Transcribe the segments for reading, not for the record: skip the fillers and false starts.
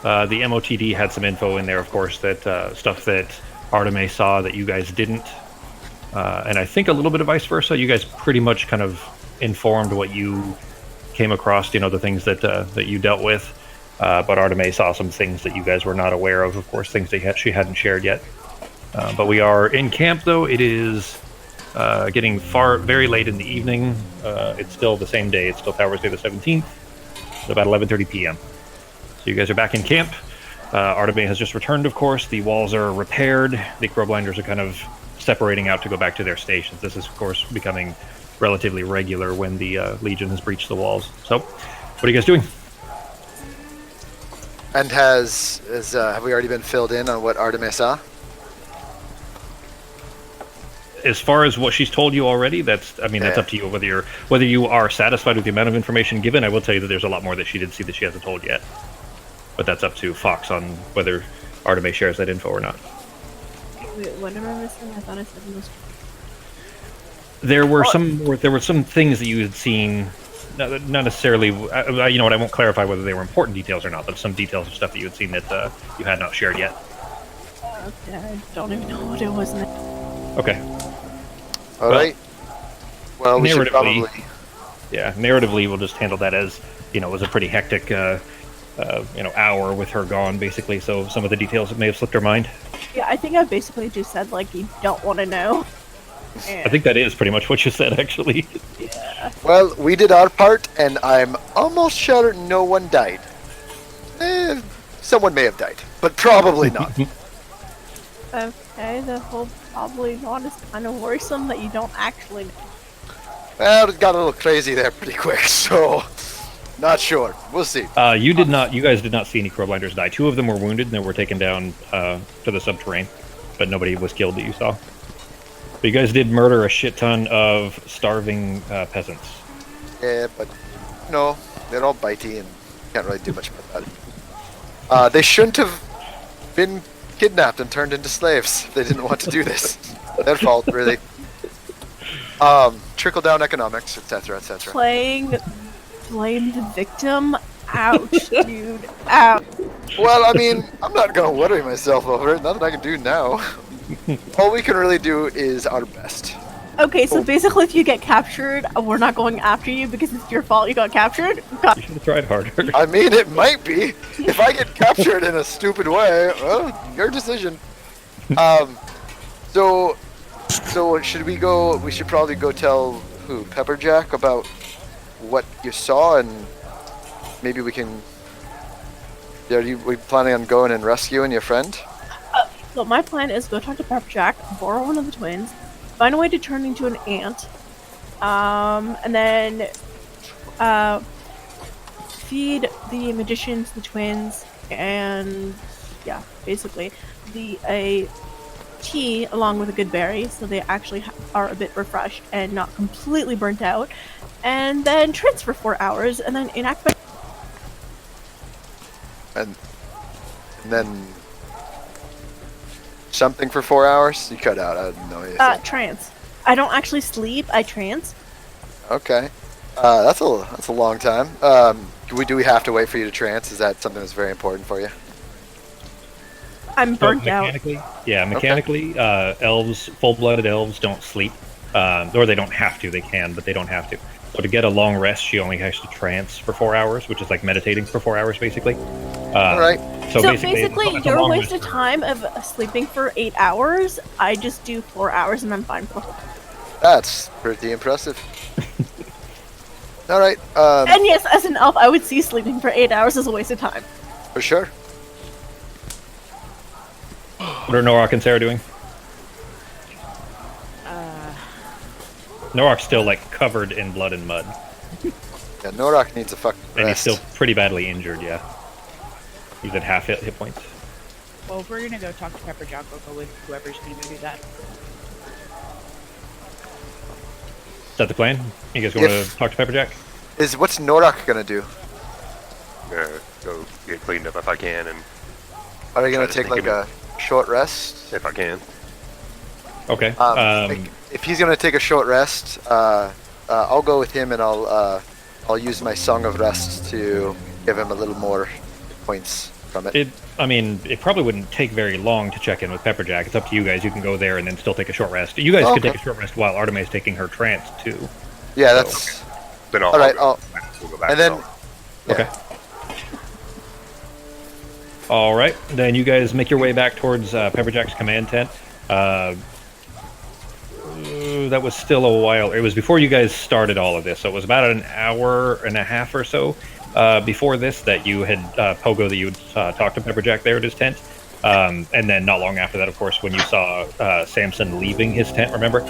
The MOTD had some info in there, of course, that stuff that Artemis saw that you guys didn't. And I think a little bit of vice versa. You guys pretty much kind of informed what you came across, the things that you dealt with. But Artemis saw some things that you guys were not aware of course, things that she hadn't shared yet. But we are in camp, though. It is getting very late in the evening. It's still the same day. It's still Towers Day the 17th. It's about 11:30 p.m. So you guys are back in camp. Artemis has just returned, of course. The walls are repaired. The crow blinders are kind of separating out to go back to their stations. This is, of course, becoming relatively regular when the Legion has breached the walls. So, what are you guys doing? And have we already been filled in on what Artemis saw? As far as what she's told you already, that's up to you whether you are satisfied with the amount of information given. I will tell you that there's a lot more that she did see that she hasn't told yet. But that's up to Fox on whether Artemis shares that info or not. Wait, what am I missing? I thought I said most. There were some things that you had seen, not necessarily. You know what? I won't clarify whether they were important details or not, but some details of stuff that you had seen that you had not shared yet. Okay, I don't even know what it was now. Okay. All right. Well, we should probably. Yeah, narratively, we'll just handle that as it was a pretty hectic, hour with her gone, basically. So some of the details may have slipped her mind. Yeah, I think I basically just said you don't want to know. And I think that is pretty much what you said, actually. Yeah. Well, we did our part, and I'm almost sure no one died. Someone may have died, but probably not. Okay, the whole probably not is kind of worrisome that you don't actually know. Well, it got a little crazy there pretty quick, so not sure. We'll see. You guys did not see any crowblinders die. 2 of them were wounded and they were taken down to the subterranean, but nobody was killed that you saw. But you guys did murder a shit ton of starving peasants. Yeah, but no, they're all bitey and can't really do much about that. They shouldn't have been kidnapped and turned into slaves. They didn't want to do this. Their fault, really. Trickle down economics, etc., etc. Blame the victim. Ouch, dude. Ouch. Well, I mean, I'm not gonna worry myself over it. Nothing I can do now. All we can really do is our best. Okay, so basically, if you get captured, we're not going after you because it's your fault you got captured. You should have tried harder. I mean, it might be. If I get captured in a stupid way, well, your decision. So should we go? We should probably go tell who? Pepperjack about what you saw, and maybe we can. Are we planning on going and rescuing your friend? So my plan is go talk to Pepperjack, borrow one of the twins, find a way to turn into an ant, and then feed the magicians the twins, and yeah, basically a tea along with a good berry, so they actually are a bit refreshed and not completely burnt out, and then trance for 4 hours, and then enact by. And then something for 4 hours? You cut out. I don't know. Trance. I don't actually sleep. I trance. Okay. That's a long time. Do we have to wait for you to trance? Is that something that's very important for you? I'm burnt out. Yeah, mechanically, elves, full-blooded elves don't sleep. Or they don't have to. They can, but they don't have to. So to get a long rest, she only has to trance for 4 hours, which is like meditating for 4 hours, basically. All right. So basically your waste of time of sleeping for 8 hours, I just do 4 hours and I'm fine for. That's pretty impressive. All right. And yes, as an elf, I would see sleeping for 8 hours as a waste of time. For sure. What are Norak and Sarah doing? Norak's still covered in blood and mud. Yeah, Norak needs a fucking rest. And he's still pretty badly injured, yeah. He's at half hit points. Well, if we're gonna go talk to Pepperjack, we'll go with whoever's gonna go do that. Is that the plan? You guys want to talk to Pepperjack? What's Norak gonna do? Go get cleaned up if I can, and Are you gonna take a short rest? if I can. Okay. If he's gonna take a short rest, I'll go with him, and I'll use my Song of Rest to give him a little more points. from it? I mean, it probably wouldn't take very long to check in with Pepperjack. It's up to you guys. You can go there and then still take a short rest. You guys Oh, could okay. take a short rest while Artemis taking her trance too. Yeah, So- that's Then all right. we'll go back. And then I'll- Okay. All right, then you guys make your way back towards Pepperjack's command tent. That was still a while. It was before you guys started all of this, so it was about an hour and a half or so before this that you had Pogo that you had talked to Pepperjack there at his tent, and then not long after that, of course, when you saw Samson leaving his tent. Remember?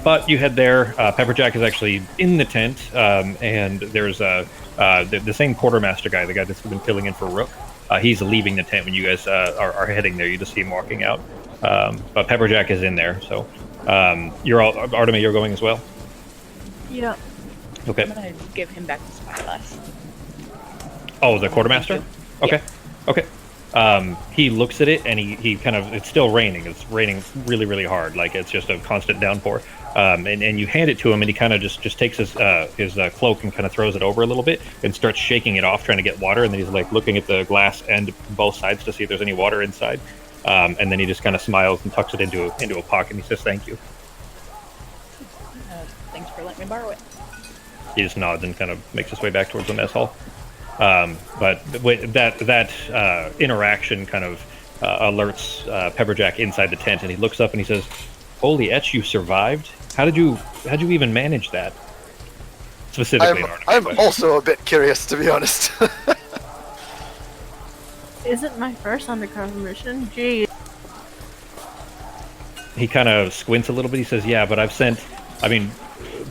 But you head there. Pepperjack is actually in the tent, and there's the same quartermaster guy, the guy that's been filling in for Rook. He's leaving the tent when you guys are heading there. You just see him walking out. But Pepperjack is in there, so you're all Artemis. You're going as well. Yeah. Okay. I'm gonna give him back the spyglass. Oh, the quartermaster. Thank you. Okay. Okay. He looks at it and he kind of, it's still raining. It's raining really, really hard. Like it's just a constant downpour. And you hand it to him and he kind of just takes his cloak and kind of throws it over a little bit and starts shaking it off, trying to get water. And then he's like looking at the glass and both sides to see if there's any water inside. And then he just kind of smiles and tucks it into a pocket and he says, "Thank you." Thanks for letting me borrow it. He just nods and kind of makes his way back towards the mess hall. But that interaction kind of alerts Pepperjack inside the tent, and he looks up and he says, "Holy Etch, you survived! How'd you even manage that?" Specifically, in Artemis, I'm but- also a bit curious, to be honest. Isn't my first undercover mission? Gee. He kind of squints a little bit. He says, "Yeah, but I've sent. I mean,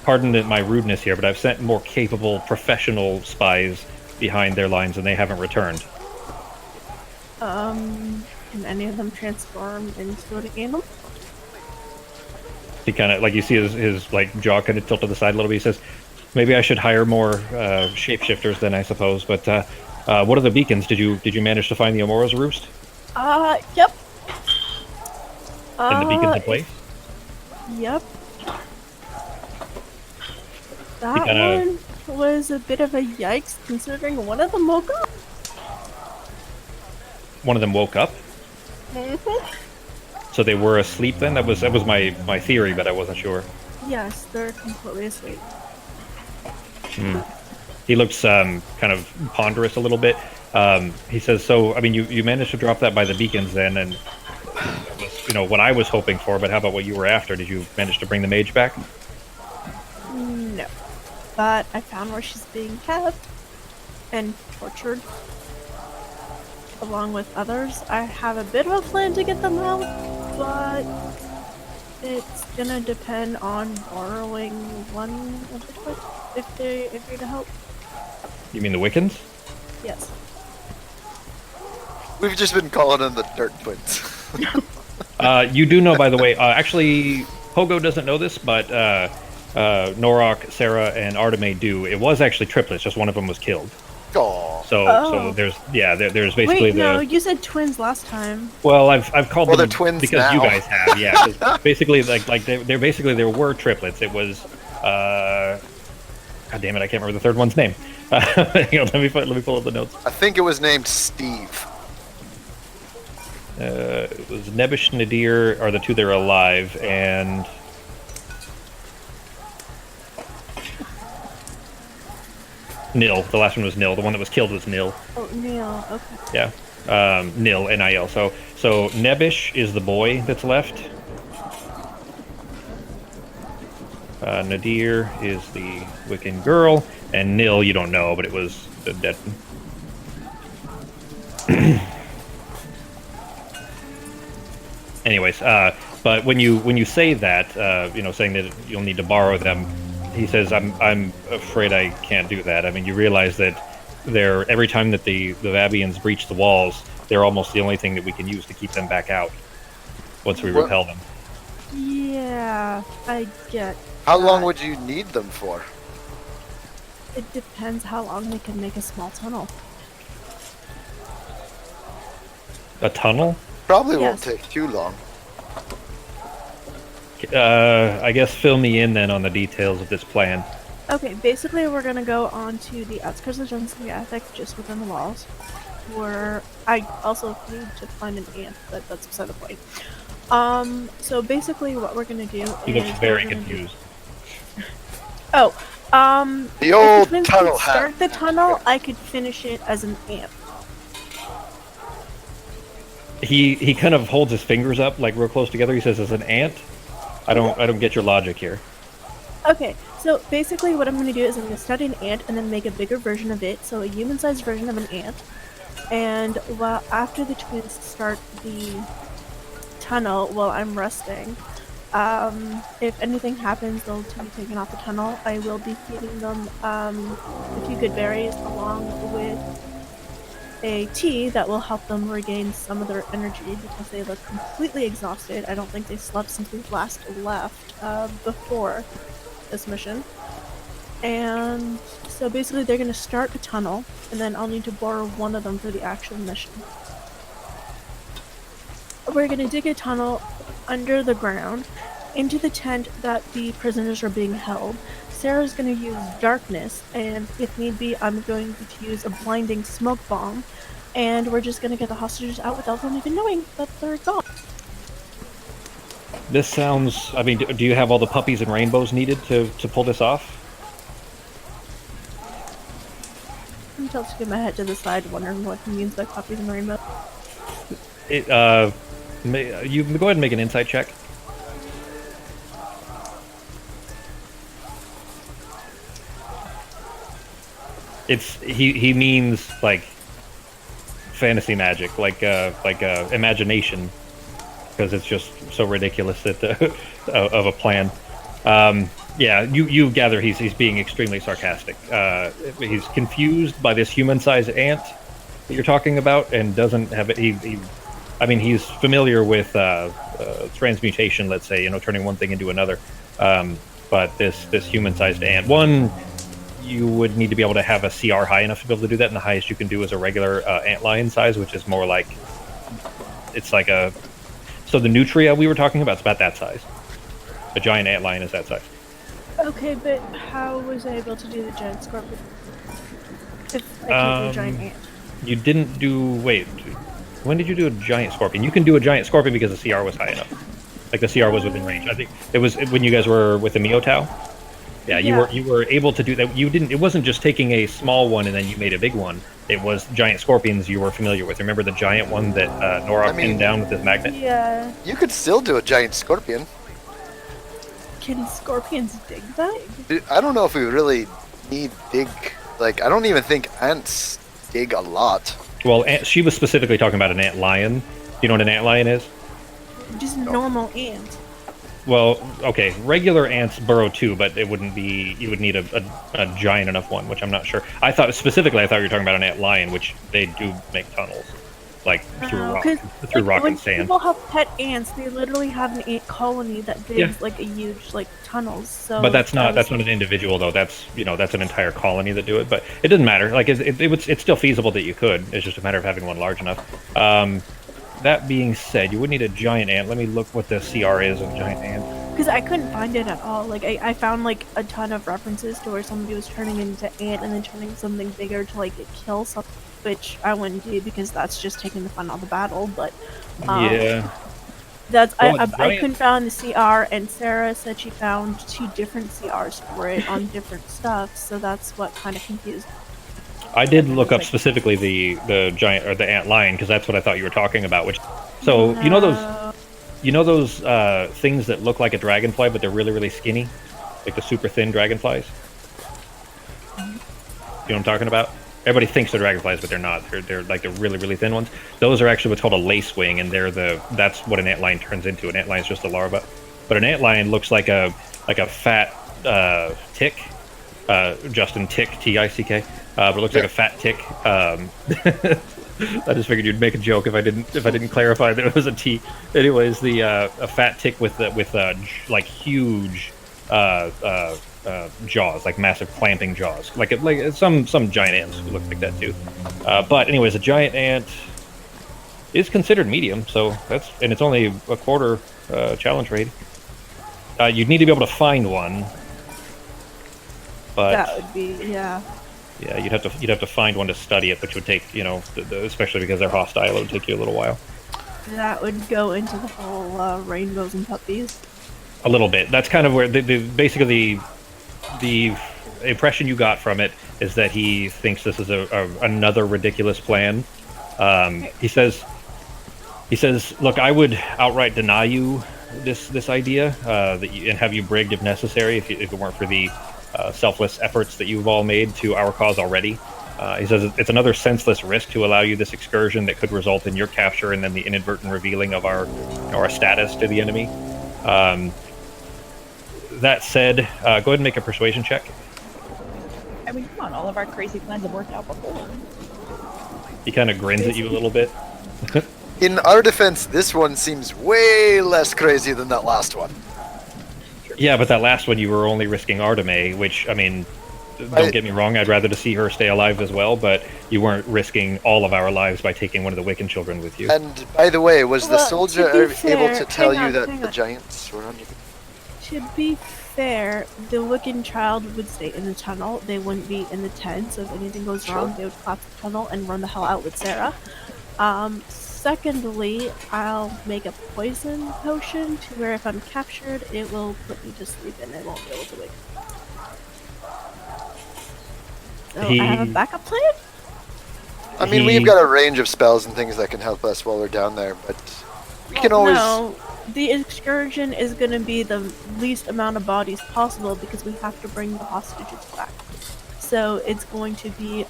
pardon my rudeness here, but I've sent more capable, professional spies behind their lines, and they haven't returned." Can any of them transform into an animal? He kind of, like, you see his like jaw kind of tilt to the side a little bit. He says, "Maybe I should hire more shapeshifters then, I suppose. But what are the beacons? Did you manage to find the Amora's roost? Yep. And the beacons in place?" Yep. That kinda- one was a bit of a yikes, considering one of them woke up. One of them woke up, so they were asleep. Then that was my theory, but I wasn't sure. Yes, they're completely asleep. He looks kind of ponderous a little bit. He says, "So, I mean, you managed to drop that by the beacons then, and that was, what I was hoping for. But how about what you were after? Did you manage to bring the mage back?" No. But I found where she's being kept and tortured, along with others. I have a bit of a plan to get them out, but it's gonna depend on borrowing one of the twins if they agree to help. You mean the Wiccans? Yes. We've just been calling them the Dirt Twins. You do know, by the way. Actually, Pogo doesn't know this, but Norok, Sarah, and Artemis do. It was actually triplets. Just one of them was killed. Aw. So Oh. there's basically Wait, no, you said twins last time. Well, I've called Well, them they're twins because you now. guys have, yeah. 'Cause basically, there were triplets. It was, God damn it, I can't remember the third one's name. Hang on, let me pull up the notes. I think it was named Steve. It was Nebish, Nadir are the two that are alive, and Nil. The last one was Nil. The one that was killed was Nil. Oh, Neil. Okay. Yeah, Nil, N-I-L. So Nebish is the boy that's left. Nadir is the Wiccan girl, and Nil you don't know, but it was the dead. Anyways, but when you say that, saying that you'll need to borrow them, he says, I'm afraid I can't do that. I mean, you realize that every time that the Vabians breach the walls, they're almost the only thing that we can use to keep them back out once we repel them. Yeah, I get. How long that. would you need them for? It depends how long they can make a small tunnel. A tunnel? Probably won't Yes. take too long. I guess fill me in then on the details of this plan. Okay, basically we're gonna go on to the outskirts of Johnson Attic, just within the walls. for. I also need to find an ant, but that's beside the point. So basically, what we're gonna do He is looks very we're gonna do- confused. Oh, The if old the twins tunnel could start hack. the tunnel, I could finish it as an ant. He kind of holds his fingers up like real close together. He says, "As an ant." I don't get your logic here. Okay, so basically what I'm going to do is I'm going to study an ant and then make a bigger version of it, so a human-sized version of an ant. And while after the twins start the tunnel while I'm resting, if anything happens, they'll be taken off the tunnel. I will be feeding them a few good berries along with a tea that will help them regain some of their energy because they look completely exhausted. I don't think they slept since we last left before this mission. And so basically they're going to start the tunnel, and then I'll need to borrow one of them for the actual mission. We're going to dig a tunnel under the ground into the tent that the prisoners are being held. Sarah's going to use darkness, and if need be, I'm going to use a blinding smoke bomb, and we're just going to get the hostages out without them even knowing that they're gone. This sounds. I mean, do you have all the puppies and rainbows needed to pull this off? I'm tilting my head to the side, wondering what he means by puppies and rainbow. You go ahead and make an insight check. He means like fantasy magic, like imagination, because it's just so ridiculous that of a plan. Yeah, you gather he's being extremely sarcastic. He's confused by this human-sized ant that you're talking about, and doesn't have it. He's familiar with transmutation, let's say, turning one thing into another. But this human-sized ant, you would need to be able to have a CR high enough to be able to do that, and the highest you can do is a regular antlion size, which is more like so the nutria we were talking about is about that size. A giant antlion is that size. Okay, but how was I able to do the giant scorpion? If I can't do a giant ant. You didn't do. Wait, when did you do a giant scorpion? You can do a giant scorpion because the CR was high enough. Like the CR was within range. I think it was when you guys were with the Miotao. Yeah, you were able to do that. You didn't. It wasn't just taking a small one and then you made a big one. It was giant scorpions you were familiar with. Remember the giant one that Nora pinned down with his magnet? Yeah. You could still do a giant scorpion. Can scorpions dig that? I don't know if we really need dig. Like, I don't even think ants dig a lot. Well, she was specifically talking about an ant lion. You know what an ant lion is? Just a normal ant. Well, okay, regular ants burrow too, but it wouldn't be. You would need a giant enough one, which I'm not sure. I thought you were talking about an ant lion, which they do make tunnels, like through rock and sand. People have pet ants. They literally have an ant colony that digs like a huge tunnels. So. But that's not an individual though. That's an entire colony that do it. But it doesn't matter. Like it's still feasible that you could. It's just a matter of having one large enough. That being said, you would need a giant ant. Let me look what the CR is of giant ant. Because I couldn't find it at all. Like I found a ton of references to where somebody was turning into ant and then turning something bigger to kill something, which I wouldn't do because that's just taking the fun out of the battle. But yeah, I couldn't find the CR, and Sarah said she found 2 different CRs for it on different stuff. So that's what kind of confused me. I did look up specifically the giant or the ant lion because that's what I thought you were talking about. You know those things that look like a dragonfly but they're really really skinny, like the super thin dragonflies. You know what I'm talking about? Everybody thinks they're dragonflies, but they're not. They're like the really really thin ones. Those are actually what's called a lacewing, and that's what an antlion turns into. An antlion is just a larva, but an antlion looks like a fat tick. Justin Tick, Tick. But it looks like a fat tick. I just figured you'd make a joke if I didn't clarify that it was a T. Anyways, a fat tick with huge jaws, like massive clamping jaws, like some giant ants look like that too. But anyways, a giant ant is considered medium, so it's only a quarter challenge raid. You'd need to be able to find one. But that would be Yeah, you'd have to find one to study it, which would take, you know, especially because they're hostile, it would take you a little while. That would go into the whole rainbows and puppies. A little bit. That's kind of where basically the impression you got from it is that he thinks this is another ridiculous plan. He says, look, I would outright deny you this idea and have you brigged if necessary, if it weren't for the selfless efforts that you've all made to our cause already. He says it's another senseless risk to allow you this excursion that could result in your capture and then the inadvertent revealing of our status to the enemy. That said, go ahead and make a persuasion check. I mean, come on, all of our crazy plans have worked out before. He kind of grins at you a little bit. In our defense, this one seems way less crazy than that last one. Yeah, but that last one you were only risking Arteme, which, I mean, don't get me wrong, I'd rather to see her stay alive as well, but you weren't risking all of our lives by taking one of the Wiccan children with you. And by the way, was the Well, soldier to be able fair, to tell hang you on, that hang the on. giants were under the... To be fair, the Wiccan child would stay in the tunnel. They wouldn't be in the tent, so if anything goes Sure. wrong, they would collapse the tunnel and run the hell out with Sarah. Secondly, I'll make a poison potion to where if I'm captured, it will put me to sleep and I won't be able to wake up. So I have a backup plan? I mean, we've got a range of spells and things that can help us while we're down there, but we can always... No, the excursion is going to be the least amount of bodies possible because we have to bring the hostages back. So it's going to be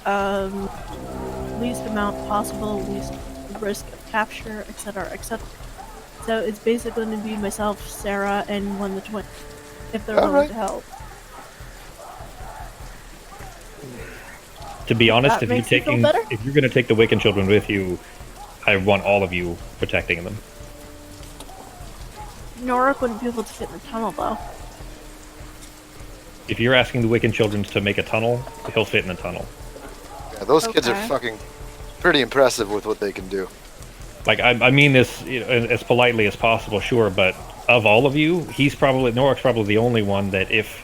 least amount possible, least risk of capture, etc., etc. So it's basically going to be myself, Sarah, and one of the twins, if they're willing to help. To be honest, That makes me feel better? if you're going to take the Wiccan children with you, I want all of you protecting them. Norik wouldn't be able to fit in the tunnel, though. If you're asking the Wiccan children to make a tunnel, he'll fit in the tunnel. Yeah, those kids are Okay. fucking pretty impressive with what they can do. Like, I mean this, you know, as politely as possible, sure, but of all of you, Norik's probably the only one that if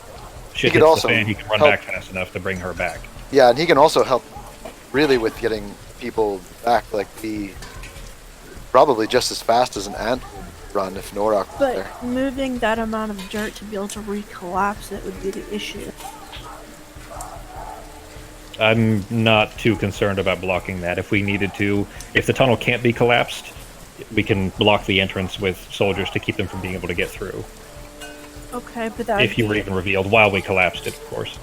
shit could hits also the fan, he can run help. back fast enough to bring her back. Yeah, and he can also help really with getting people back, like probably just as fast as an ant would run if Norak was But there. moving that amount of dirt to be able to recollapse it would be the issue. I'm not too concerned about blocking that. If we needed to, if the tunnel can't be collapsed, we can block the entrance with soldiers to keep them from being able to get through. Okay, but that If you were even revealed while we collapsed it, of course.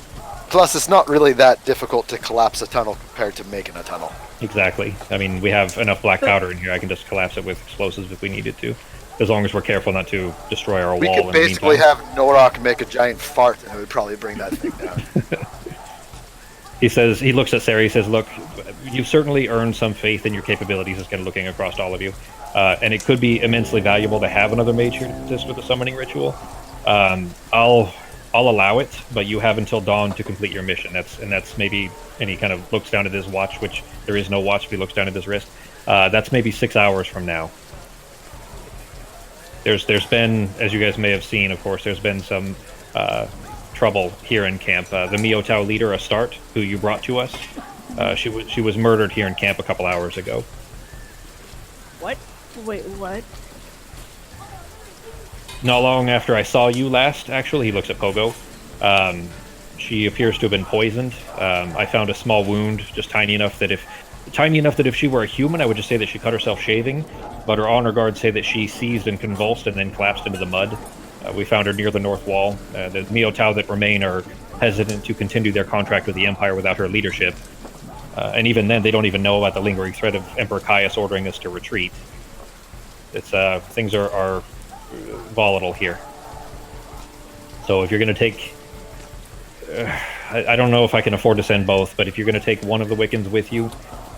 Plus, it's not really that difficult to collapse a tunnel compared to making a tunnel. Exactly. I mean, we have enough black powder in here. I can just collapse it with explosives if we needed to, as long as we're careful not to destroy our We wall. could in the basically meantime. have Norak make a giant fart, and it would probably bring that thing down. He looks at Sarah, he says, look, you've certainly earned some faith in your capabilities, is kind of looking across all of you. And it could be immensely valuable to have another mage here to assist with the summoning ritual. I'll allow it, but you have until dawn to complete your mission. That's maybe, and he kind of looks down at his watch, which there is no watch, but he looks down at his wrist. That's maybe 6 hours from now. There's been, as you guys may have seen, of course, there's been some trouble here in camp. The Miotau leader, Astarte, who you brought to us, she was murdered here in camp a couple hours ago. What? Wait, what? Not long after I saw you last, actually, he looks at Pogo. She appears to have been poisoned. I found a small wound, just tiny enough that if she were a human, I would just say that she cut herself shaving. But her honor guards say that she seized and convulsed and then collapsed into the mud. We found her near the north wall. The Miotau that remain are hesitant to continue their contract with the Empire without her leadership. And even then, they don't even know about the lingering threat of Emperor Caius ordering us to retreat. Things are volatile here. So if you're going to take... I don't know if I can afford to send both, but if you're going to take one of the Wiccans with you,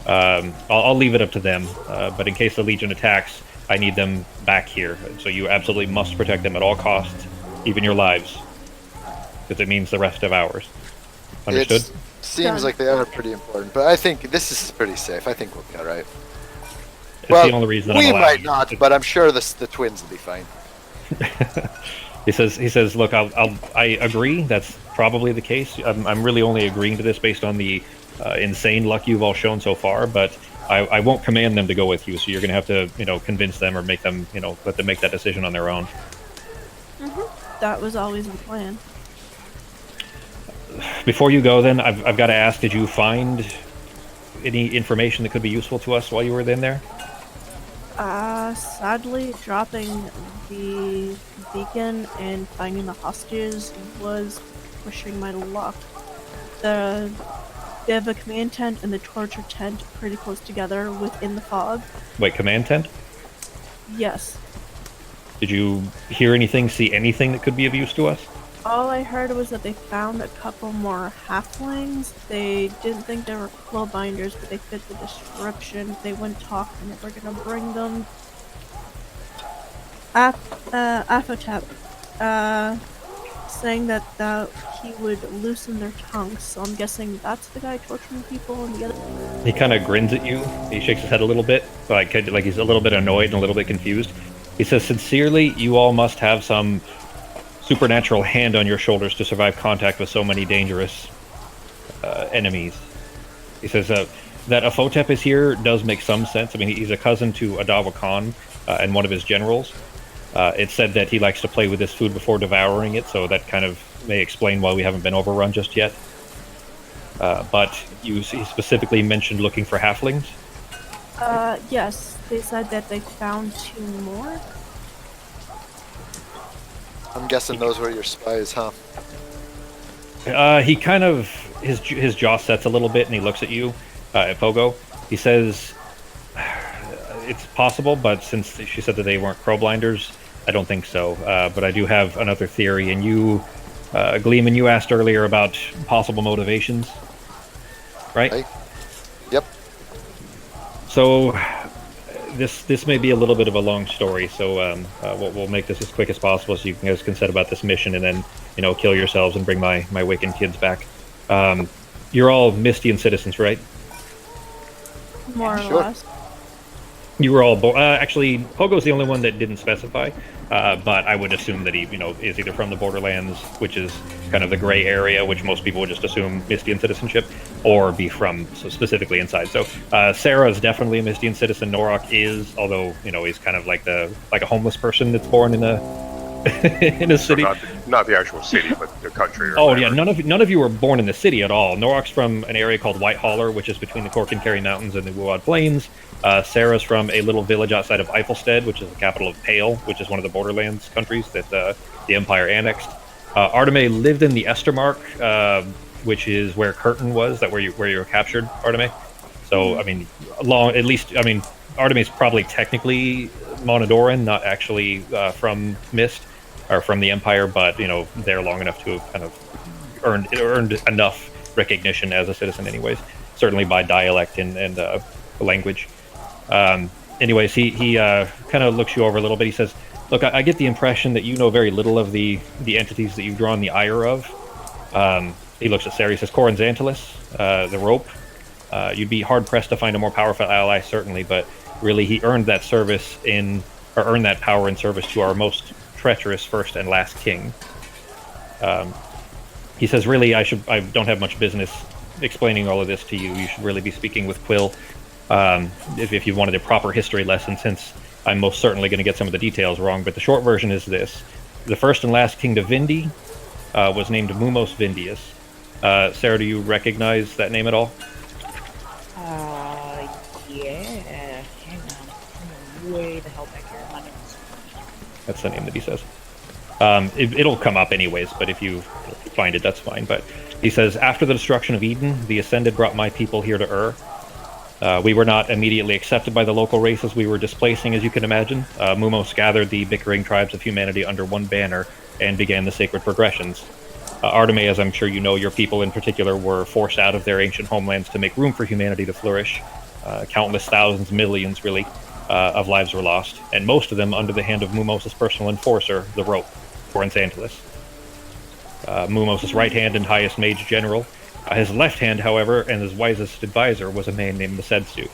I'll leave it up to them. But in case the Legion attacks, I need them back here. So you absolutely must protect them at all costs, even your lives. Because it means the rest of ours. Understood? It seems Done. like they are pretty important, but I think this is pretty safe. I think we'll be alright. It's the only reason that we I'm allowing might you not, to- but I'm sure the twins will be fine. He says, look, I agree. That's probably the case. I'm really only agreeing to this based on the insane luck you've all shown so far, but I won't command them to go with you. So you're going to have to, convince them or make them, let them make that decision on their own. That was always the plan. Before you go, then, I've got to ask: did you find any information that could be useful to us while you were in there? Sadly, dropping the beacon and finding the hostages was pushing my luck. They have a command tent and the torture tent pretty close together within the fog. Wait, command tent? Yes. Did you hear anything, see anything that could be of use to us? All I heard was that they found a couple more halflings. They didn't think they were binders, but they fit the description. They wouldn't talk, and they were gonna bring them. Afotep, saying that he would loosen their tongues. So I'm guessing that's the guy torturing people, and the other. He kind of grins at you. He shakes his head a little bit, like he's a little bit annoyed and a little bit confused. He says, "Sincerely, you all must have some supernatural hand on your shoulders to survive contact with so many dangerous enemies." He says that Afotep is here does make some sense. I mean, he's a cousin to Adawa Khan and one of his generals. It's said that he likes to play with his food before devouring it, so that kind of may explain why we haven't been overrun just yet. But he specifically mentioned looking for halflings? Yes. They said that they found 2 more. I'm guessing those were your spies, huh? He kind of his jaw sets a little bit, and he looks at you, at Pogo. He says, "It's possible, but since she said that they weren't crowblinders, I don't think so. But I do have another theory." And you, Gleeman, you asked earlier about possible motivations, right? Right. Yep. So this may be a little bit of a long story, so we'll make this as quick as possible so you guys can set about this mission and then, kill yourselves and bring my Wiccan kids back. You're all Mistian citizens, right? More or Sure. less. You were all actually, Pogo's the only one that didn't specify, but I would assume that he, is either from the Borderlands, which is kind of the gray area, which most people would just assume Mistian citizenship, or be from specifically inside. So Sarah is definitely a Mistian citizen. Norok is, although he's kind of like a homeless person that's born in a in a city. So not the actual city, but the country. Or Oh whatever. yeah, none of you were born in the city at all. Norok's from an area called White Holler, which is between the Cork and Kerry Mountains and the Wuad Plains. Sarah's from a little village outside of Eifelstead, which is the capital of Pale, which is one of the Borderlands countries that the Empire annexed. Arteme lived in the Estermark, which is where Curtin was, where you were captured, Arteme. So I mean, Arteme's probably technically Monodoran, not actually from Mist or from the Empire, but they're long enough to have kind of earned enough recognition as a citizen, anyways. Certainly by dialect and language. Anyways, he kind of looks you over a little bit. He says, "Look, I get the impression that you know very little of the entities that you've drawn the ire of." He looks at Sarah. He says, "Corin Xantilis, the rope. You'd be hard pressed to find a more powerful ally, certainly, but really, he earned that earned that power in service to our most treacherous first and last king." He says, "Really, I don't have much business explaining all of this to you. You should really be speaking with Quill if you wanted a proper history lesson, since I'm most certainly going to get some of the details wrong. But the short version is this: the first and last king to Vindi was named Mumos Vindius." Sarah, do you recognize that name at all? Yeah. Hang on. I'm way the hell back here. My notes. That's the name that he says. It'll come up anyways, but if you find it, that's fine. But he says, "After the destruction of Eden, the Ascended brought my people here to Ur. We were not immediately accepted by the local races we were displacing, as you can imagine. Mumos gathered the bickering tribes of humanity under one banner and began the sacred progressions. Arteme, as I'm sure you know, your people in particular were forced out of their ancient homelands to make room for humanity to flourish. Countless thousands, millions, really, of lives were lost, and most of them under the hand of Mumos' personal enforcer, the Rope, Corin Xantilis. Mumos' right hand and highest mage general. His left hand, however, and his wisest advisor was a man named Masedsu."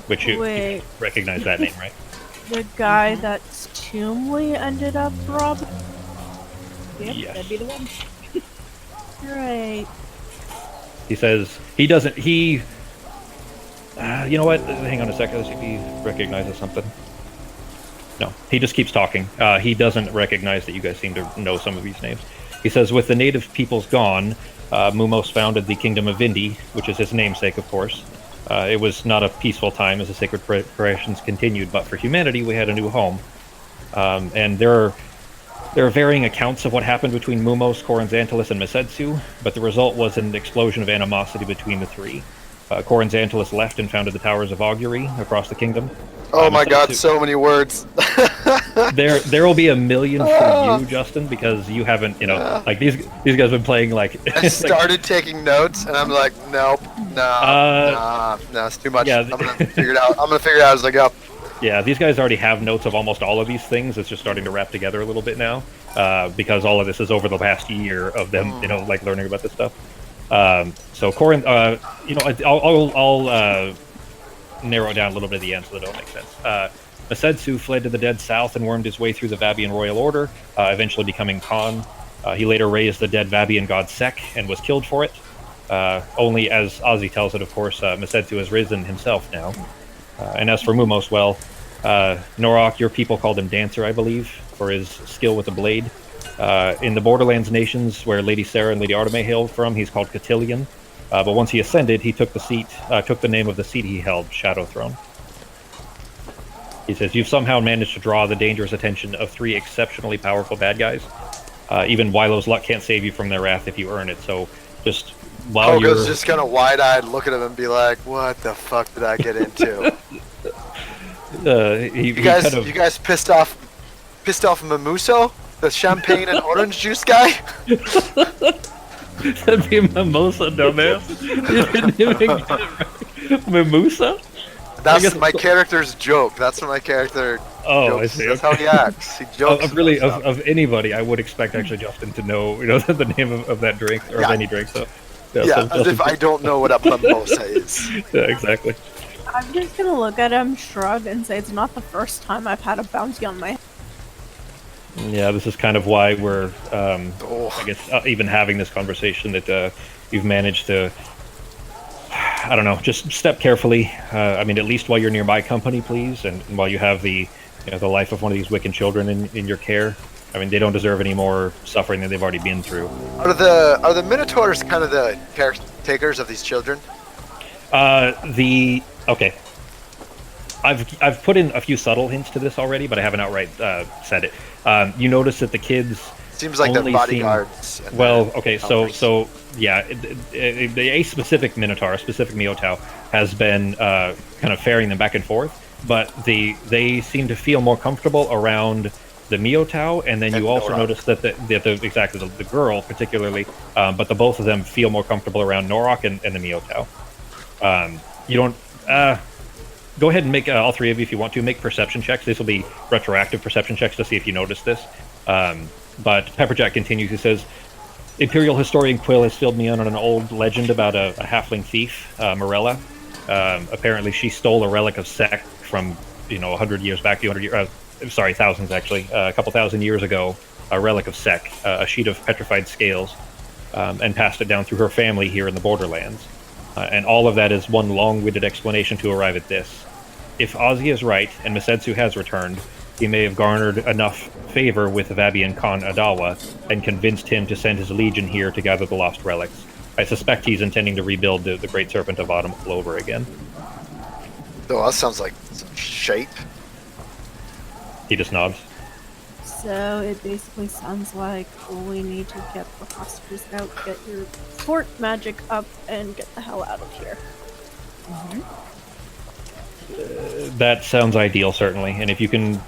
Which you Wait. recognize that name, right? The guy that's presumably ended up robbed. Yep, Yes. that'd be the one. Right. He says he doesn't. He. You know what? Hang on a second. Let's see if he recognizes something. No, he just keeps talking. He doesn't recognize that you guys seem to know some of these names. He says, with the native peoples gone, Mumos founded the Kingdom of Indi, which is his namesake, of course. It was not a peaceful time as the sacred preparations continued, but for humanity, we had a new home. And there are varying accounts of what happened between Mumos, Corinzantilus, and Mesedsu, but the result was an explosion of animosity between the three. Corinzantilus left and founded the Towers of Augury across the kingdom. Oh my God, Mesedsu- so many words. There will be a million for you, Justin, because you haven't, like these guys have been playing like. I started taking notes, and I'm like, nope, nah, it's too much. yeah, I'm gonna figure it out. I'm gonna figure it out as I go. Yeah, these guys already have notes of almost all of these things. It's just starting to wrap together a little bit now, because all of this is over the past year of them, like learning about this stuff. So Corinth, I'll narrow it down a little bit at the end so that it'll make sense. Mesedsu fled to the dead south and wormed his way through the Vabian royal order, eventually becoming Khan. He later raised the dead Vabian god Sek and was killed for it. Only, as Ozzy tells it, of course, Mesedsu has risen himself now. And as for Mumos, well, Norok, your people called him Dancer, I believe, for his skill with the blade. In the Borderlands nations, where Lady Sarah and Lady Arteme hailed from, he's called Cotillion. But once he ascended, he took the name of the seat he held, Shadow Throne. He says, you've somehow managed to draw the dangerous attention of 3 exceptionally powerful bad guys. Even Wylo's luck can't save you from their wrath if you earn it, so just while you're... Koga's just kind of wide-eyed, look at him and be like, what the fuck did I get into? You guys pissed off Mamuso? The champagne and orange juice guy? That'd be Mimosa, dumbass. You didn't even get it right. Mimosa? That's my character's joke. That's what my character jokes. I see. That's how he acts. He jokes. Of anybody, I would expect actually Justin to know, the name of that drink or of any drink. So as if I don't know what a mimosa is. Yeah, exactly. I'm just gonna look at him, shrug, and say it's not the first time I've had a bounty on my head. Yeah, this is kind of why we're, I guess, even having this conversation, that you've managed to, I don't know, just step carefully. I mean, at least while you're near my company, please, and while you have the life of one of these Wiccan children in your care. I mean, they don't deserve any more suffering than they've already been through. Are the Minotaurs kind of the caretakers of these children? Okay. I've put in a few subtle hints to this already, but I haven't outright said it. You notice that the kids seems like they're bodyguards. So yeah, a specific Minotaur, a specific Miotau, has been kind of ferrying them back and forth, but they seem to feel more comfortable around the Miotau, and then you also notice that the girl particularly, but the both of them feel more comfortable around Norok and the Miotau. You don't. Go ahead and make, all 3 of you, if you want to, make perception checks. This will be retroactive perception checks to see if you notice this. But Pepperjack continues. He says, Imperial historian Quill has filled me in on an old legend about a halfling thief, Morella. Apparently she stole a relic of Sek from, 100 years back, thousands actually, a couple thousand years ago, a relic of Sek, a sheet of petrified scales, and passed it down through her family here in the Borderlands. And all of that is one long-winded explanation to arrive at this. If Ozzy is right, and Mesedsu has returned, he may have garnered enough favor with Vabian Khan Adawa, and convinced him to send his legion here to gather the lost relics. I suspect he's intending to rebuild the Great Serpent of Autumn all over again. Oh, that sounds like some shape. He just nods. So it basically sounds like we need to get the hostages out, get your fort magic up, and get the hell out of here. That sounds ideal, certainly. And if you can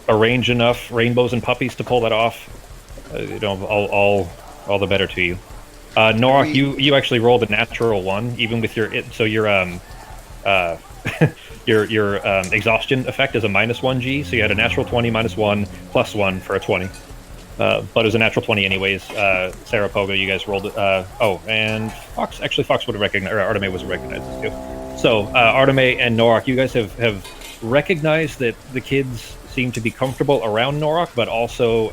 arrange enough rainbows and puppies to pull that off, all the better to you. Norok, you actually rolled a natural 1, even with your your exhaustion effect is a -1 G, so you had a natural 20 -1 +1 for a 20. But it was a natural 20 anyways. Sarah, Pogo, you guys rolled it. And Fox would have recognized, or Arteme was recognized this too. So Arteme and Norok, you guys have recognized that the kids seem to be comfortable around Norok, but also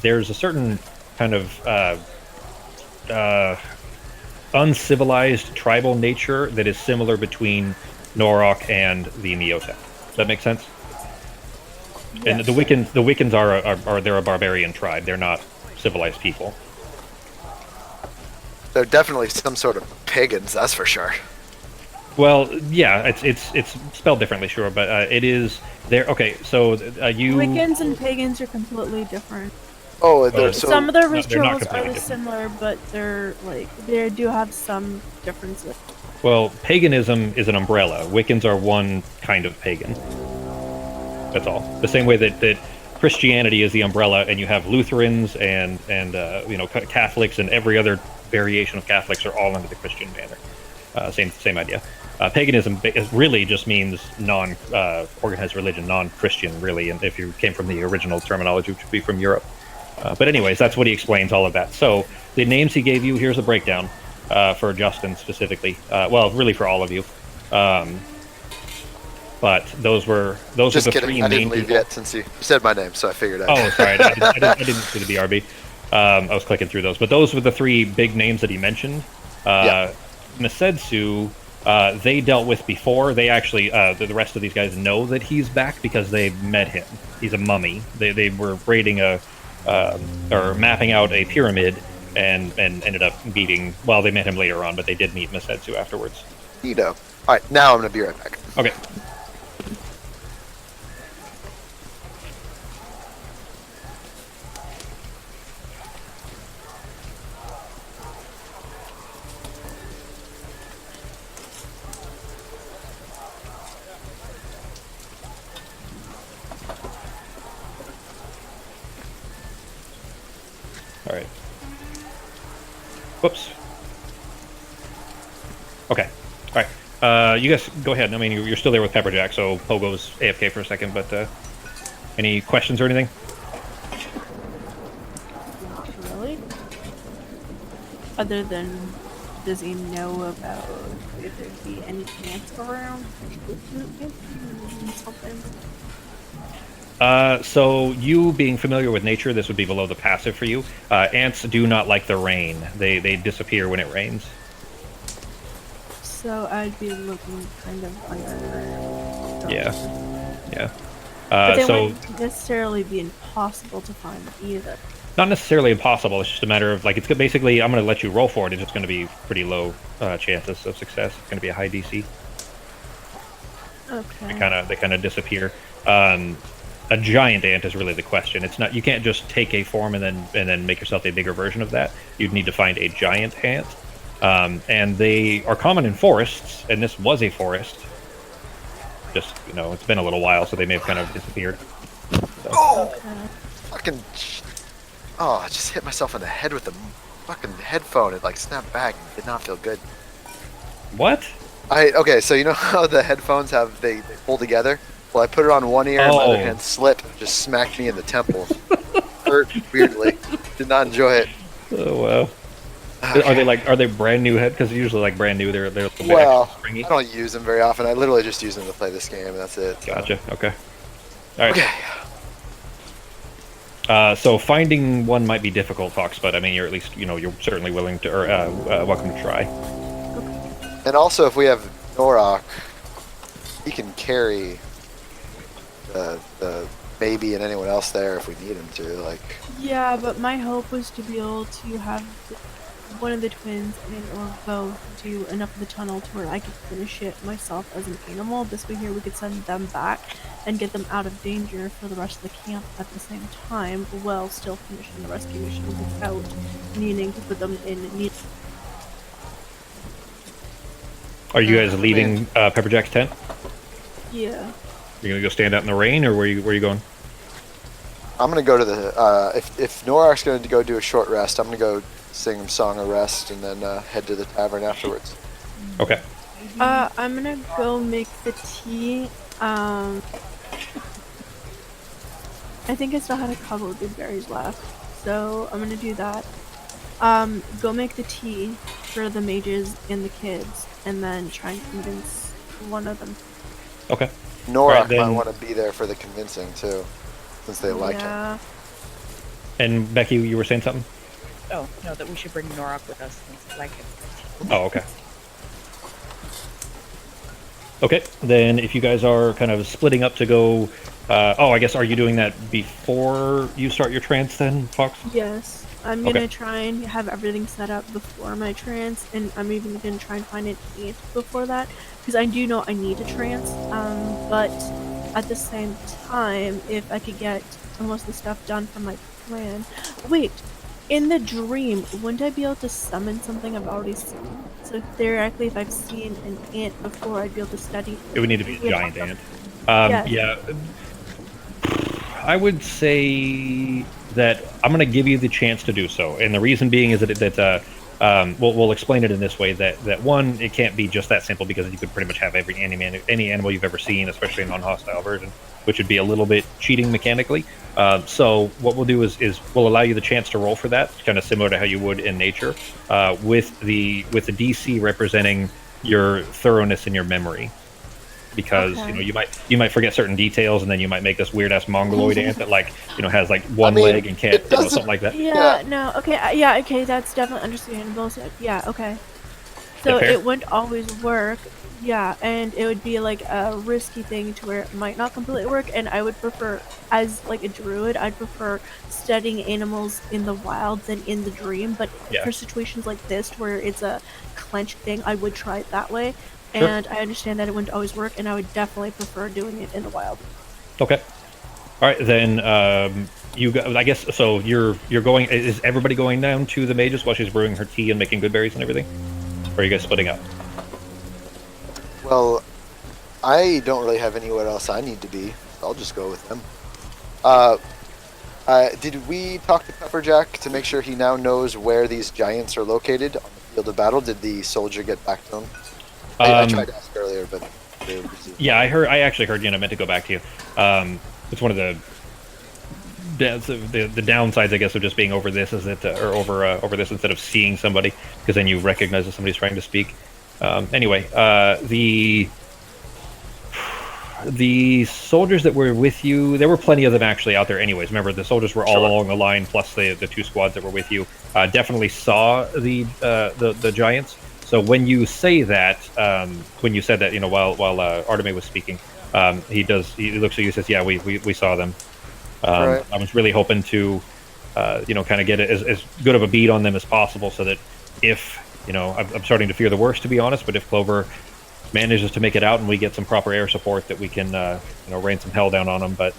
there's a certain kind of uncivilized tribal nature that is similar between Norok and the Neotech. Does that make sense? And the Wiccans are they're a barbarian tribe. They're not civilized people. They're definitely some sort of pagans, that's for sure. Well, yeah, it's spelled differently, sure, but it is there. Okay, so you Wiccans and pagans are completely different. Oh, they're so... Some of their they're not rituals completely are different. similar, but they do have some differences. Well, paganism is an umbrella. Wiccans are one kind of pagan. That's all. The same way that Christianity is the umbrella, and you have Lutherans and Catholics and every other variation of Catholics are all under the Christian banner. Same idea. Paganism really just means non-organized religion, non-Christian, really, and if you came from the original terminology, which would be from Europe. But anyways, that's what he explains all of that. So the names he gave you, here's a breakdown for Justin specifically. Well, really for all of you. But those were the kidding. three I main didn't leave people. yet since you said my name, so I figured out. Oh, sorry, I didn't see the BRB. I was clicking through those, but those were the three big names that he mentioned. Mesedsu, they dealt with before. They actually, the rest of these guys know that he's back because they met him. He's a mummy. They were raiding or mapping out a pyramid and ended up meeting. Well, they met him later on, but they did meet Mesedsu afterwards. Neato. All right, now I'm gonna be right back. Okay. All right. Whoops. Okay. All right. You guys go ahead. I mean, you're still there with Pepperjack, so Pogo's AFK for a second, but any questions or anything? Not really. Other than, does he know about if there'd be any ants around? Something. So you being familiar with nature, this would be below the passive for you. Ants do not like the rain. They disappear when it rains. So I'd be looking kind of underground. Yeah. But they So wouldn't necessarily be impossible to find either. not necessarily impossible. It's just a matter of, like, it's basically, I'm going to let you roll for it. It's just going to be pretty low chances of success. It's going to be a high DC. Okay. They kind of disappear. A giant ant is really the question. It's not, you can't just take a form and then make yourself a bigger version of that. You'd need to find a giant ant. And they are common in forests, and this was a forest. Just, it's been a little while, so they may have kind of disappeared. So. Oh! Okay. Fucking... Oh, I just hit myself in the head with the fucking headphone. It, snapped back. It did not feel good. What? Okay, so you know how the headphones they pull together? Well, I put it on one ear and my other hand slipped and just smacked me in the temple. Hurt weirdly. Did not enjoy it. Oh, wow. Okay. Are they brand new head? Because usually, brand new, they're a little bit Well, extra springy. I don't use them very often. I literally just use them to play this game, and that's it. So. Gotcha. Okay. All right. Okay. So finding one might be difficult, Fox, but I mean, you're at least, you're certainly willing to, or welcome to try. And also, if we have Norok, he can carry the baby and anyone else there if we need him to. Yeah, but my hope was to be able to have one of the twins or both do enough of the tunnel to where I could finish it myself as an animal. This way here we could send them back and get them out of danger for the rest of the camp at the same time, while still finishing the rescue mission without needing to put them in Are you guys leaving Pepperjack's tent? Yeah. You're gonna go stand out in the rain, or where you going? I'm gonna go to the if Norok's gonna go do a short rest, I'm gonna go sing him Song of Rest and then head to the tavern afterwards. Okay. I'm gonna go make the tea. I think I still had a couple of good berries left, so I'm gonna do that. Go make the tea for the mages and the kids, and then try and convince one of them. Okay. Norak then- might want to be there for the convincing too, since they like him. Yeah. And Becky, you were saying something? Oh, no, that we should bring Norak with us since we like him. Oh, okay. Okay, then if you guys are kind of splitting up to go, I guess, are you doing that before you start your trance then, Fox? Yes. I'm gonna Okay. try and have everything set up before my trance, and I'm even gonna try and find an ant before that, because I do know I need a trance. But at the same time, if I could get most of the stuff done for my plan. Wait, in the dream, wouldn't I be able to summon something I've already seen? So theoretically, if I've seen an ant before, I'd be able to study. It would need to be a giant ant. Yes. Yeah. I would say that I'm going to give you the chance to do so, and the reason being is that we'll explain it in this way. That one, it can't be just that simple because you could pretty much have any animal you've ever seen, especially a non-hostile version, which would be a little bit cheating mechanically. So what we'll do is we'll allow you the chance to roll for that, kind of similar to how you would in nature, with the DC representing your thoroughness and your memory. Because Okay. you might forget certain details, and then you might make this weird ass mongoloid ant that has one I mean, leg and can't it doesn't- something like that. Yeah, no, okay, yeah, okay, that's definitely understandable. So, yeah, okay. So That fair? it wouldn't always work, yeah, and it would be like a risky thing to where it might not completely work, and I would prefer, as like a druid, I'd prefer studying animals in the wild than in the dream, but Yeah. for situations like this where it's a clenched thing, I would try it that way, Sure. and I understand that it wouldn't always work, and I would definitely prefer doing it in the wild. Okay. All right, then I guess so. You're going. Is everybody going down to the mages while she's brewing her tea and making good berries and everything? Or are you guys splitting up? Well, I don't really have anywhere else I need to be. I'll just go with them. Did we talk to Pepperjack to make sure he now knows where these giants are located on the field of battle? Did the soldier get back to him? I tried to ask earlier, but they were busy. Yeah, I actually heard you, and I meant to go back to you. It's one of the downsides, I guess, of just being over this is that, or over this instead of seeing somebody, because then you recognize that somebody's trying to speak. Anyway, the soldiers that were with you, there were plenty of them actually out there anyways. Remember, the soldiers were all along the line, plus the two squads that were with you. Definitely saw the giants. So when you say that, when you said that, while Arteme was speaking, he looks at you and says, "Yeah, we saw them." Right. I was really hoping to, kind of get as good of a beat on them as possible, so that if I'm starting to fear the worst, to be honest. But if Clover manages to make it out and we get some proper air support, that we can, rain some hell down on them. But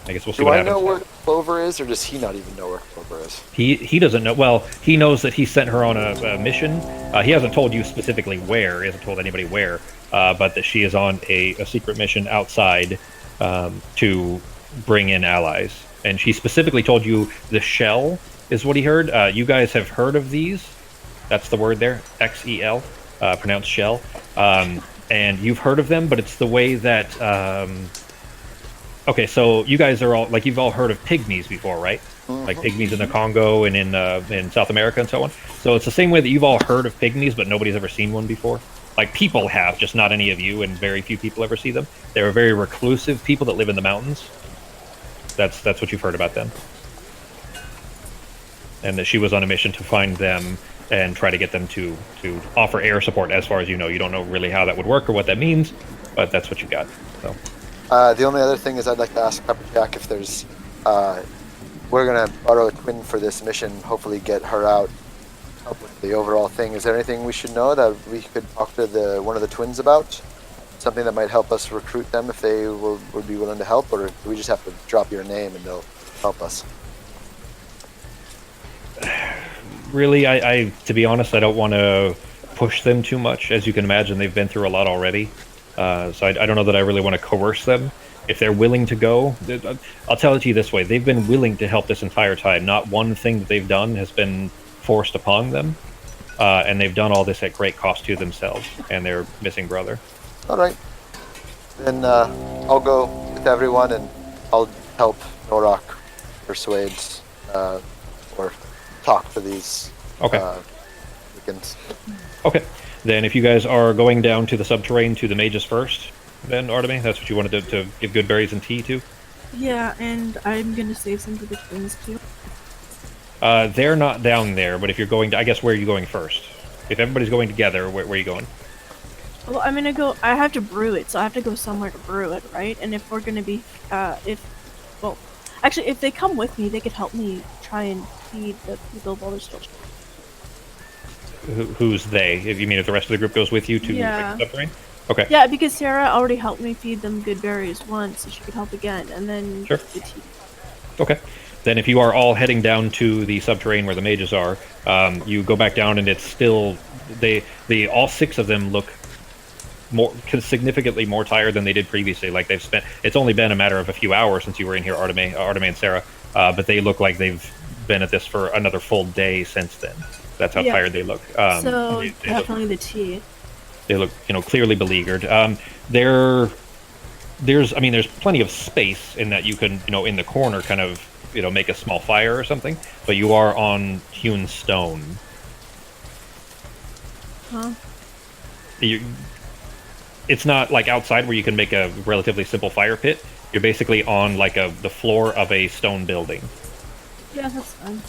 I guess we'll see Do what I happens. know where Clover is, or does he not even know where Clover is? He doesn't know. Well, he knows that he sent her on a mission. He hasn't told you specifically where. He hasn't told anybody where. But that she is on a secret mission outside to bring in allies. And she specifically told you the shell is what he heard. You guys have heard of these. That's the word there. XEL, pronounced shell. And you've heard of them, but it's the way that... Okay, so you guys are all, you've all heard of pygmies before, right? Like pygmies in the Congo and in South America and so on. So it's the same way that you've all heard of pygmies, but nobody's ever seen one before. Like, people have, just not any of you, and very few people ever see them. They're very reclusive people that live in the mountains. That's what you've heard about them. And that she was on a mission to find them and try to get them to offer air support, as far as you know. You don't know really how that would work or what that means, but that's what you got. So. The only other thing is I'd like to ask Pepperjack if there's... we're going to borrow a twin for this mission, hopefully get her out, help with the overall thing. Is there anything we should know that we could talk to one of the twins about? Something that might help us recruit them if they would be willing to help, or do we just have to drop your name and they'll help us? Really, I to be honest, I don't want to push them too much. As you can imagine, they've been through a lot already. So I don't know that I really want to coerce them. If they're willing to go, I'll tell it to you this way. They've been willing to help this entire time. Not one thing that they've done has been forced upon them. And they've done all this at great cost to themselves and their missing brother. All right. Then I'll go with everyone, and I'll help Norak persuade or talk to these Wiccans. Okay. Then if you guys are going down to the subterrane to the mages first, then, Arteme? That's what you wanted to give good berries and tea to? Yeah, and I'm gonna save some for the twins too. They're not down there, but if you're going to, I guess, where are you going first? If everybody's going together, where are you going? Well, I'm gonna go. I have to brew it, so I have to go somewhere to brew it, right? And if we're gonna be, well, actually, if they come with me, they could help me try and feed the people while they're still. Who's they? If you mean if the rest of the group goes with you to Yeah. make the submarine? Okay. Yeah, because Sarah already helped me feed them good berries once, so she could help again, and then Sure. the tea. Okay. Then if you are all heading down to the subterranean where the mages are, you go back down and it's still all 6 of them look significantly more tired than they did previously. Like they've spent. It's only been a matter of a few hours since you were in here, Arteme and Sarah, but they look like they've been at this for another full day since then. That's how Yeah. tired they look. So they definitely the tea. They look, clearly beleaguered. There's plenty of space in that you can, in the corner, kind of, make a small fire or something. But you are on hewn stone. Huh? It's not like outside where you can make a relatively simple fire pit. You're basically on like the floor of a stone building. Yeah, that's fine.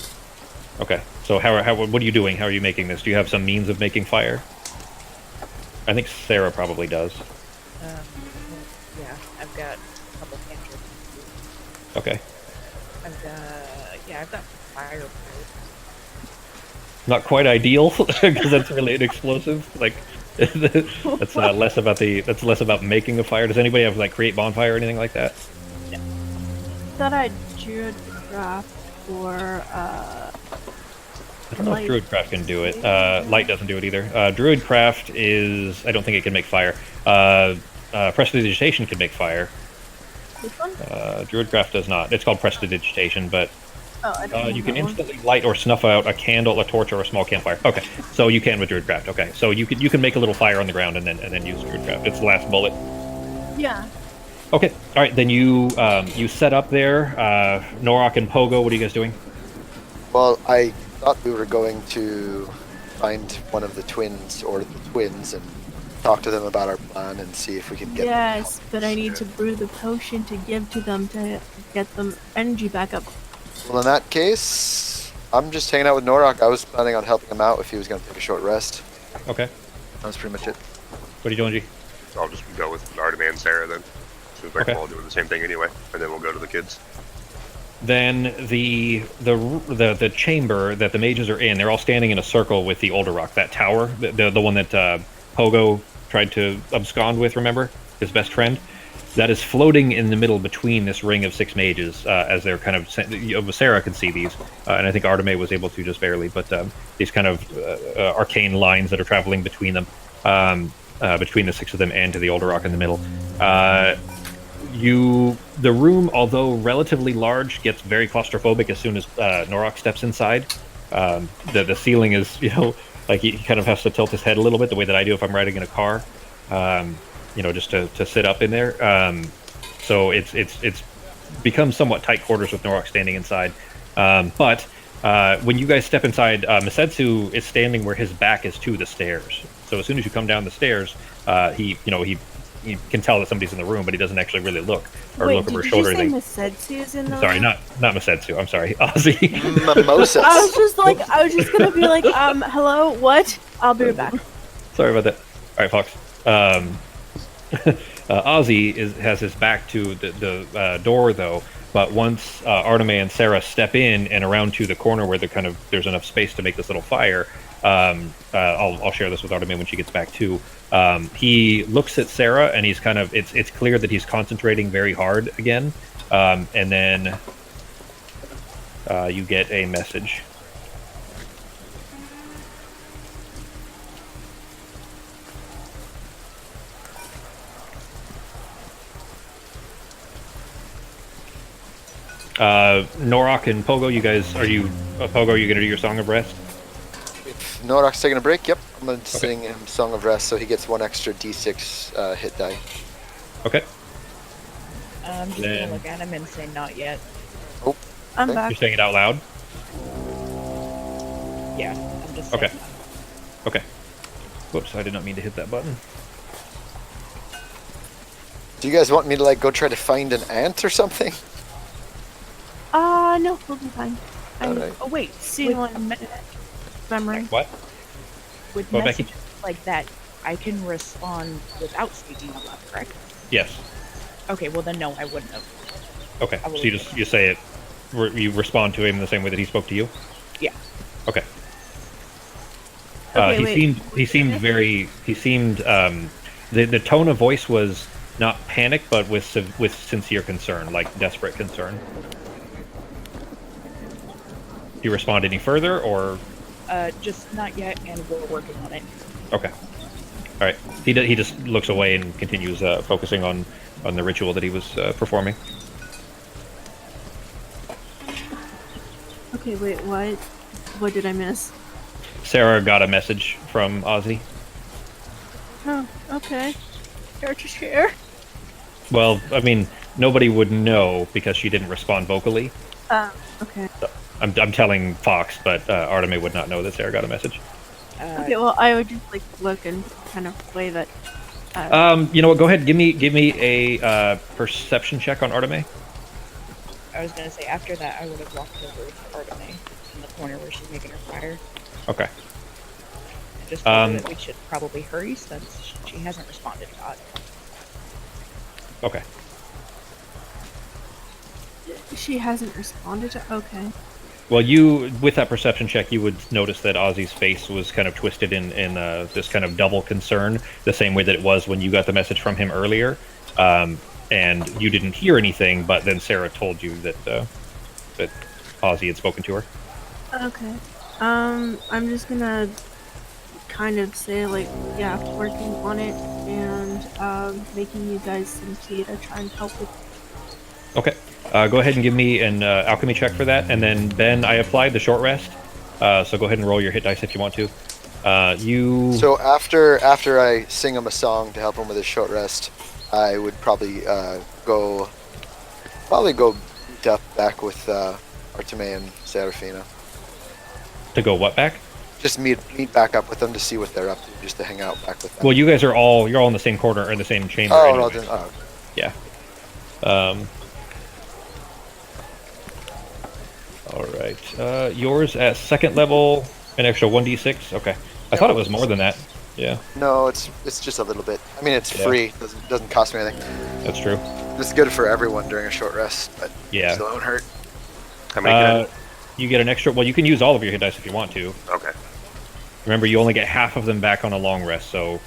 Okay. So what are you doing? How are you making this? Do you have some means of making fire? I think Sarah probably does. Yeah, I've got a couple cantrips. Okay. I've got fire. Not quite ideal because that's really an explosive. Like that's less about making a fire. Does anybody have like create bonfire or anything like that? Thought I drew a craft for I don't know light. if Druidcraft can do it. Light doesn't do it either. Druidcraft is... I don't think it can make fire. Prestidigitation can make fire. Which one? Druidcraft does not. It's called Prestidigitation, but Oh, I don't know you can that one. instantly light or snuff out a candle, a torch, or a small campfire. Okay, so you can with Druidcraft. Okay, so you can make a little fire on the ground and then use Druidcraft. It's the last bullet. Yeah. Okay, all right. Then you set up there. Norok and Pogo, what are you guys doing? Well, I thought we were going to find one of the twins or the twins and talk to them about our plan and see if we can get Yes, but I need to brew the potion to give to them to get them energy back up. Well, in that case, I'm just hanging out with Norok. I was planning on helping him out if he was going to take a short rest. Okay. That was pretty much it. What are you doing, G? So I'll just go with Arteme and Sarah then. Seems like Okay. we're all doing the same thing anyway, and then we'll go to the kids. Then the chamber that the mages are in, they're all standing in a circle with the Older Rock, that tower, the one that Pogo tried to abscond with, remember? His best friend? That is floating in the middle between this ring of 6 mages, as they're kind of... Sarah can see these, and I think Arteme was able to just barely, but these kind of arcane lines that are traveling between them, between the 6 of them and to the Older Rock in the middle. The room, although relatively large, gets very claustrophobic as soon as Norok steps inside. The ceiling is, like he kind of has to tilt his head a little bit, the way that I do if I'm riding in a car, just to sit up in there. So it's become somewhat tight quarters with Norok standing inside. But when you guys step inside, Masetsu is standing where his back is to the stairs. So as soon as you come down the stairs, he can tell that somebody's in the room, but he doesn't actually really look Wait, look over his did shoulder. you say Masetsu's in the Sorry, room? not Masetsu. I'm sorry, Ozzy. Mimosas. I was just gonna be like, hello, what? I'll be right back. Sorry about that. All right, Fox. Ozzy has his back to the door, though. But once Arteme and Sarah step in and around to the corner where there's enough space to make this little fire, I'll share this with Arteme when she gets back too. He looks at Sarah and he's it's clear that he's concentrating very hard again. And then you get a message. Norok and Pogo, you guys, Pogo, you gonna do your Song of Rest? If Norok's taking a break, yep. I'm going to sing him Song of Rest so he gets 1 extra d6 hit die. Okay. I'm just Then- gonna look at him and say not yet. I'm Okay. back. You're saying it out loud? Yeah, I'm just Okay. saying Okay. Whoops, I did not mean to hit that button. Do you guys want me to like go try to find an ant or something? No, we'll be fine. I'm Alright. Oh wait, seeing with, one memory. What? with Well, Becky? messages like that, I can respond without speaking out loud, correct? Yes. Okay, well then no, I wouldn't have. Okay. I will So you leave just it. you say it. You respond to him the same way that he spoke to you. Yeah. Okay. Okay, he wait. seemed he seemed very he seemed the tone of voice was not panic but with sincere concern, like desperate concern. Do you respond any further or Just not yet, and we're working on it. okay? All right. He just looks away and continues focusing on the ritual that he was performing. Okay, wait, what? What did I miss? Sarah got a message from Ozzy. Oh, okay. Share to share. Well, I mean, nobody would know because she didn't respond vocally. Okay. I'm telling Fox, but Arteme would not know that Sarah got a message. Okay, well, I would just like look and kind of play that. You know what? Go ahead. Give me a perception check on Arteme. I was gonna say after that, I would have walked over to Arteme in the corner where she's making her fire. Okay. And just told her that we should probably hurry since she hasn't responded to us. Okay. She hasn't responded to. Okay. Well, you with that perception check, you would notice that Ozzy's face was kind of twisted in this kind of double concern, the same way that it was when you got the message from him earlier. And you didn't hear anything, but then Sarah told you that that Ozzy had spoken to her. Okay. I'm just gonna kind of say like, yeah, working on it and making you guys some tea to try and help with. Okay. Go ahead and give me an alchemy check for that, and then Ben, I applied the short rest. So go ahead and roll your hit dice if you want to. So after I sing him a song to help him with his short rest, I would probably go meet up back with Arteme and Serafina. to go what back? Just meet back up with them to see what they're up to, just to hang out back with them. Well, you guys are you're all in the same corner or in the same chamber. Oh, anyway. no, then, oh. Yeah. All right. Yours at second level, an extra 1d6. Okay. I thought it was more than that. Yeah, No, it's just a little bit. I mean, it's Yeah. free. Doesn't cost me anything. that's true. It's good for everyone during a short rest, but Yeah. still won't hurt. How many can You get an extra. Well, you can use all of your hit dice if you want to. I? Okay. Remember, you only get half of them back on a long rest. So,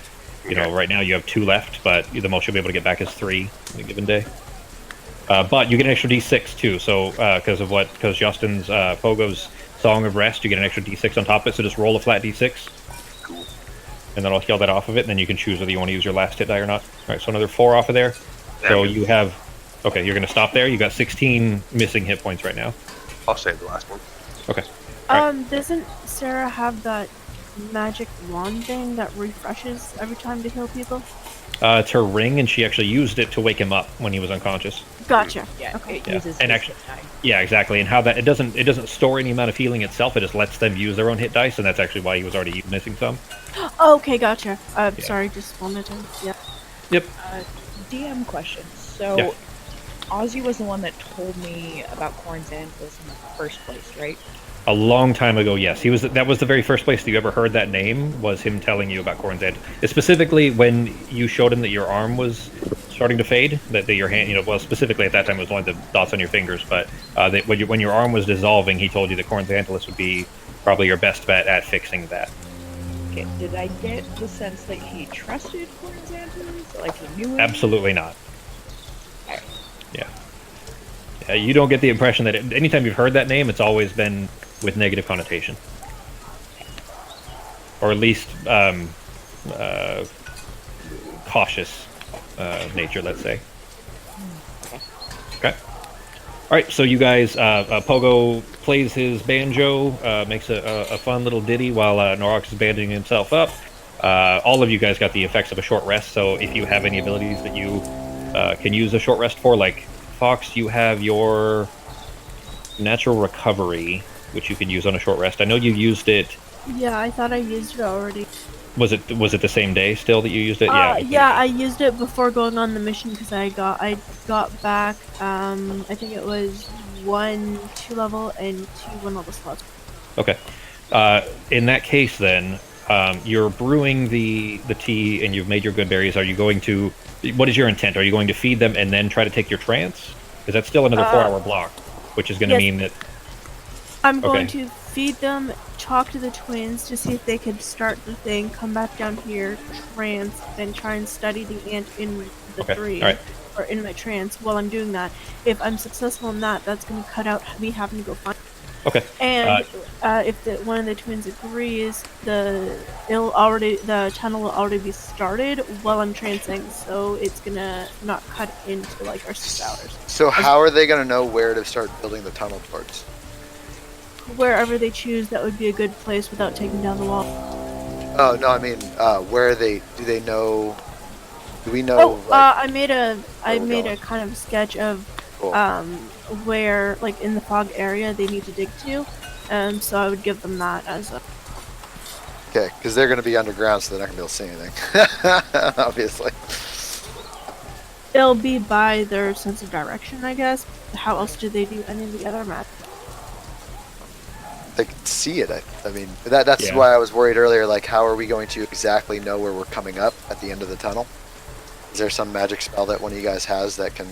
you know, Okay. right now you have 2 left, but the most you'll be able to get back is 3 in a given day. But you get an extra d6 too. So, because Justin's Pogo's Song of Rest, you get an extra d6 on top of it. So just roll a flat d6. Cool. And then I'll heal that off of it, and then you can choose whether you want to use your last hit die or not. All right, so another 4 off of there. So Yeah. you have... Okay, you're going to stop there. You got 16 missing hit points right now. I'll save the last one. Okay. Alright. Doesn't Sarah have that magic wand thing that refreshes every time to heal people? It's her ring, and she actually used it to wake him up when he was unconscious. Gotcha. Yeah, Okay. it Yeah, uses and his actually- hit die. Yeah, exactly. And how that it doesn't store any amount of healing itself. It just lets them use their own hit dice, and that's actually why he was already missing some. Okay, gotcha. Yeah. Sorry, just wanted to. Yeah. Yep. DM question. So, Yeah. Ozzy was the one that told me about Corinzanthus in the first place, right? A long time ago, yes. He was. That was the very first place that you ever heard that name. Was him telling you about Corinzanthus. Specifically, when you showed him that your arm was starting to fade, that your hand, well, specifically at that time it was only the dots on your fingers, but that when your arm was dissolving, he told you that Corinzanthus would be probably your best bet at fixing that. Okay, did I get the sense that he trusted Corinzanthus? Like he knew him? Absolutely not. Alright. Yeah. You don't get the impression that anytime you've heard that name, it's always been with negative connotation, or at least cautious nature, let's say. Okay. All right. So you guys, Pogo plays his banjo, makes a fun little ditty while Norox is bandaging himself up. All of you guys got the effects of a short rest, so if you have any abilities that you can use a short rest for, like Fox, you have your natural recovery, which you can use on a short rest. I know you used it. Yeah, I thought I used it already. Was it the same day still that you used it? Yeah. Yeah, I used it before going on the mission because I got back. I think it was 1 2 level and 2 1 level slots. Okay. In that case, then, you're brewing the tea and you've made your good berries. Are you going to? What is your intent? Are you going to feed them and then try to take your trance? Because that's still another 4-hour block, which is going to yes. mean that. I'm going Okay. to feed them, talk to the twins to see if they could start the thing, come back down here, trance, then try and study the ant in the Okay, dream, alright. or in my trance while I'm doing that. If I'm successful in that, that's going to cut out me having to go find. Okay. And if one of the twins agrees, the tunnel will already be started while I'm trancing, so it's gonna not cut into like our 6 hours. So how are they gonna know where to start building the tunnel towards? Wherever they choose, that would be a good place without taking down the wall. Oh no, I mean, where are they? Do they know? Do we know? Oh, like, I made a going? kind of sketch of Cool. where, like in the fog area, they need to dig to. So I would give them that as a. Okay, because they're gonna be underground, so they're not gonna be able to see anything. Obviously. It'll be by their sense of direction, I guess. How else do they do any of the other math? They can see it. I mean, that's Yeah. why I was worried earlier. Like, how are we going to exactly know where we're coming up at the end of the tunnel? Is there some magic spell that one of you guys has that can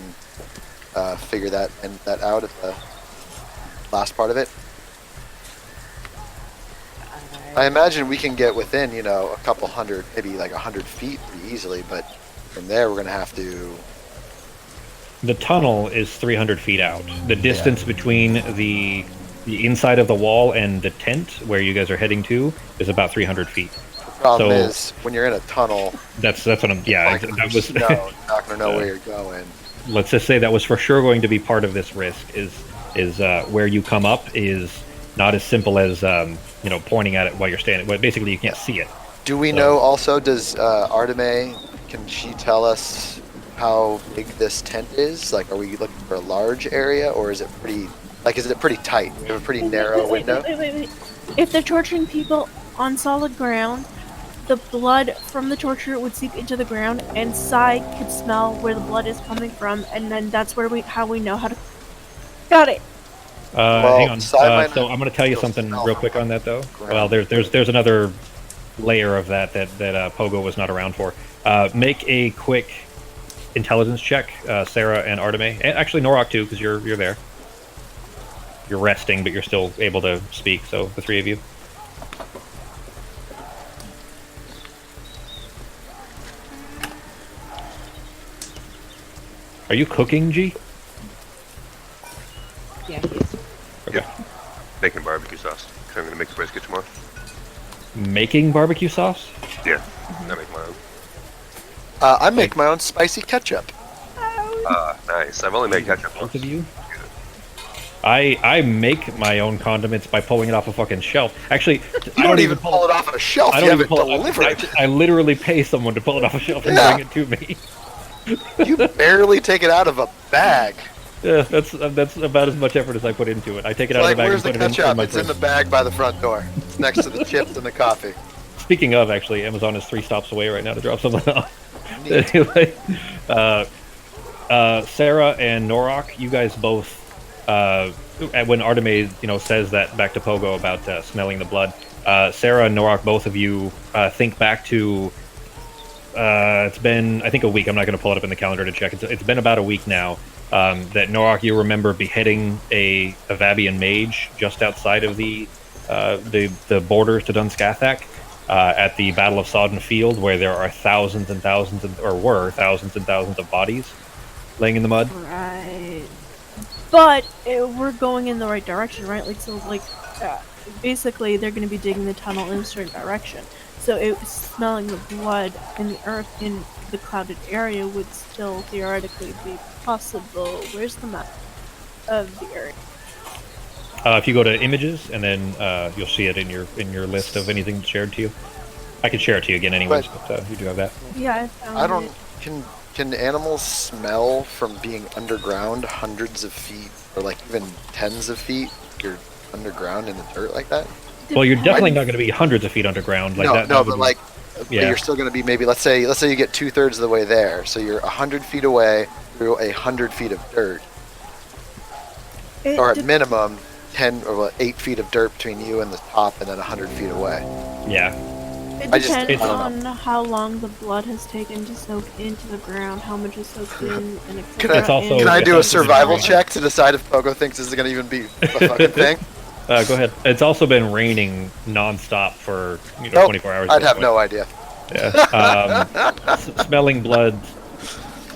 figure that out at the last part of it? I imagine we can get within, a couple hundred, maybe like 100 feet pretty easily, but from there we're gonna have to. The tunnel is 300 feet out. The distance between the inside of the wall and the tent where you guys are heading to is about 300 feet. The problem So- is when you're in a tunnel, That's what I'm. Yeah, like, that was. no, you're not gonna know where you're going. Let's just say that was for sure going to be part of this risk. Is where you come up is not as simple as pointing at it while you're standing. But basically, you can't see it. Do we So- know also? Does Arteme? Can she tell us how big this tent is? Like, are we looking for a large area, or is it pretty? Like, is it pretty tight? We have a pretty narrow window. Wait. If they're torturing people on solid ground, the blood from the torture would seep into the ground, and Sai could smell where the blood is coming from, and then that's how we know how to. Got it. Hang on. Sai might So not I'm going to tell you feel something smell real quick on that, though. ground. Well, there's another layer of that Pogo was not around for. Make a quick intelligence check, Sarah and Arteme, and actually Norok too, because you're there. You're resting, but you're still able to speak. So the three of you. Are you cooking, G? Yeah, he is. Okay. Making barbecue sauce. I'm gonna make a brisket tomorrow. Making barbecue sauce? Yeah, I make my own. I make my own spicy ketchup. Nice. I've only made ketchup Both once. of you? I make my own condiments by pulling it off a fucking shelf. Actually, You don't even pull it off a shelf. I You don't have even it pull it. delivered. I literally pay someone to pull it off a shelf and Yeah. bring it to me. You barely take it out of a bag. Yeah, that's about as much effort as I put into it. I take it out Like, of the bag where's and the put it in ketchup? my It's in fridge. the bag by the front door. It's next to the chips and the coffee. Speaking of, actually, Amazon is 3 stops away right now to drop something off. Neat. Anyway, Sarah and Norok, you guys both, when Arteme, says that back to Pogo about smelling the blood, Sarah and Norok, both of you think back to, it's been, I think, a week. I'm not going to pull it up in the calendar to check. It's been about a week now that Norok, you remember beheading a Vabian mage just outside of the borders to Dunskathak. At the Battle of Sodden Field, where there are thousands and thousands of bodies laying in the mud. Right. But we're going in the right direction, right? Basically, they're going to be digging the tunnel in a certain direction. So smelling the blood in the earth in the clouded area would still theoretically be possible. Where's the map of the area? If you go to images, and then you'll see it in your list of anything that's shared to you. I can share it to you again, anyways. But you do have that. Yeah, I found I don't. it. Can animals smell from being underground hundreds of feet, or like even tens of feet? You're underground in the dirt like that. Well, you're definitely not going to be hundreds of feet underground like no, that. no, that would but be- like But Yeah. you're still going to be maybe, let's say you get 2/3 of the way there, so you're 100 feet away through 100 feet of dirt, It or at de- minimum 10 or 8 feet of dirt between you and the top, and then 100 feet away. Yeah. It I just- depends I don't on how long the blood has taken to soak into the ground, how much is soaked in, and etc. Can I, It's also- can I do a it's also survival been- check to decide if Pogo thinks this is going to even be a fucking thing? Go ahead. It's also been raining nonstop for Nope, 24 hours. I'd have no idea. Yeah. Smelling blood,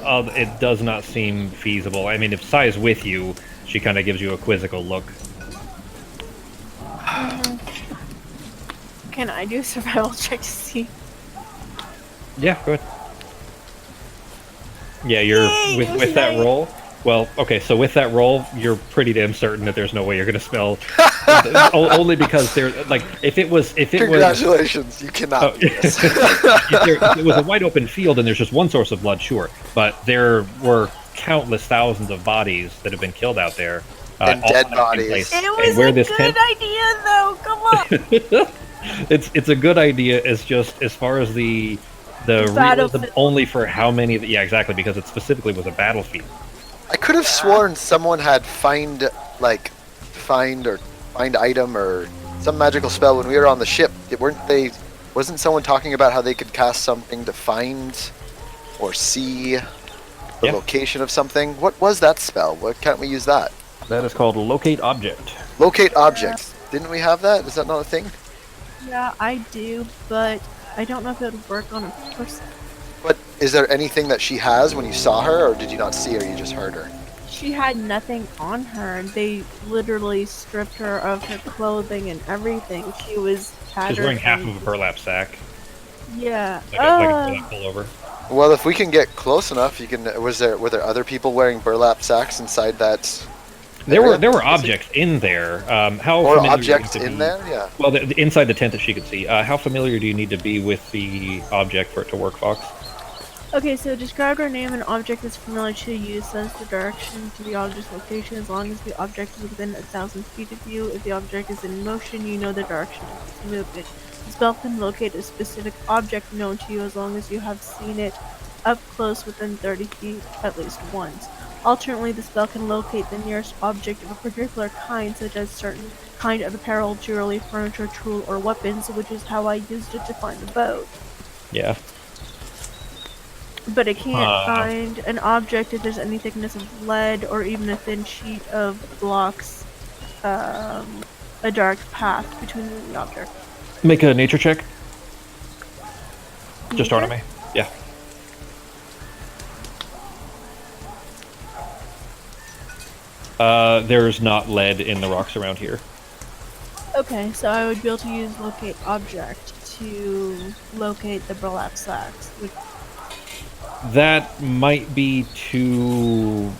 it does not seem feasible. I mean, if Sai's with you, she kind of gives you a quizzical look. Can I do a survival check to see? Yeah, go ahead. Yeah, you're Yay, it was with that nice. roll. Well, okay, so with that roll, you're pretty damn certain that there's no way you're gonna smell. Only because there, like, if it was, Congratulations, you cannot Oh, do this. if it was a wide open field and there's just one source of blood, sure. But there were countless thousands of bodies that have been killed out there. And all dead in bodies. place. It And was where a this good tent- idea, though. Come on. it's a good idea. It's just as far as the realism Battlefield. only for how many. Yeah, exactly, because it specifically was a battlefield. I could have sworn someone had find item or some magical spell when we were on the ship. Wasn't someone talking about how they could cast something to find or see the Yeah. location of something? What was that spell? What can't we use that? That is called locate object. Locate objects. Didn't we have that? Is that not a thing? Yeah, I do, but I don't know if it would work on a person. But is there anything that she has when you saw her, or did you not see her, you just heard her? She had nothing on her. They literally stripped her of her clothing and everything. She was tattered. She's wearing half and- of a burlap sack, Yeah. like a burlap pullover. Well, if we can get close enough, you can. Were there other people wearing burlap sacks inside that? There area? were objects in there. How Or familiar do you objects need to in be- there? Yeah. Well, inside the tent that she could see. How familiar do you need to be with the object for it to work, Fox? Okay, so describe or name an object that's familiar to you. Sense the direction to the object's location as long as the object is within 1,000 feet of you. If the object is in motion, you know the direction of its movement. The spell can locate a specific object known to you as long as you have seen it up close within 30 feet at least once. Alternately, the spell can locate the nearest object of a particular kind, such as certain kind of apparel, jewelry, furniture, tool, or weapons, which is how I used it to find the boat. Yeah. But it can't find an object if there's any thickness of lead or even a thin sheet of blocks a dark path between you and the object. Make a nature check. Just Nature? order me. Yeah. There's not lead in the rocks around here. Okay, so I would be able to use locate object to locate the burlap sacks. That might be too.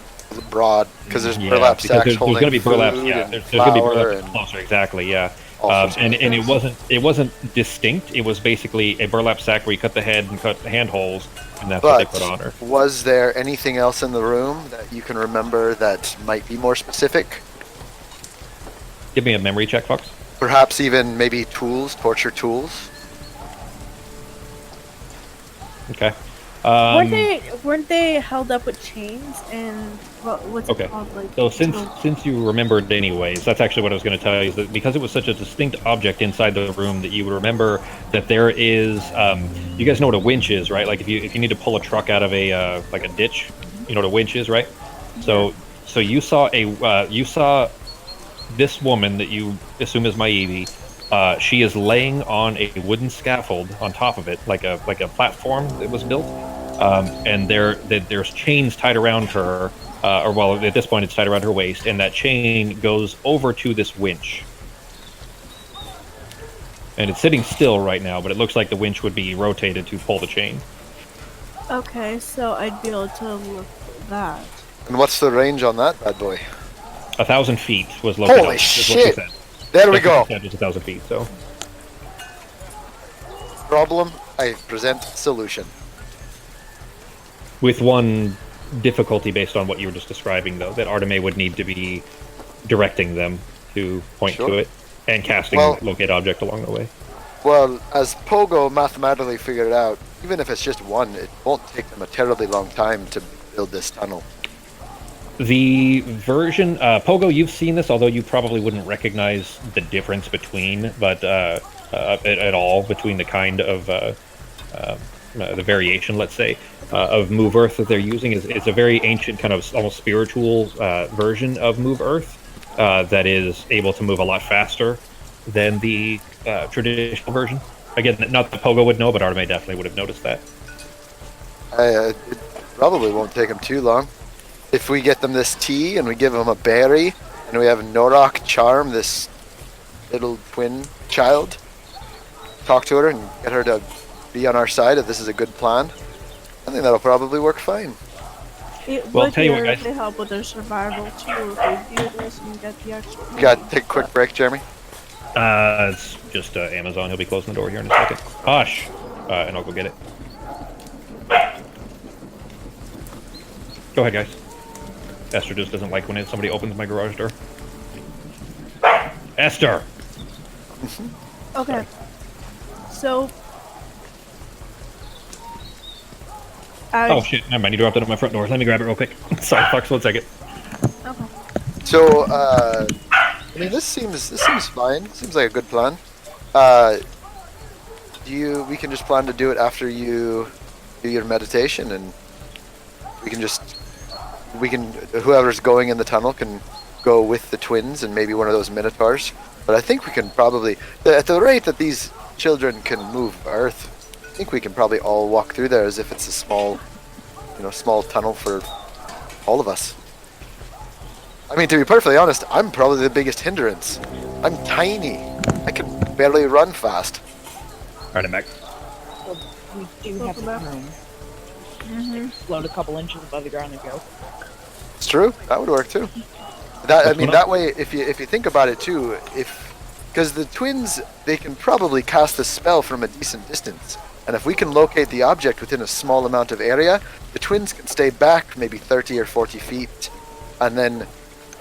Broad, because there's Yeah, burlap because sacks there's holding going to be burlap. food Yeah, and there's going to be flour burlap and closer. Exactly. Yeah. all sorts of And things. it wasn't distinct. It was basically a burlap sack where you cut the head and cut the hand holes, and that's what they put on her. Was there anything else in the room that you can remember that might be more specific? Give me a memory check, Fox. Perhaps even maybe tools, torture tools? Okay. Weren't they held up with chains and what's Okay. it called? Like So tool- since you remembered anyways, that's actually what I was going to tell you, is that because it was such a distinct object inside the room, that you would remember that there is, you guys know what a winch is, right? Like if you need to pull a truck out of a like a ditch, you know what a winch is, right? So you saw this woman that you assume is Maievi. She is laying on a wooden scaffold on top of it, like a platform that was built, and there's chains tied around her, or well, at this point it's tied around her waist, and that chain goes over to this winch, and it's sitting still right now, but it looks like the winch would be rotated to pull the chain. Okay, so I'd be able to look at that. And what's the range on that bad boy? 1,000 feet was located. Holy is what she shit! said. There we That's what go. she said, was 1,000 feet. So Problem, I present solution. with one difficulty based on what you were just describing, though, that Arteme would need to be directing them to point Sure. to it and casting Well- locate object along the way. Well, as Pogo mathematically figured out, even if it's just one, it won't take them a terribly long time to build this tunnel. The version Pogo, you've seen this, although you probably wouldn't recognize the difference between, but at all between the kind of the variation, let's say, of Move Earth that they're using is a very ancient, kind of almost spiritual version of Move Earth that is able to move a lot faster than the traditional version. Again, not that Pogo would know, but Arteme definitely would have noticed that. It probably won't take them too long. If we get them this tea and we give them a berry and we have Norok charm this little twin child, talk to her and get her to be on our side if this is a good plan, I think that'll probably work fine. It Well, would tell you what, really guys. help with their survival too if we do this and get the extra. You got to take a quick break, Jeremy? It's just Amazon. He'll be closing the door here in a second. Hush! And I'll go get it. Go ahead, guys. Esther just doesn't like when somebody opens my garage door. Esther! Okay. So. Oh shit, never mind. You dropped it at my front door. Let me grab it real quick. Sorry, Fox, 1 second. Okay. So, I mean, this seems fine. Seems like a good plan. We can just plan to do it after you do your meditation, and whoever's going in the tunnel can go with the twins and maybe one of those minotaurs. But I think we can probably, at the rate that these children can move Earth, I think we can probably all walk through there as if it's a small tunnel for all of us. I mean, to be perfectly honest, I'm probably the biggest hindrance. I'm tiny. I can barely run fast. Alright, I'm back. Well, we do have the room. Float a couple inches above the ground and go. It's true. That would work too. That way, if you think about it too, because the twins, they can probably cast the spell from a decent distance, and if we can locate the object within a small amount of area, the twins can stay back maybe 30 or 40 feet, and then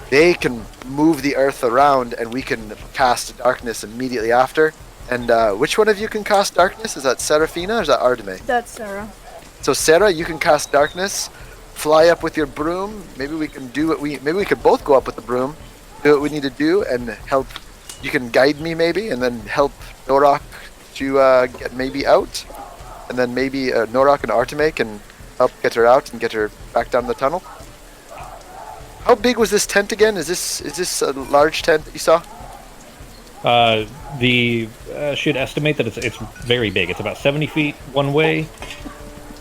they can move the earth around, and we can cast darkness immediately after. And which one of you can cast darkness? Is that Serafina or is that Arteme? That's Sarah. So Sarah, you can cast darkness. Fly up with your broom. Maybe we can do maybe we could both go up with the broom, do what we need to do, and help. You can guide me maybe, and then help Norok to get maybe out, and then maybe Norok and Arteme can help get her out and get her back down the tunnel. How big was this tent again? Is this a large tent that you saw? Should estimate that it's very big. It's about 70 feet one way,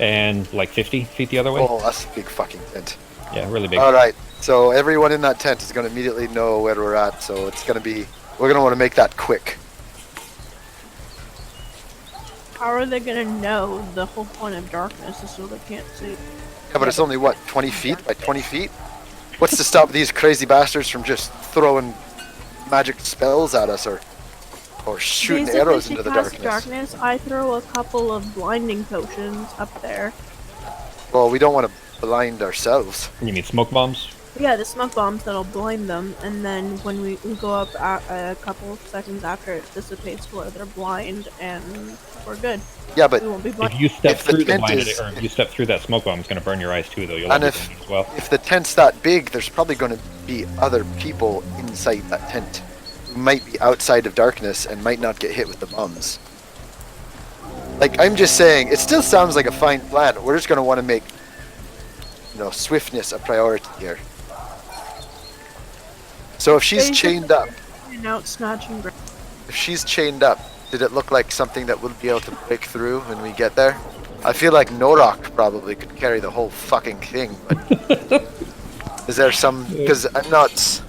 and like 50 feet the other way. Oh, that's a big fucking tent. Yeah, really big. All right, so everyone in that tent is going to immediately know where we're at. So we're going to want to make that quick. How are they gonna know the whole point of darkness is so they can't see? Yeah, but it's only what, 20 feet by 20 feet? What's to stop these crazy bastards from just throwing magic spells at us or shooting Basically, arrows to into the cast darkness? I throw a couple of blinding potions up there. Well, we don't want to blind ourselves. You mean smoke bombs? Yeah, the smoke bombs that'll blind them, and then when we go up a couple of seconds after, it dissipates where they're blind, and we're good. Yeah, but We won't be If blind. you step If the through the tent blinded, is- or if you step through that smoke bomb, it's going to burn your eyes too, though. You'll And have if- as well. if the tent's that big, there's probably going to be other people inside that tent who might be outside of darkness and might not get hit with the bombs. Like, I'm just saying, it still sounds like a fine plan. We're just going to want to make, swiftness a priority here. So if she's chained up, And out snatching. did it look like something that we'll be able to break through when we get there? I feel like Norok probably could carry the whole fucking thing, but is there some? Because I'm not.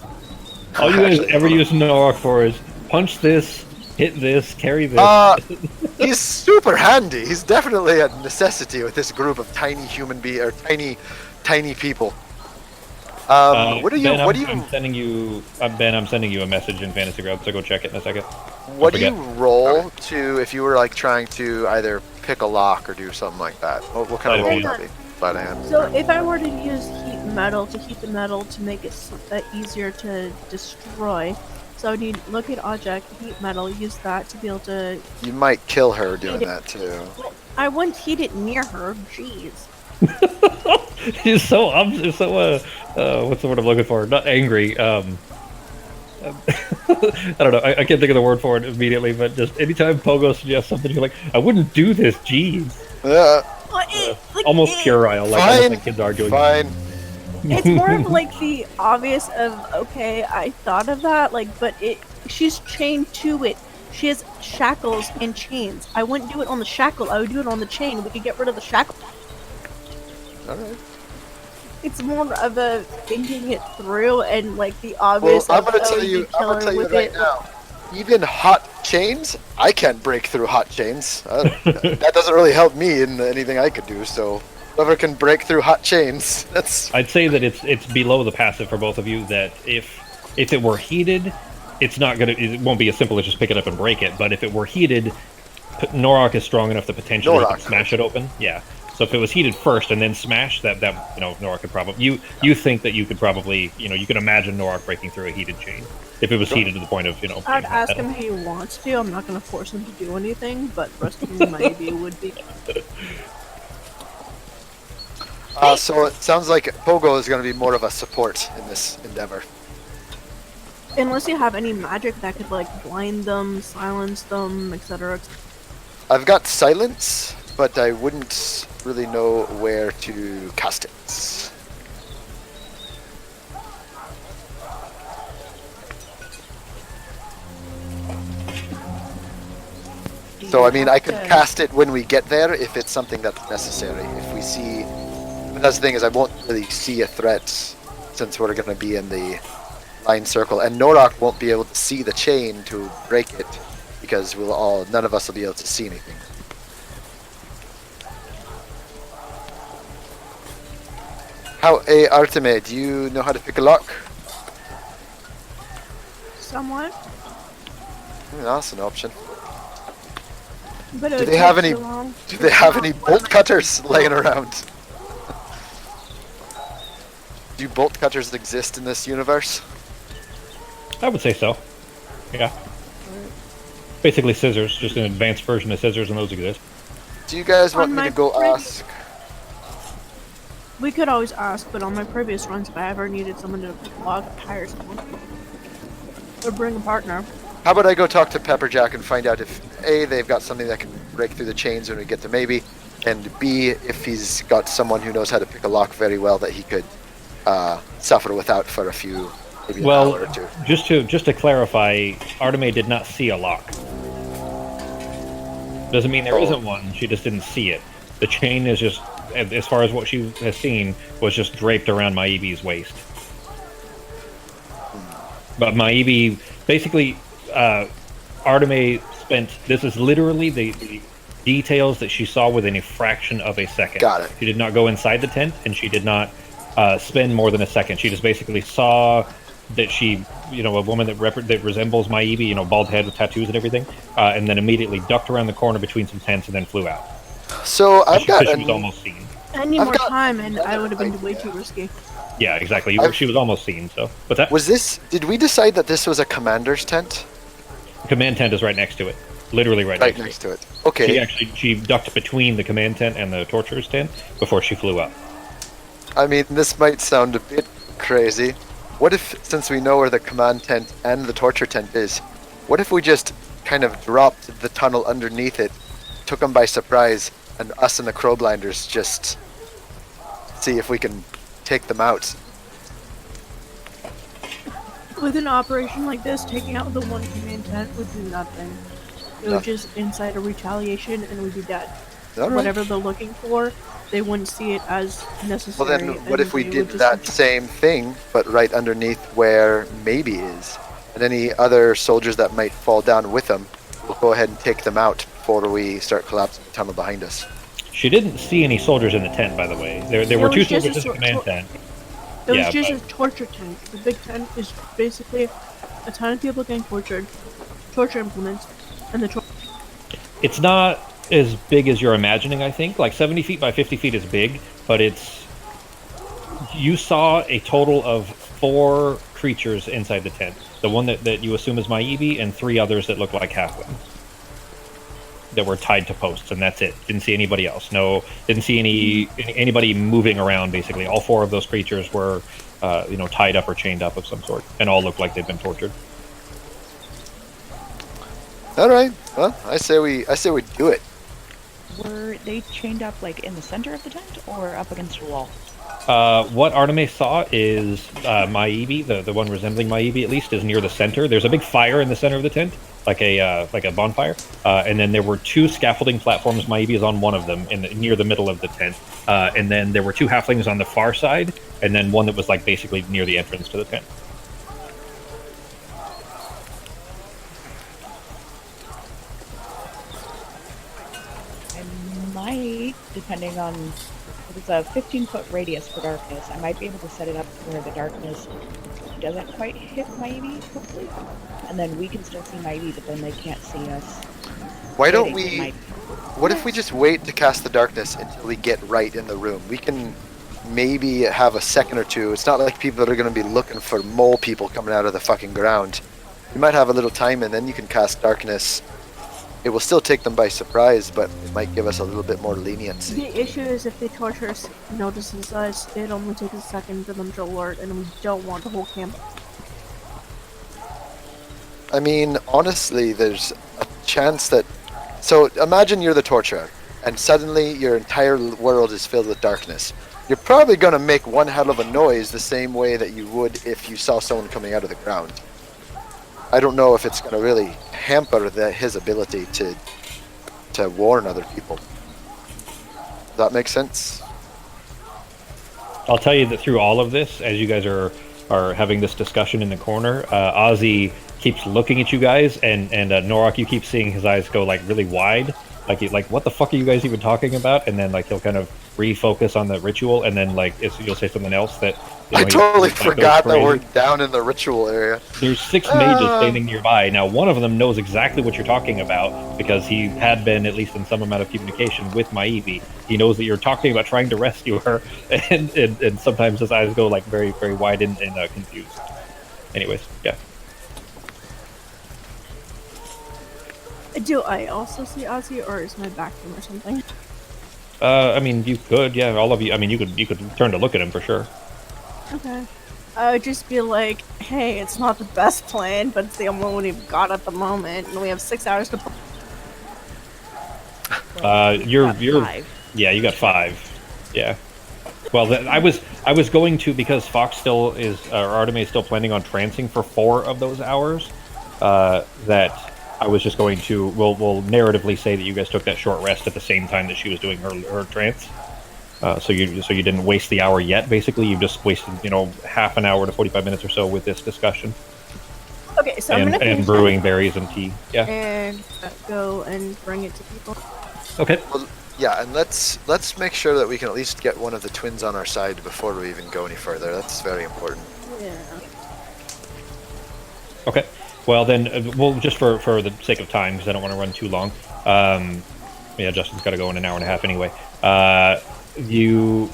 All you guys Actually, ever use Norok for is punch this, hit this, carry this. He's super handy. He's definitely a necessity with this group of tiny tiny people. What do you? Ben, What do I'm you? sending you, Ben. I'm sending you a message in Fantasy Ground, so go check it in a second. What do you forget. roll to if you were like trying to either pick a lock or do something like that? What kind of roll Sleight of would that be? Sleight of hand. So if I were to use heat the metal to make it easier to destroy, So I need look at object, heat metal, use that to be able to. You might kill her doing Heat it. that too. I wouldn't heat it near her. Jeez. He's so so what's the word I'm looking for? Not angry. I don't know. I can't think of the word for it immediately, but just anytime Pogo suggests something, you're like, I wouldn't do this. Jeez. Yeah, Well, like, Almost puerile, like almost like kids arguing. fine. It's more of like the obvious of okay, I thought of that, like, but she's chained to it. She has shackles and chains. I wouldn't do it on the shackle. I would do it on the chain. We could get rid of the shackle. All right. It's more of a thinking it through and like the obvious. Well, I'm gonna of, tell oh, you. kill I'm gonna her tell you with right it. now. Even hot chains, I can't break through hot chains. That doesn't really help me in anything I could do. So, whoever can break through hot chains, that's. I'd say that it's below the passive for both of you. That if it were heated, it won't be as simple as just pick it up and break it. But if it were heated, Norok is strong enough to potentially Norok. smash it open. Yeah. So if it was heated first and then smash, that Norok could probably you think that you could probably you could imagine Norok breaking through a heated chain if it was heated to the point of I'd being ask metal. him if he wants to. I'm not gonna force him to do anything, but the rest of him maybe would be. So it sounds like Pogo is going to be more of a support in this endeavor. Unless you have any magic that could like blind them, silence them, etc. I've got silence, but I wouldn't really know where to cast it. So I mean, I could cast it when we get there if it's something that's necessary. If we see, but that's the thing is, I won't really see a threat since we're going to be in the line circle, and Norok won't be able to see the chain to break it because none of us will be able to see anything. Arteme, do you know how to pick a lock? Somewhat. That's an option. But it Do would they have take any? too long. Do they have any bolt cutters laying around? Do bolt cutters exist in this universe? I would say so. Yeah. Basically scissors, just an advanced version of scissors, and those exist. Do you guys want On me my to go fridge- ask? We could always ask, but on my previous runs, if I ever needed someone to log, hire someone. Or bring a partner. How about I go talk to Pepperjack and find out if A, they've got something that can break through the chains when we get to maybe, and B, if he's got someone who knows how to pick a lock very well that he could suffer without for a few, maybe an hour or two. just to clarify, Arteme did not see a lock. Doesn't mean there isn't one. She just didn't see it. The chain is just, as far as what she has seen, was just draped around Maibi's waist. But Maibi, basically, Arteme spent. This is literally the details that she saw within a fraction of a second. Got it. She did not go inside the tent, and she did not spend more than a second. She just basically saw that she, a woman that resembles Maibi, bald head with tattoos and everything, and then immediately ducked around the corner between some tents and then flew out. So I've got. She was almost seen. I need I've more got time, and I would have been another way idea. too risky. Yeah, exactly. She was almost seen. So, but that Did we decide that this was a commander's tent? command tent is right next to it, literally right, Right next next to it. to Okay. it. She ducked between the command tent and the torturer's tent before she flew up. I mean, this might sound a bit crazy. What if, since we know where the command tent and the torture tent is, what if we just kind of dropped the tunnel underneath it, took them by surprise, and us and the crowblinders just see if we can take them out? With an operation like this, taking out the one command tent would do nothing. It would just incite a retaliation, and we'd be dead. All right. Whatever they're looking for, they wouldn't see it as necessary. Well then, what and if we they did would just that same thing, but right underneath where maybe is? And any other soldiers that might fall down with them, we'll go ahead and take them out before we start collapsing the tunnel behind us. She didn't see any soldiers in the tent, by the way. There were was two just soldiers in the command tent. It was Yeah, just but- a torture tent. The big tent is basically a ton of people getting tortured, torture implements, and the It's not as big as you're imagining, I think. Like 70 feet by 50 feet is big, but it's You saw a total of 4 creatures inside the tent. The one that you assume is Maibi, and 3 others that look like halflings that were tied to posts, and that's it. Didn't see anybody else. No, didn't see anybody moving around. Basically, all 4 of those creatures were, tied up or chained up of some sort, and all looked like they'd been tortured. All right. Well, I say we do it. Were they chained up like in the center of the tent or up against a wall? What Artemis saw is Maibi, the one resembling Maibi at least, is near the center. There's a big fire in the center of the tent, like a bonfire, and then there were 2 scaffolding platforms. Maibi is on one of them, near the middle of the tent, and then there were 2 halflings on the far side, and then one that was like basically near the entrance to the tent. I might, depending on if it's a 15-foot radius for darkness, I might be able to set it up where the darkness doesn't quite hit Maibi, hopefully. And then we can still see Maibi, but then they can't see us. Why don't we... What if we just wait to cast the darkness until we get right in the room? We can maybe have a second or two. It's not like people that are going to be looking for mole people coming out of the fucking ground. You might have a little time, and then you can cast darkness. It will still take them by surprise, but it might give us a little bit more leniency. The issue is if the torturers notices us, it only takes a second for them to alert, and we don't want the whole camp. I mean, honestly, there's a chance that... So, imagine you're the torturer, and suddenly your entire world is filled with darkness. You're probably going to make one hell of a noise the same way that you would if you saw someone coming out of the ground. I don't know if it's going to really hamper his ability to warn other people. Does that make sense? I'll tell you that through all of this, as you guys are having this discussion in the corner, Ozzy keeps looking at you guys, and Norak, you keep seeing his eyes go like really wide, like what the fuck are you guys even talking about? And then like he'll kind of refocus on the ritual, and then like you'll say something else that I totally forgot that we're down in the ritual area. There's 6 mages standing nearby. Now, one of them knows exactly what you're talking about because he had been, at least in some amount of communication, with Maibi. He knows that you're talking about trying to rescue her, and sometimes his eyes go like very, very wide and confused. Anyways, yeah. Do I also see Ozzy, or is my back to him or something? I mean, you could, yeah, all of you. I mean, you could turn to look at him for sure. Okay. I would just be like, hey, it's not the best plan, but it's the only one we've got at the moment, and we have 6 hours to... You're 5. Yeah, you got 5. Yeah. Well, I was going to, because Fox still is, or Artemis is still planning on trancing for 4 of those hours. That I was just going to. We'll narratively say that you guys took that short rest at the same time that she was doing her trance. So you didn't waste the hour yet. Basically, you just wasted half an hour to 45 minutes or so with this discussion. Okay, so I'm gonna and brewing berries and tea. Yeah. And go and bring it to people. Okay. Well, yeah, and let's make sure that we can at least get one of the twins on our side before we even go any further. That's very important. Yeah. Okay. Well, then, we'll just for the sake of time, because I don't want to run too long. Yeah, Justin's got to go in an hour and a half anyway. You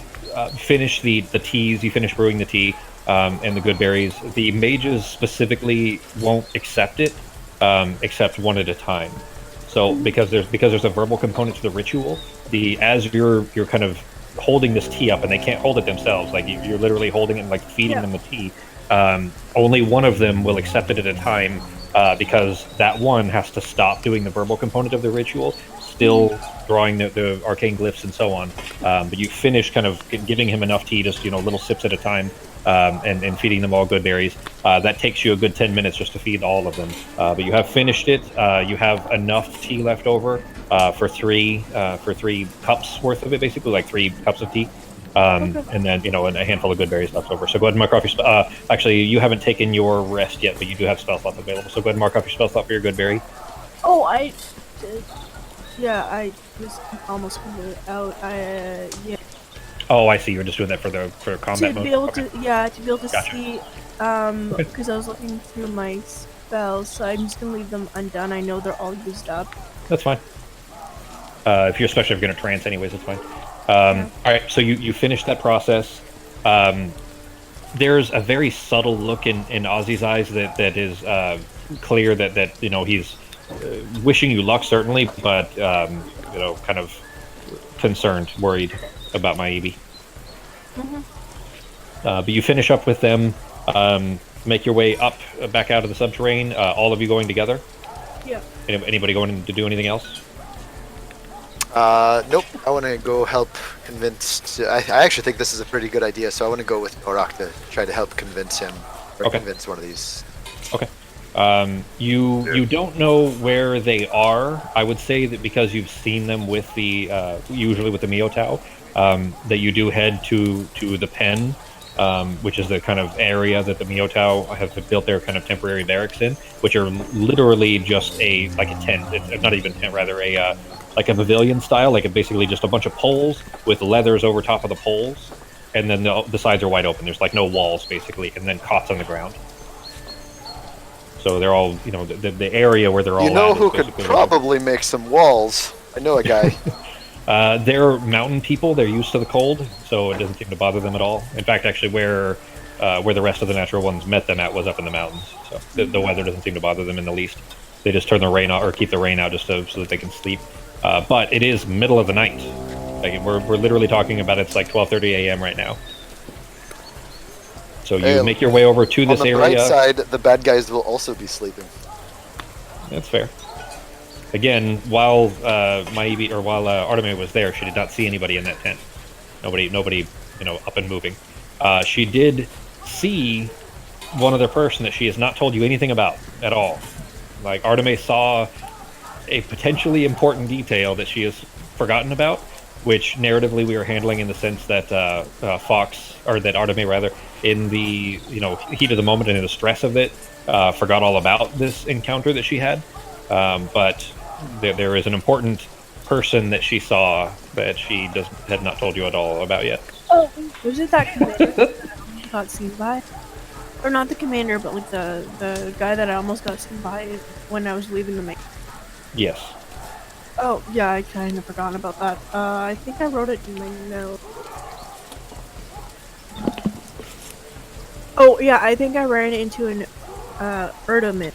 finish the teas, you finish brewing the tea, and the good berries. The mages specifically won't accept it, except one at a time. So because there's a verbal component to the ritual, as you're kind of holding this tea up, and they can't hold it themselves, like you're literally holding it and like feeding them the tea. Only one of them will accept it at a time, because that one has to stop doing the verbal component of the ritual, still drawing the arcane glyphs and so on. But you finish kind of giving him enough tea, just little sips at a time, and feeding them all good berries. That takes you a good 10 minutes just to feed all of them. But you have finished it. You have enough tea left over for three cups worth of it, basically, like 3 cups of tea. And then, and a handful of good berries left over. So go ahead and mark off your actually, you haven't taken your rest yet, but you do have spell slot available. So go ahead and mark off your spell slot for your good berry. Oh, I did. Yeah, I was almost completely out. Yeah. Oh, I see. You're just doing that for combat mode. To be able Okay. to Gotcha. see, because I was looking through my spells, so I'm just gonna leave them undone. I know they're all used up. That's fine. If you're especially going to trance anyways, it's fine. All right, so you finish that process. There's a very subtle look in Ozzy's eyes that is clear that he's wishing you luck certainly, but kind of concerned, worried about Maibi. But you finish up with them, make your way up back out of the subterrane. All of you going together. Yeah. Anybody going to do anything else? Nope. I want to go help convince. I actually think this is a pretty good idea, so I want to go with Norak to try to help convince him, or convince one of these. Okay. You don't know where they are. I would say that because you've seen them with the usually with the Miotao, that you do head to the pen, which is the kind of area that the Miotao have built their kind of temporary barracks in, which are literally just like a tent. It's not even a tent, rather like a pavilion style, like basically just a bunch of poles with leathers over top of the poles, and then the sides are wide open. There's like no walls basically, and then cots on the ground. So they're all, the area where they're all. You know who could probably make some walls? I know a guy. They're mountain people. They're used to the cold, so it doesn't seem to bother them at all. In fact, actually, where the rest of the natural ones met them at was up in the mountains. So the weather doesn't seem to bother them in the least. They just turn the rain out or keep the rain out just so that they can sleep. But it is middle of the night. Like we're literally talking about it's like 12:30 a.m. right now. So you make your way over to this area. On the bright side, the bad guys will also be sleeping. That's fair. Again, while Maibi or while Arteme was there, she did not see anybody in that tent. Nobody, up and moving. She did see one other person that she has not told you anything about at all. Like Arteme saw a potentially important detail that she has forgotten about, which narratively we are handling in the sense that Fox, or that Arteme rather, in the heat of the moment and in the stress of it, forgot all about this encounter that she had. But there is an important person that she saw that she had not told you at all about yet. Oh, was it that commander got seen by? Or not the commander, but like the guy that I almost got seen by when I was leaving the main. Yes. Oh, yeah, I kind of forgot about that. I think I wrote it in my note. Oh, yeah, I think I ran into an Erdemit.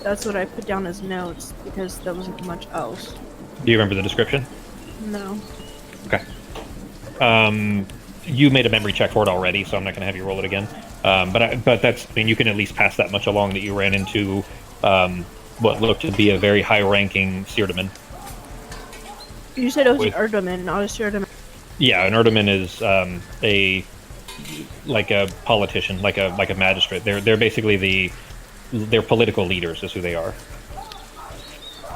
That's what I put down as notes, because there wasn't much else. Do you remember the description? No. Okay. You made a memory check for it already, so I'm not going to have you roll it again. But that's, you can at least pass that much along that you ran into what looked to be a very high-ranking Seardaman. You said it was an Erdemit, not a Seardaman. Yeah, an Erdemit is like a politician, like a magistrate. They're basically they're political leaders is who they are.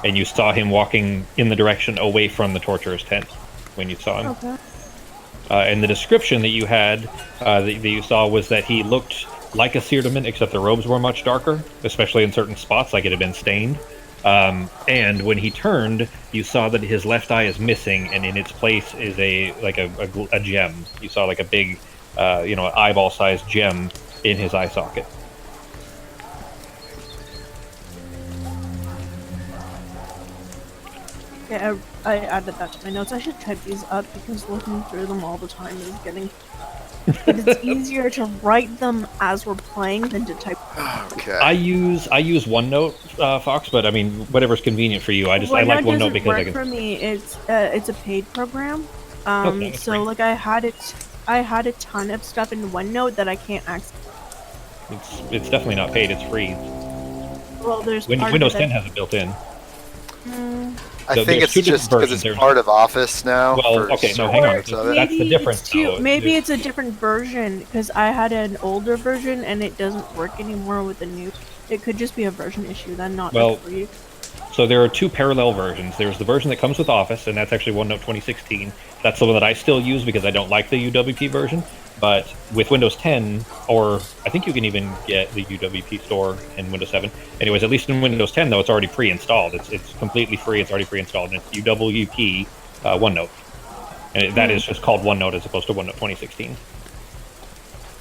And you saw him walking in the direction away from the torturer's tent when you saw him. Okay. And the description that you had, that you saw, was that he looked like a Seardaman, except the robes were much darker, especially in certain spots, like it had been stained. And when he turned, you saw that his left eye is missing, and in its place is a gem. You saw like a big, eyeball-sized gem in his eye socket. Yeah, I added that to my notes. I should type these up because looking through them all the time is getting... It's easier to write them as we're playing than to type. Okay. I use OneNote, Fox, but I mean whatever's convenient for you. I like OneNote because I can. For me, it's a paid program. So like I had a ton of stuff in OneNote that I can't access. It's definitely not paid. It's free. Well, there's Windows 10 has it built in. I think it's just because it's part of Office now. Well, okay, no, hang on. That's the difference. Maybe it's a different version, because I had an older version and it doesn't work anymore with the new. It could just be a version issue, then not free. So there are two parallel versions. There's the version that comes with Office, and that's actually OneNote 2016. That's the one that I still use because I don't like the UWP version. But with Windows 10, or I think you can even get the UWP store in Windows 7. Anyways, at least in Windows 10, though, it's already pre-installed. It's completely free. It's already pre-installed, and it's UWP OneNote. And that is just called OneNote as opposed to OneNote 2016.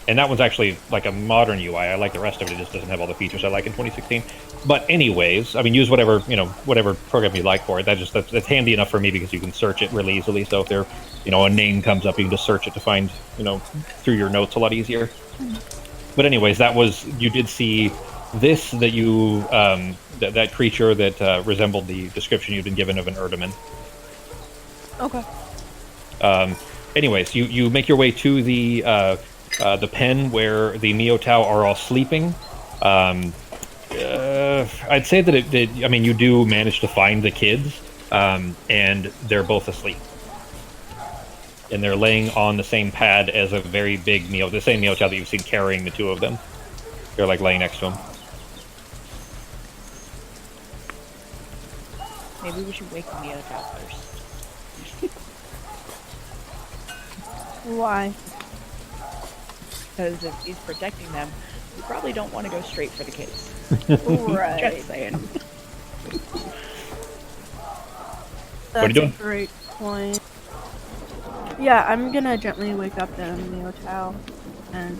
and that one's actually like a modern UI. I like the rest of it. It just doesn't have all the features I like in 2016. But anyways, I mean, use whatever whatever program you like for it. That's handy enough for me because you can search it really easily. So if there, a name comes up, you can just search it to find through your notes a lot easier. But anyways, you did see this that you that creature that resembled the description you'd been given of an Erdeman. Okay. Anyways, you make your way to the pen where the Miotau are all sleeping. I'd say that you do manage to find the kids, and they're both asleep. And they're laying on the same pad as a very big the same Miotau that you've seen carrying the two of them. They're like laying next to him. Maybe we should wake Miotau first. Why? Because if he's protecting them, we probably don't want to go straight for the kids. Right. Just saying. That's you doing? a great point. Yeah, I'm gonna gently wake up the Miotau and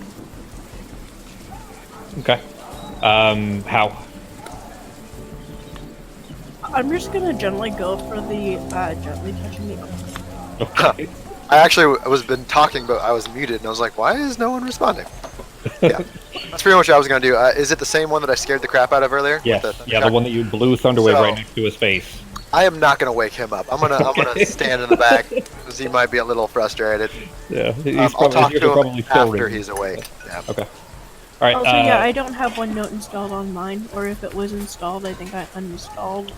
Okay. How? I'm just gonna gently go for the gently touching me. Okay. I actually was been talking, but I was muted, and I was like, why is no one responding? Yeah, that's pretty much what I was gonna do. Is it the same one that I scared the crap out of earlier? Yes. With the Yeah, the one that you blew Thunderwave So- right next to his face. I am not gonna wake him up. I'm gonna stand in the back because he might be a little frustrated. Yeah. I'll talk his ears to are him probably still after ringing. he's awake. Yeah. Okay. All right. Also, yeah, I don't have one note installed on mine, or if it was installed, I think I uninstalled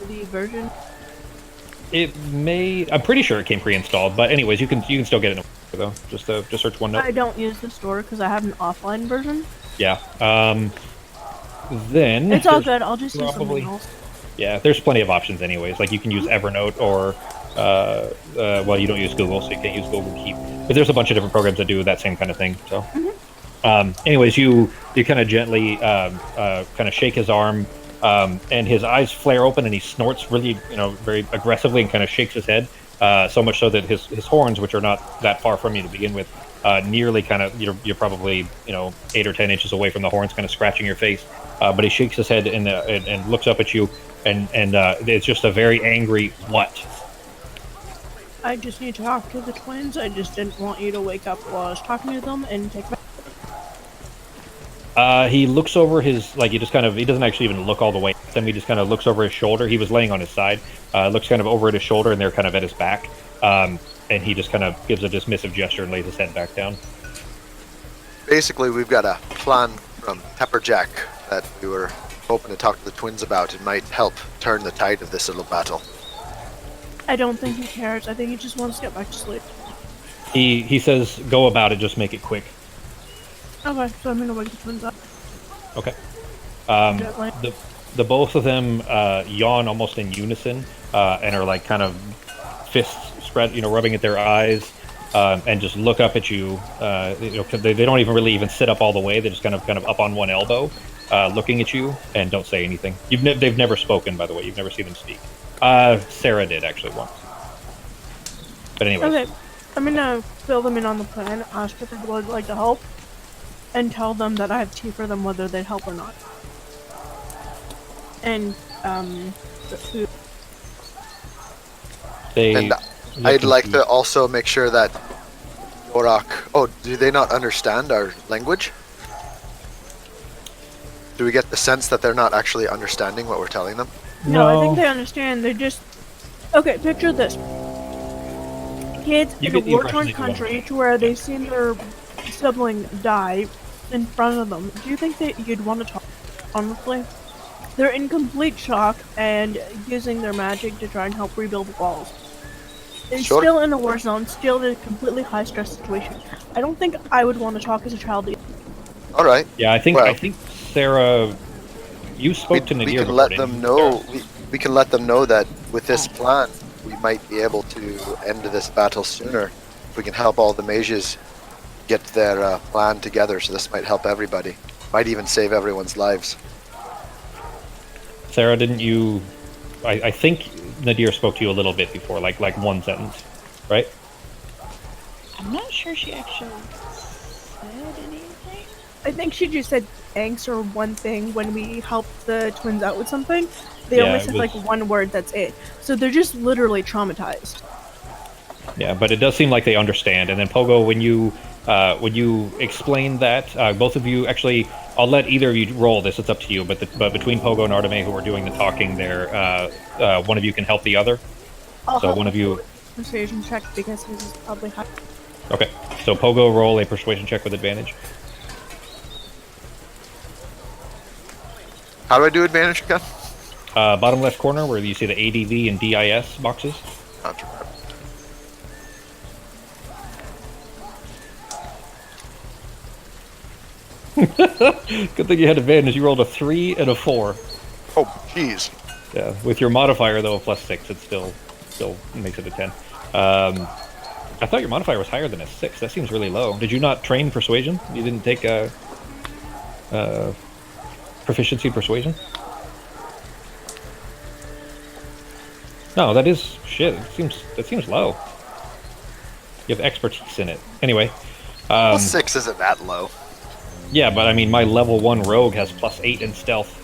the version. It may. I'm pretty sure it came pre-installed, but anyways, you can still get it though. Just search OneNote. I don't use the store because I have an offline version. Yeah. Then It's all there's good. I'll just use probably- something else. Yeah, there's plenty of options anyways. Like you can use Evernote or well, you don't use Google, so you can't use Google Keep. But there's a bunch of different programs that do that same kind of thing. So, anyways, you kind of gently kind of shake his arm, and his eyes flare open, and he snorts really, very aggressively, and kind of shakes his head. So much so that his horns, which are not that far from you to begin with, nearly kind of you're probably 8 or 10 inches away from the horns, kind of scratching your face. But he shakes his head and looks up at you, and it's just a very angry what. I just need to talk to the twins. I just didn't want you to wake up while I was talking to them and take. He looks over his he doesn't actually even look all the way at them. He just kind of looks over his shoulder. He was laying on his side. Looks kind of over at his shoulder, and they're kind of at his back. And he just kind of gives a dismissive gesture and lays his head back down. Basically, we've got a plan from Pepperjack that we were hoping to talk to the twins about. It might help turn the tide of this little battle. I don't think he cares. I think he just wants to get back to sleep. He says, "Go about it. Just make it quick." Okay, so I'm gonna wake the twins up. Okay. Gently. The both of them yawn almost in unison and are like kind of fists spread, rubbing at their eyes, and just look up at you. They don't even sit up all the way. They're just kind of up on one elbow, looking at you, and don't say anything. They've never spoken, by the way. You've never seen them speak. Sarah did actually once. But anyways. Okay, I'm gonna fill them in on the plan, ask if they would like to help, and tell them that I have tea for them whether they'd help or not. And, the food. And I'd like to also make sure that Yorak... Oh, do they not understand our language? Do we get the sense that they're not actually understanding what we're telling them? No, I think they understand. They're just... Okay, picture this. Kids You in a get the impression war-torn that you country to where they've seen their sibling die in front of them. Do you think that you'd want to talk, honestly? They're in complete shock and using their magic to try and help rebuild the walls. They're Sure. still in a war zone, still in a completely high-stress situation. I don't think I would want to talk as a child either. All right. Yeah, I think Sarah, you spoke to We Nadir. can let before, them didn't know. you? We can let them know that with this plan, we might be able to end this battle sooner. If we can help all the mages get their plan together, so this might help everybody. Might even save everyone's lives. Sarah, didn't you? I think Nadir spoke to you a little bit before, like one sentence, right? I'm not sure she actually said anything? I think she just said thanks or one thing when we helped the twins out with something. They Yeah, only it said was- like one word, that's it. So they're just literally traumatized. Yeah, but it does seem like they understand. And then Pogo, when you explain that, both of you actually, I'll let either of you roll this. It's up to you. But between Pogo and Arteme, who are doing the talking there, one of you can help the other. I'll So help one of you. persuasion check because his is probably high. Okay. So Pogo, roll a persuasion check with advantage. How do I do advantage again? Bottom left corner where you see the ADV and DIS boxes. Not too bad. Good thing you had advantage. You rolled a 3 and a 4. Oh, jeez. Yeah. With your modifier though of +6, it still makes it a 10. I thought your modifier was higher than a 6. That seems really low. Did you not train persuasion? You didn't take proficiency persuasion? No, that is shit. That seems low. You have expertise in it. Anyway. +6 isn't that low. Yeah, but I mean, my level 1 rogue has +8 in stealth.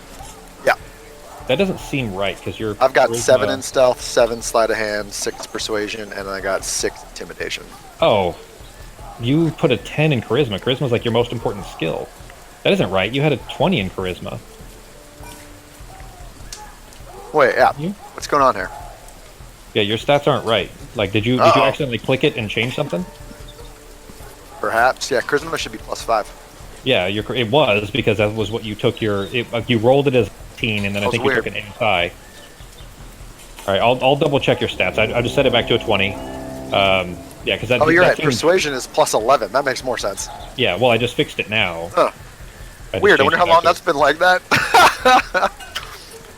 Yeah. That doesn't seem right because you're. I've got 7 in stealth, 7 sleight of hand, 6 persuasion, and I got 6 intimidation. Oh, you put a 10 in charisma. Charisma's like your most important skill. That isn't right. You had a 20 in charisma. Wait, yeah. You? What's going on here? Yeah, your stats aren't right. Like, did you Uh-oh. accidentally click it and change something? Perhaps. Yeah, charisma should be +5. Yeah, it was because that was what you took you rolled it as 18, and then I That think was you took an ASI. All right, I'll double check your stats. I just set it back to a 20. Yeah, because that. Oh, you're that right. seems- Persuasion is +11. That makes more sense. Yeah, well, I just fixed it now. Huh. just Weird. I changed wonder it how back long to- that's been like that.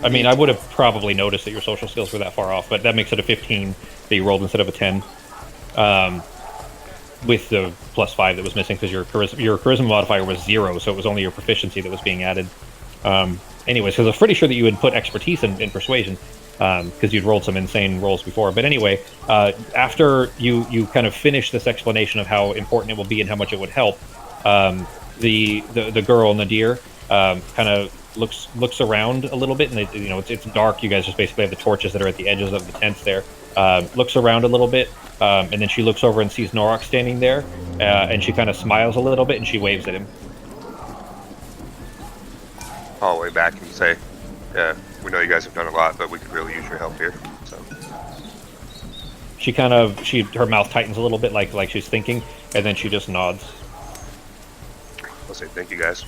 I mean, I would have probably noticed that your social skills were that far off, but that makes it a 15 that you rolled instead of a 10. With the +5 that was missing because your charisma modifier was 0, so it was only your proficiency that was being added. Anyways, because I was pretty sure that you had put expertise in persuasion because you'd rolled some insane rolls before. But anyway, after you kind of finish this explanation of how important it will be and how much it would help, the girl Nadir kind of looks around a little bit, and it's dark. You guys just basically have the torches that are at the edges of the tents there. Looks around a little bit, and then she looks over and sees Norok standing there, and she kind of smiles a little bit and she waves at him. I'll way back and say, yeah, we know you guys have done a lot, but we could really use your help here. So Her mouth tightens a little bit, like she's thinking, and then she just nods. I'll say thank you guys.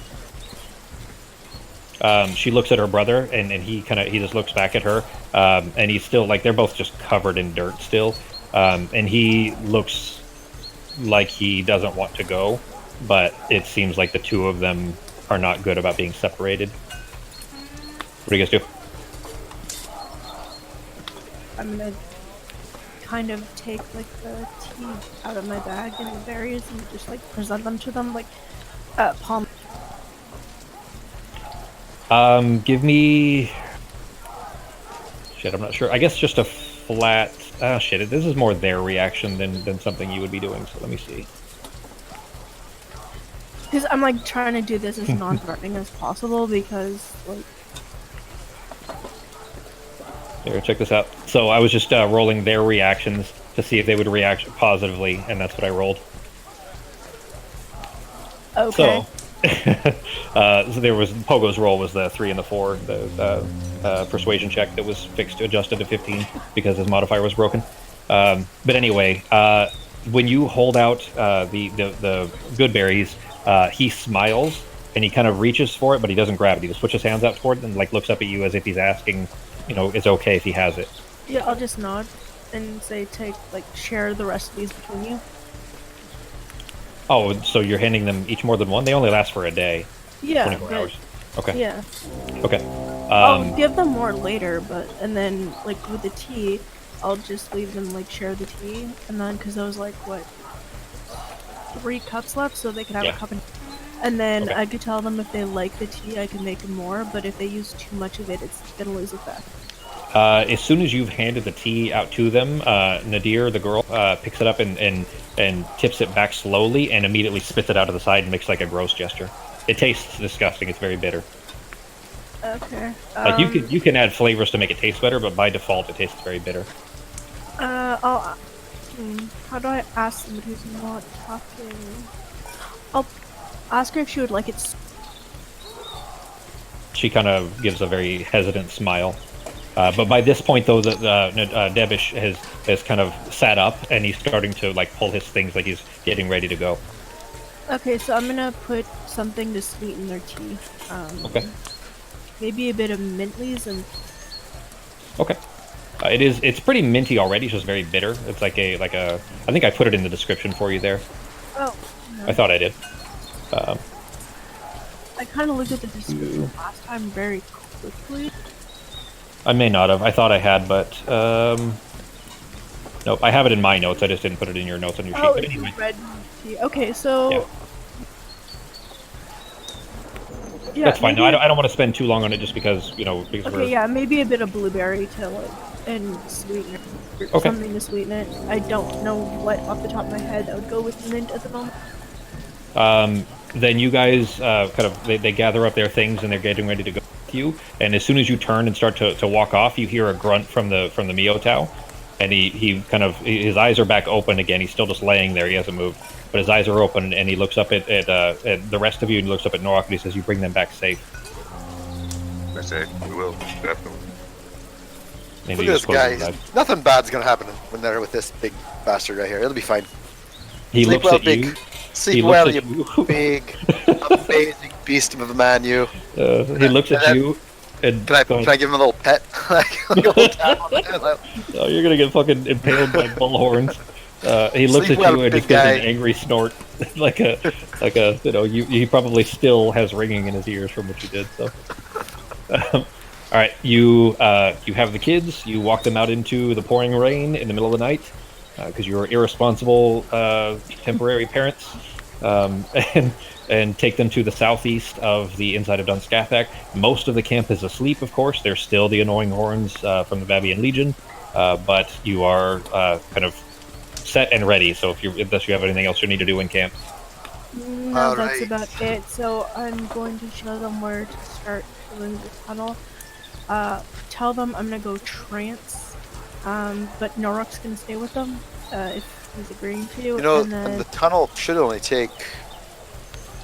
She looks at her brother, and he just looks back at her, and he's still they're both just covered in dirt still, and he looks like he doesn't want to go, but it seems like the two of them are not good about being separated. What do you guys do? I'm gonna kind of take like the tea out of my bag and the berries and just like present them to them like palm. Give me. Shit, I'm not sure. I guess just a flat. Oh shit! This is more their reaction than something you would be doing. So let me see. Because I'm like trying to do this as non-threatening as possible because like. Here, check this out. So I was just rolling their reactions to see if they would react positively, and that's what I rolled. Okay. So there was Pogo's roll was the 3 and the 4, the persuasion check that was adjusted to 15 because his modifier was broken. But anyway, when you hold out the good berries, he smiles and he kind of reaches for it, but he doesn't grab it. He just puts his hands out toward it and looks up at you as if he's asking, it's okay if he has it. Yeah, I'll just nod and say share the rest of these between you. Oh, so you're handing them each more than one? They only last for a day. Yeah. 24 hours. Okay. Yeah. Okay. I'll give them more later, and then with the tea, I'll just leave them share the tea, and then because there was 3 cups left, so they could have a cup. And then Okay. I could tell them if they like the tea, I can make more. But if they use too much of it, it's gonna lose effect. As soon as you've handed the tea out to them, Nadir, the girl, picks it up and tips it back slowly and immediately spits it out to the side and makes like a gross gesture. It tastes disgusting. It's very bitter. Okay. Like you can add flavors to make it taste better, but by default it tastes very bitter. How do I ask somebody who's not talking? I'll ask her if she would like it. She kind of gives a very hesitant smile. But by this point, though, Debish has kind of sat up and he's starting to like pull his things, like he's getting ready to go. Okay, so I'm gonna put something to sweeten their tea. Okay. Maybe a bit of mint leaves and. Okay. It's pretty minty already. It's just very bitter. It's like a I think I put it in the description for you there. Oh. No. I thought I did. I kind of looked at the description last time very quickly. I may not have. I thought I had, but nope. I have it in my notes. I just didn't put it in your notes on your sheet. Oh, But it's anyway. red tea. Okay, so. Yeah. Yeah, That's fine. No, maybe- I don't want to spend too long on it just because because we're. Okay, yeah, maybe a bit of blueberry to like and sweeten it. Or Okay. something to sweeten it. I don't know what off the top of my head I would go with mint at the moment. Then you guys kind of they gather up their things and they're getting ready to go with you. And as soon as you turn and start to walk off, you hear a grunt from the Miotao, and he kind of his eyes are back open again. He's still just laying there. He hasn't moved, but his eyes are open and he looks up at the rest of you and he looks up at Norak and he says, "You bring them back safe." I say we will definitely. Maybe Look you at just this close guy. his eyes. Nothing bad's gonna happen when they're with this big bastard right here. It'll be fine. He Sleep looks well, at big. you. Sleep He looks well, at you you. big, amazing beast of a man, you. He looks at you. And Can I give him a little pet? like a little tap on the head, like, Oh, you're gonna get fucking impaled by bullhorns. He looks Sleep at well, you and big just gives an guy. angry snort, like a he probably still has ringing in his ears from what you did. So, all right, you have the kids. You walk them out into the pouring rain in the middle of the night because you're irresponsible temporary parents, and take them to the southeast of the inside of Dunskathak. Most of the camp is asleep, of course. There's still the annoying horns from the Babian Legion, but you are kind of set and ready. So unless you have anything else you need to do in camp. No, that's Alright. about it. So I'm going to show them where to start doing the tunnel. Tell them I'm gonna go trance. But Norok's gonna stay with them if he's agreeing to. You know, and then the tunnel should only take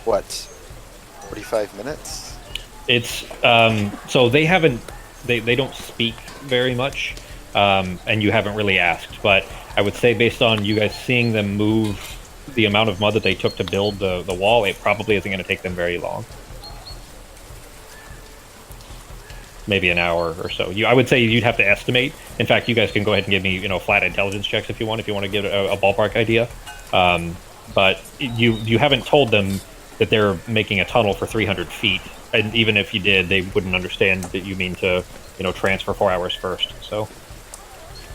what, 45 minutes? It's so they haven't they don't speak very much, and you haven't really asked. But I would say based on you guys seeing them move, the amount of mud that they took to build the wall, it probably isn't going to take them very long. Maybe an hour or so. I would say you'd have to estimate. In fact, you guys can go ahead and give me flat intelligence checks if you want to get a ballpark idea. But you haven't told them that they're making a tunnel for 300 feet, and even if you did, they wouldn't understand that you mean to transfer 4 hours first. So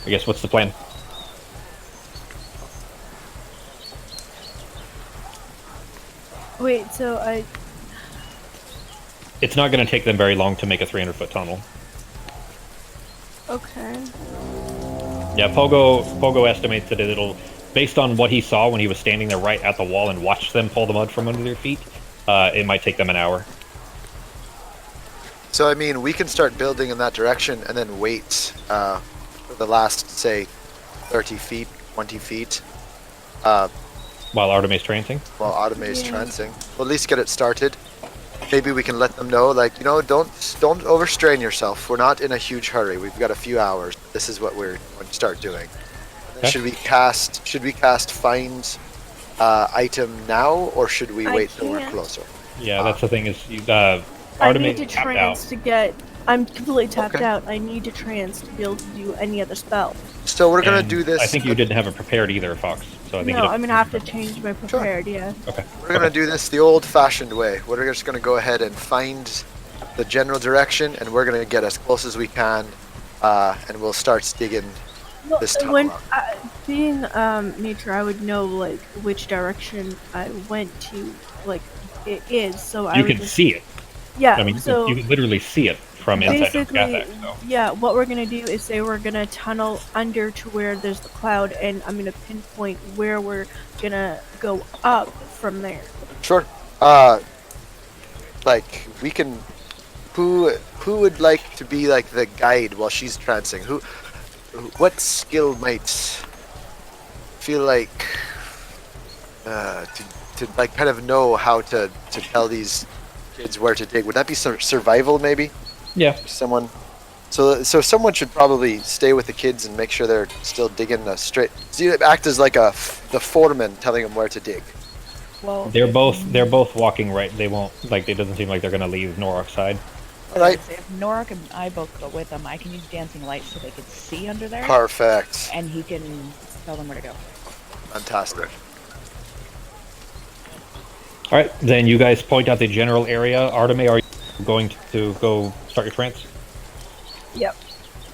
I guess what's the plan? wait. So It's not going to take them very long to make a 300-foot tunnel. okay. Yeah, Pogo estimates that it'll, based on what he saw when he was standing there right at the wall and watched them pull the mud from under their feet, it might take them an hour. So I mean, we can start building in that direction and then wait for the last, say, 30 feet, 20 feet, While Artemis trancing. while Automate is Yeah. trancing. We'll at least get it started. Maybe we can let them know, like, don't overstrain yourself. We're not in a huge hurry. We've got a few hours. This is what we're going to start doing. Okay. Should we cast find item now, or should we I wait till we're can't. closer? Yeah, that's the thing is, I Artemis need to tapped trance out. to get. I'm completely tapped Okay. out. I need to trance to be able to do any other spell. So we're gonna And do this. I think you didn't have it prepared either, Fox. So I think No, you I'm gonna have to change my prepared. Yeah. Okay. We're gonna do this the old-fashioned way. We're just gonna go ahead and find the general direction, and we're gonna get as close as we can, and we'll start digging Well, this tunnel when up. being nature, I would know like which direction I went to. Like it is. So I You would can just, see it. Yeah. I mean, so you can literally see it from inside of Basically, Scathach. So. yeah, what we're gonna do is say we're gonna tunnel under to where there's the cloud, and I'm gonna pinpoint where we're gonna go up from there. Sure. Like we can. Who would like to be like the guide while she's trancing? What skill might feel like to like kind of know how to tell these kids where to dig? Would that be survival maybe? Yeah. Someone. So someone should probably stay with the kids and make sure they're still digging a straight. So you act as like the foreman telling them where to dig. Well, They're both walking right. They won't like. It doesn't seem like they're gonna leave Norok's side. All right. if Norik and I both go with them, I can use dancing lights so they can see under there, Perfect. and he can tell them where to go. Fantastic. All right, then you guys point out the general area. Arteme, are you going to go start your trance? Yep.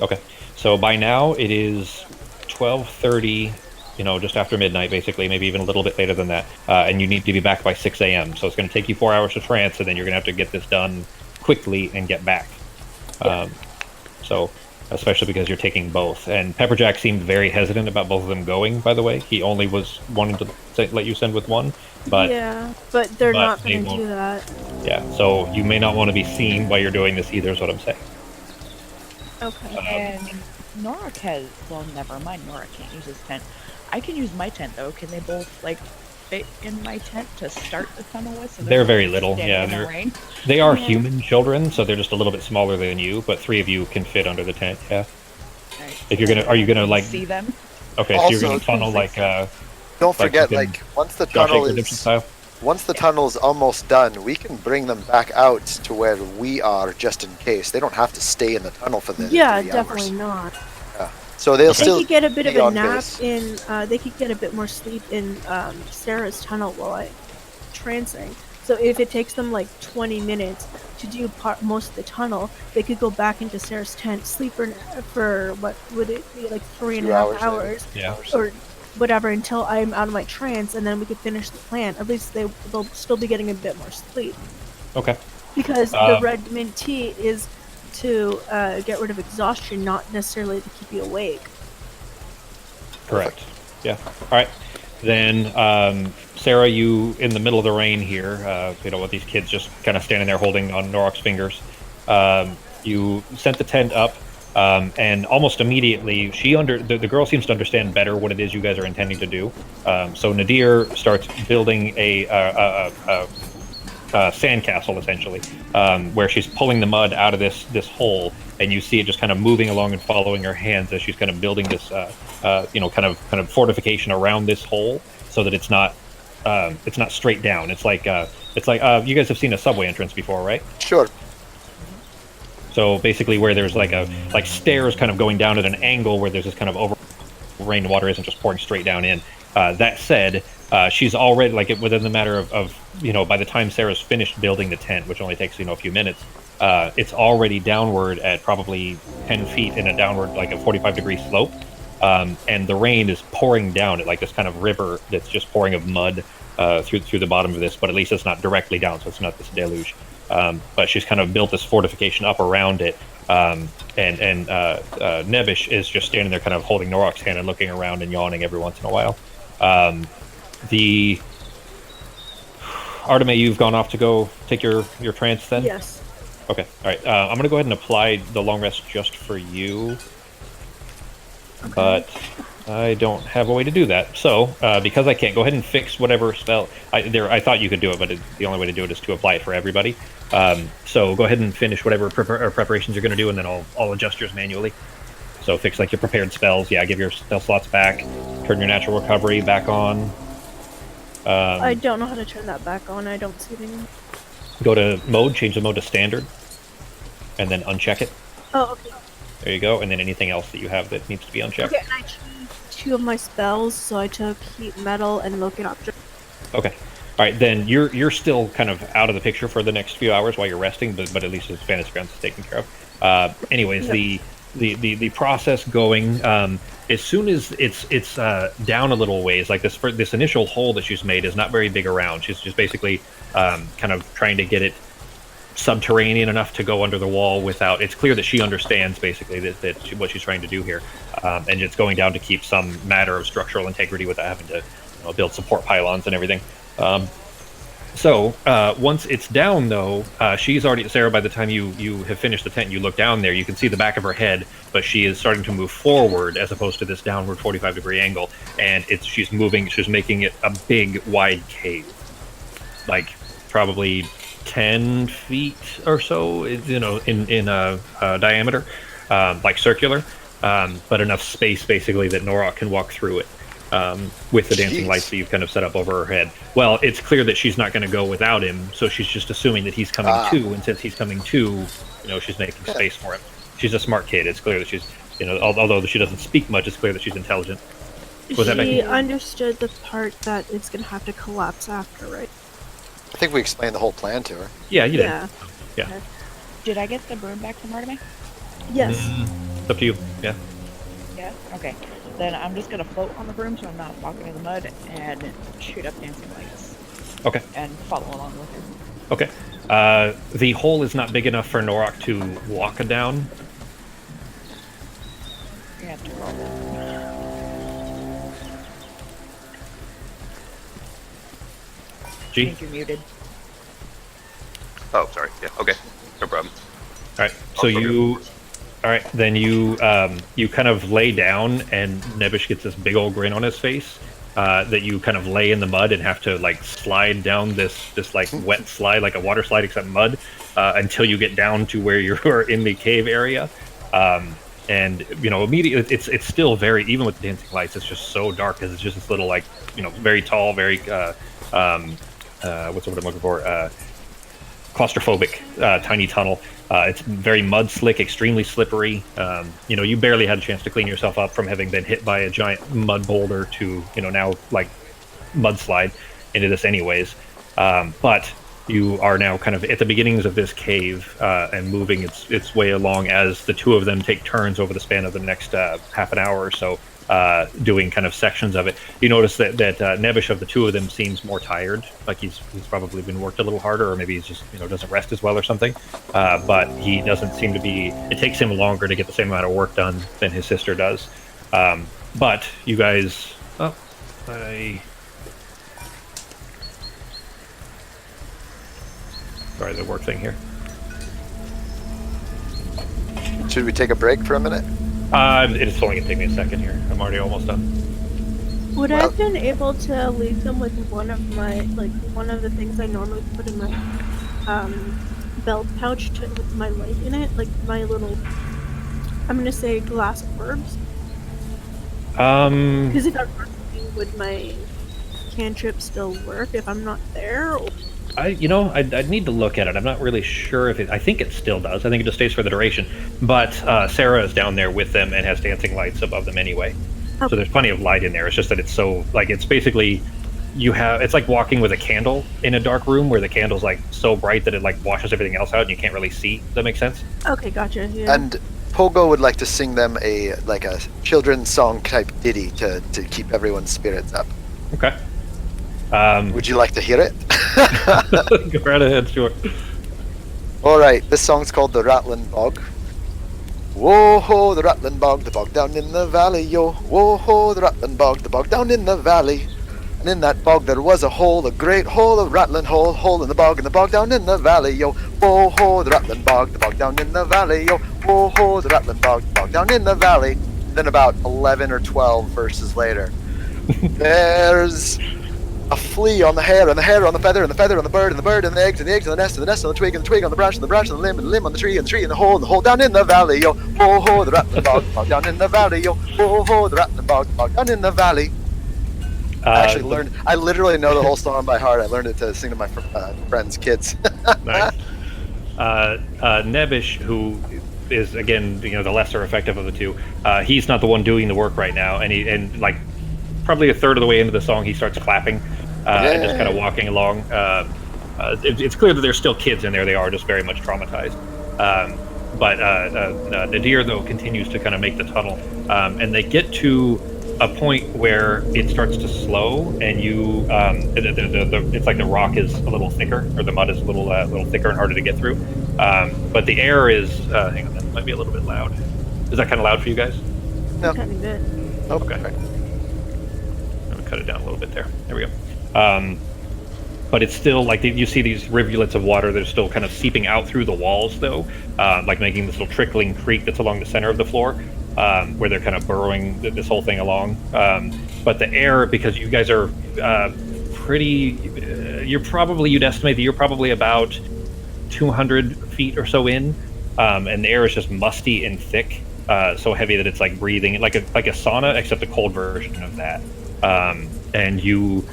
Okay. So by now it is 12:30. You know, just after midnight, basically, maybe even a little bit later than that. And you need to be back by 6 a.m. So it's going to take you 4 hours to trance, and then you're going to have to get this done quickly and get back. So, especially because you're taking both. And Pepperjack seemed very hesitant about both of them going, by the way. He only was wanting to let you send with one. But yeah, but they're but not they going to won't. do that. yeah, so you may not want to be seen while you're doing this either, is what I'm saying. Okay. And Norik has, well, never mind, Norik can't use his tent. I can use my tent, though. Can they both, like, fit in my tent to start the tunnel with? So They're not very little, standing yeah, in the they're- rain? They are Yeah. human children, so they're just a little bit smaller than you, but 3 of you can fit under the tent, yeah. Right, If you're gonna, are you gonna, like, see them? okay, so you're Also- gonna tunnel, like, Don't forget, fucking like once the Josh tunnel Redemption is style? once the tunnel's almost done, we can bring them back out to where we are just in case. They don't have to stay in the tunnel for the Yeah, 3 definitely hours. not. So they'll Okay. They still could get a bit of be a on nap base. in. They could get a bit more sleep in Sarah's tunnel while I'm trancing. So if it takes them like 20 minutes to do most of the tunnel, they could go back into Sarah's tent, sleep for what would it be, like 3.5 hours, Yeah. or whatever, until I'm out of my trance, and then we could finish the plan. At least they'll still be getting a bit more sleep, Okay. because the red mint tea is to get rid of exhaustion, not necessarily to keep you awake. Correct. Yeah. All right. Then, Sarah, you in the middle of the rain here, you know, with these kids just kind of standing there holding on Norok's fingers. You sent the tent up, and almost immediately, the girl seems to understand better what it is you guys are intending to do. So Nadir starts building a sandcastle, essentially, where she's pulling the mud out of this hole, and you see it just kind of moving along and following her hands as she's kind of building this, you know, kind of fortification around this hole, so that it's not straight down. It's like you guys have seen a subway entrance before, right? Sure. So basically, where there's like stairs kind of going down at an angle, where there's this kind of over rainwater isn't just pouring straight down in. That said, she's already, like, within the matter of you know, by the time Sarah's finished building the tent, which only takes, you know, a few minutes, it's already downward at probably 10 feet in a downward, like a 45-degree slope, and the rain is pouring down at like this kind of river that's just pouring of mud through the bottom of this, but at least it's not directly down, so it's not this deluge. But she's kind of built this fortification up around it, and Nebish is just standing there kind of holding Norok's hand and looking around and yawning every once in a while. The Arteme, you've gone off to go take your trance then? Yes. Okay, all right. I'm going to go ahead and apply the long rest just for you, but I don't have a way to do that. So, because I can't, go ahead and fix whatever spell. I thought you could do it, but the only way to do it is to apply it for everybody. So go ahead and finish whatever preparations you're going to do, and then I'll adjust yours manually. So fix like your prepared spells. Yeah, give your spell slots back. Turn your natural recovery back on. I don't know how to turn that back on. I don't see it anymore. Go to mode, change the mode to standard, and then uncheck it. Oh, okay. There you go. And then anything else that you have that needs to be unchecked. Okay, and I changed 2 of my spells, so I took heat metal and locate object. Okay. All right, then you're still kind of out of the picture for the next few hours while you're resting, but at least his fantasy grounds is taken care of. Anyways, Yep. the process going, as soon as it's down a little ways, like this initial hole that she's made is not very big around. She's just basically kind of trying to get it subterranean enough to go under the wall without. It's clear that she understands basically what she's trying to do here, and it's going down to keep some matter of structural integrity without having to build support pylons and everything. So once it's down, though, she's already, Sarah, by the time you have finished the tent, you look down there, you can see the back of her head, but she is starting to move forward as opposed to this downward 45-degree angle, and she's making it a big, wide cave, like probably 10 feet or so, in diameter, like circular, but enough space basically that Norok can walk through it. With the dancing lights that you've kind of set up over her head. Well, it's clear that she's not going to go without him, so she's just assuming that he's coming too, and since he's coming too, she's making space for him. She's a smart kid. It's clear that she's, although she doesn't speak much, it's clear that she's intelligent. She understood the part that it's going to have to collapse after, right? I think we explained the whole plan to her. Yeah, you did. Yeah. Yeah. Okay. Did I get the broom back from Artemis? Yes. It's up to you. Yeah. Yeah? Okay. Then I'm just gonna float on the broom so I'm not walking in the mud and shoot up dancing lights. Okay. And follow along with her. Okay. The hole is not big enough for Norok to walk down. You have to roll. I G. think you're muted. Oh, sorry. Yeah. Okay. No problem. All right. So you. All right, then you kind of lay down, and Nebish gets this big old grin on his face. That you kind of lay in the mud and have to like slide down this like wet slide, like a water slide except mud, until you get down to where you're in the cave area. And immediately it's still very, even with the dancing lights, it's just so dark because it's just this little like very tall, very what's the word I'm looking for? Claustrophobic tiny tunnel. It's very mud slick, extremely slippery. You barely had a chance to clean yourself up from having been hit by a giant mud boulder to now like mudslide into this anyways. But you are now kind of at the beginnings of this cave and moving its way along as the two of them take turns over the span of the next half an hour or so, doing kind of sections of it. You notice that Nebish, of the two of them, seems more tired, like he's probably been worked a little harder, or maybe he's just doesn't rest as well or something. But he doesn't seem to be. It takes him longer to get the same amount of work done than his sister does. But you guys, sorry, the work thing here. Should we take a break for a minute? It's only gonna take me a second here. I'm already almost done. Would I have been able to leave them with one of the things I normally put in my belt pouch with my light in it, like my little, I'm gonna say glass of herbs? Because if I'm working, would my cantrip still work if I'm not there? Or... I'd need to look at it. I'm not really sure if I think it still does. I think it just stays for the duration. But Sarah is down there with them and has dancing lights above them anyway. Okay. So there's plenty of light in there. It's just that it's so, like, it's basically, it's like walking with a candle in a dark room where the candle's, like, so bright that it, like, washes everything else out and you can't really see. Does that make sense? Okay, gotcha. Yeah. And Pogo would like to sing them a children's song type ditty to keep everyone's spirits up. Okay. Would you like to hear it? Go right ahead, sure. Alright, this song's called The Rattling Bog. Whoa ho, the rattling bog, the bog down in the valley, yo. Whoa ho, the rattling bog, the bog down in the valley. And in that bog there was a hole, a great hole, a rattling hole, hole in the bog, and the bog down in the valley, yo. Whoa ho, the rattling bog, the bog down in the valley, yo. Whoa ho, the rattling bog, the bog down in the valley. Then about 11 or 12 verses later, there's a flea on the hair, and the hair on the feather, and the feather on the bird, and the bird and the eggs on the nest, and the nest on the twig, and the twig on the branch, and the branch on the limb, and the limb on the tree, and the tree in the hole down in the valley, yo. Ho ho, the rattling bog, bog down in the valley, yo. Ho ho, the rattling bog, bog down in the valley. I literally know the whole song by heart. I learned it to sing to my friends' kids. Nice. Nebish, who is again, the lesser effective of the two, he's not the one doing the work right now, and like probably a third of the way into the song, he starts clapping and just kind of walking along. It's clear that there's still kids in there. They are just very much traumatized. But Nadir, though, continues to kind of make the tunnel, and they get to a point where it starts to slow, and you it's like the rock is a little thicker, or the mud is a little thicker and harder to get through. But the air is hang on, that might be a little bit loud. Is that kind of loud for you guys? No. Kind of good. Okay. I'm gonna cut it down a little bit there. There we go. But it's still like you see these rivulets of water that are still kind of seeping out through the walls, though, like making this little trickling creek that's along the center of the floor, where they're kind of burrowing this whole thing along. But the air, because you guys are pretty, you'd estimate that you're probably about 200 feet or so in, and the air is just musty and thick, so heavy that it's like breathing like a sauna, except a cold version of that. And you.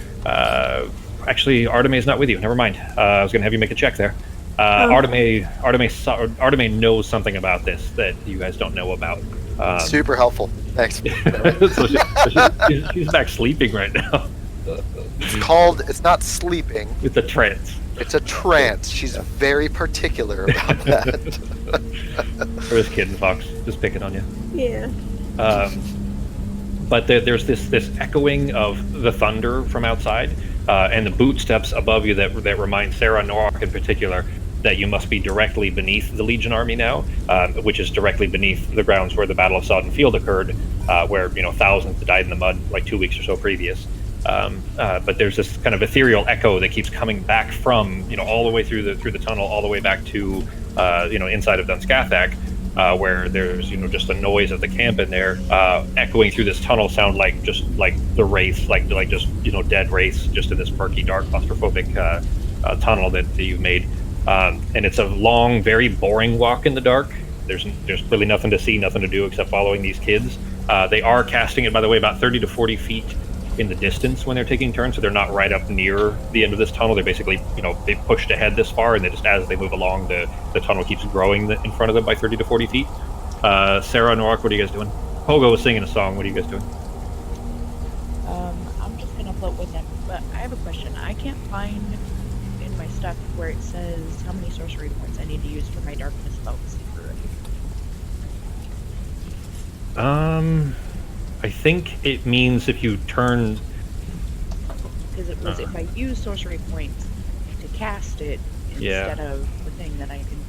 Actually, Artemis not with you. Never mind. I was going to have you make a check there. Artemis knows something about this that you guys don't know about. Super helpful. Thanks. She's back sleeping right now. It's not sleeping. It's a trance. It's a trance. She's very particular about that. Or is Kid and Fox just picking on you? Yeah. But there's this echoing of the thunder from outside. And the boot steps above you that remind Sarah Norok in particular that you must be directly beneath the Legion army now, which is directly beneath the grounds where the Battle of Sodden Field occurred, where thousands died in the mud like 2 weeks or so previous. But there's this kind of ethereal echo that keeps coming back from all the way through the tunnel, all the way back to inside of Dunskathak. Where there's just the noise of the camp in there, echoing through this tunnel, sound like the wraiths, like just dead wraiths, just in this murky, dark, claustrophobic tunnel that you've made. And it's a long, very boring walk in the dark. There's really nothing to see, nothing to do except following these kids. They are casting it, by the way, about 30 to 40 feet in the distance when they're taking turns, so they're not right up near the end of this tunnel. They're basically, they pushed ahead this far, and they just, as they move along, the tunnel keeps growing in front of them by 30 to 40 feet. Sarah and Norok, what are you guys doing? Pogo was singing a song. What are you guys doing? I'm just gonna float with them, but I have a question. I can't find in my stuff where it says how many sorcery points I need to use for my darkness spell to see through it. I think it means if you turn... Because it was if I use sorcery points to cast it instead of the thing, that I can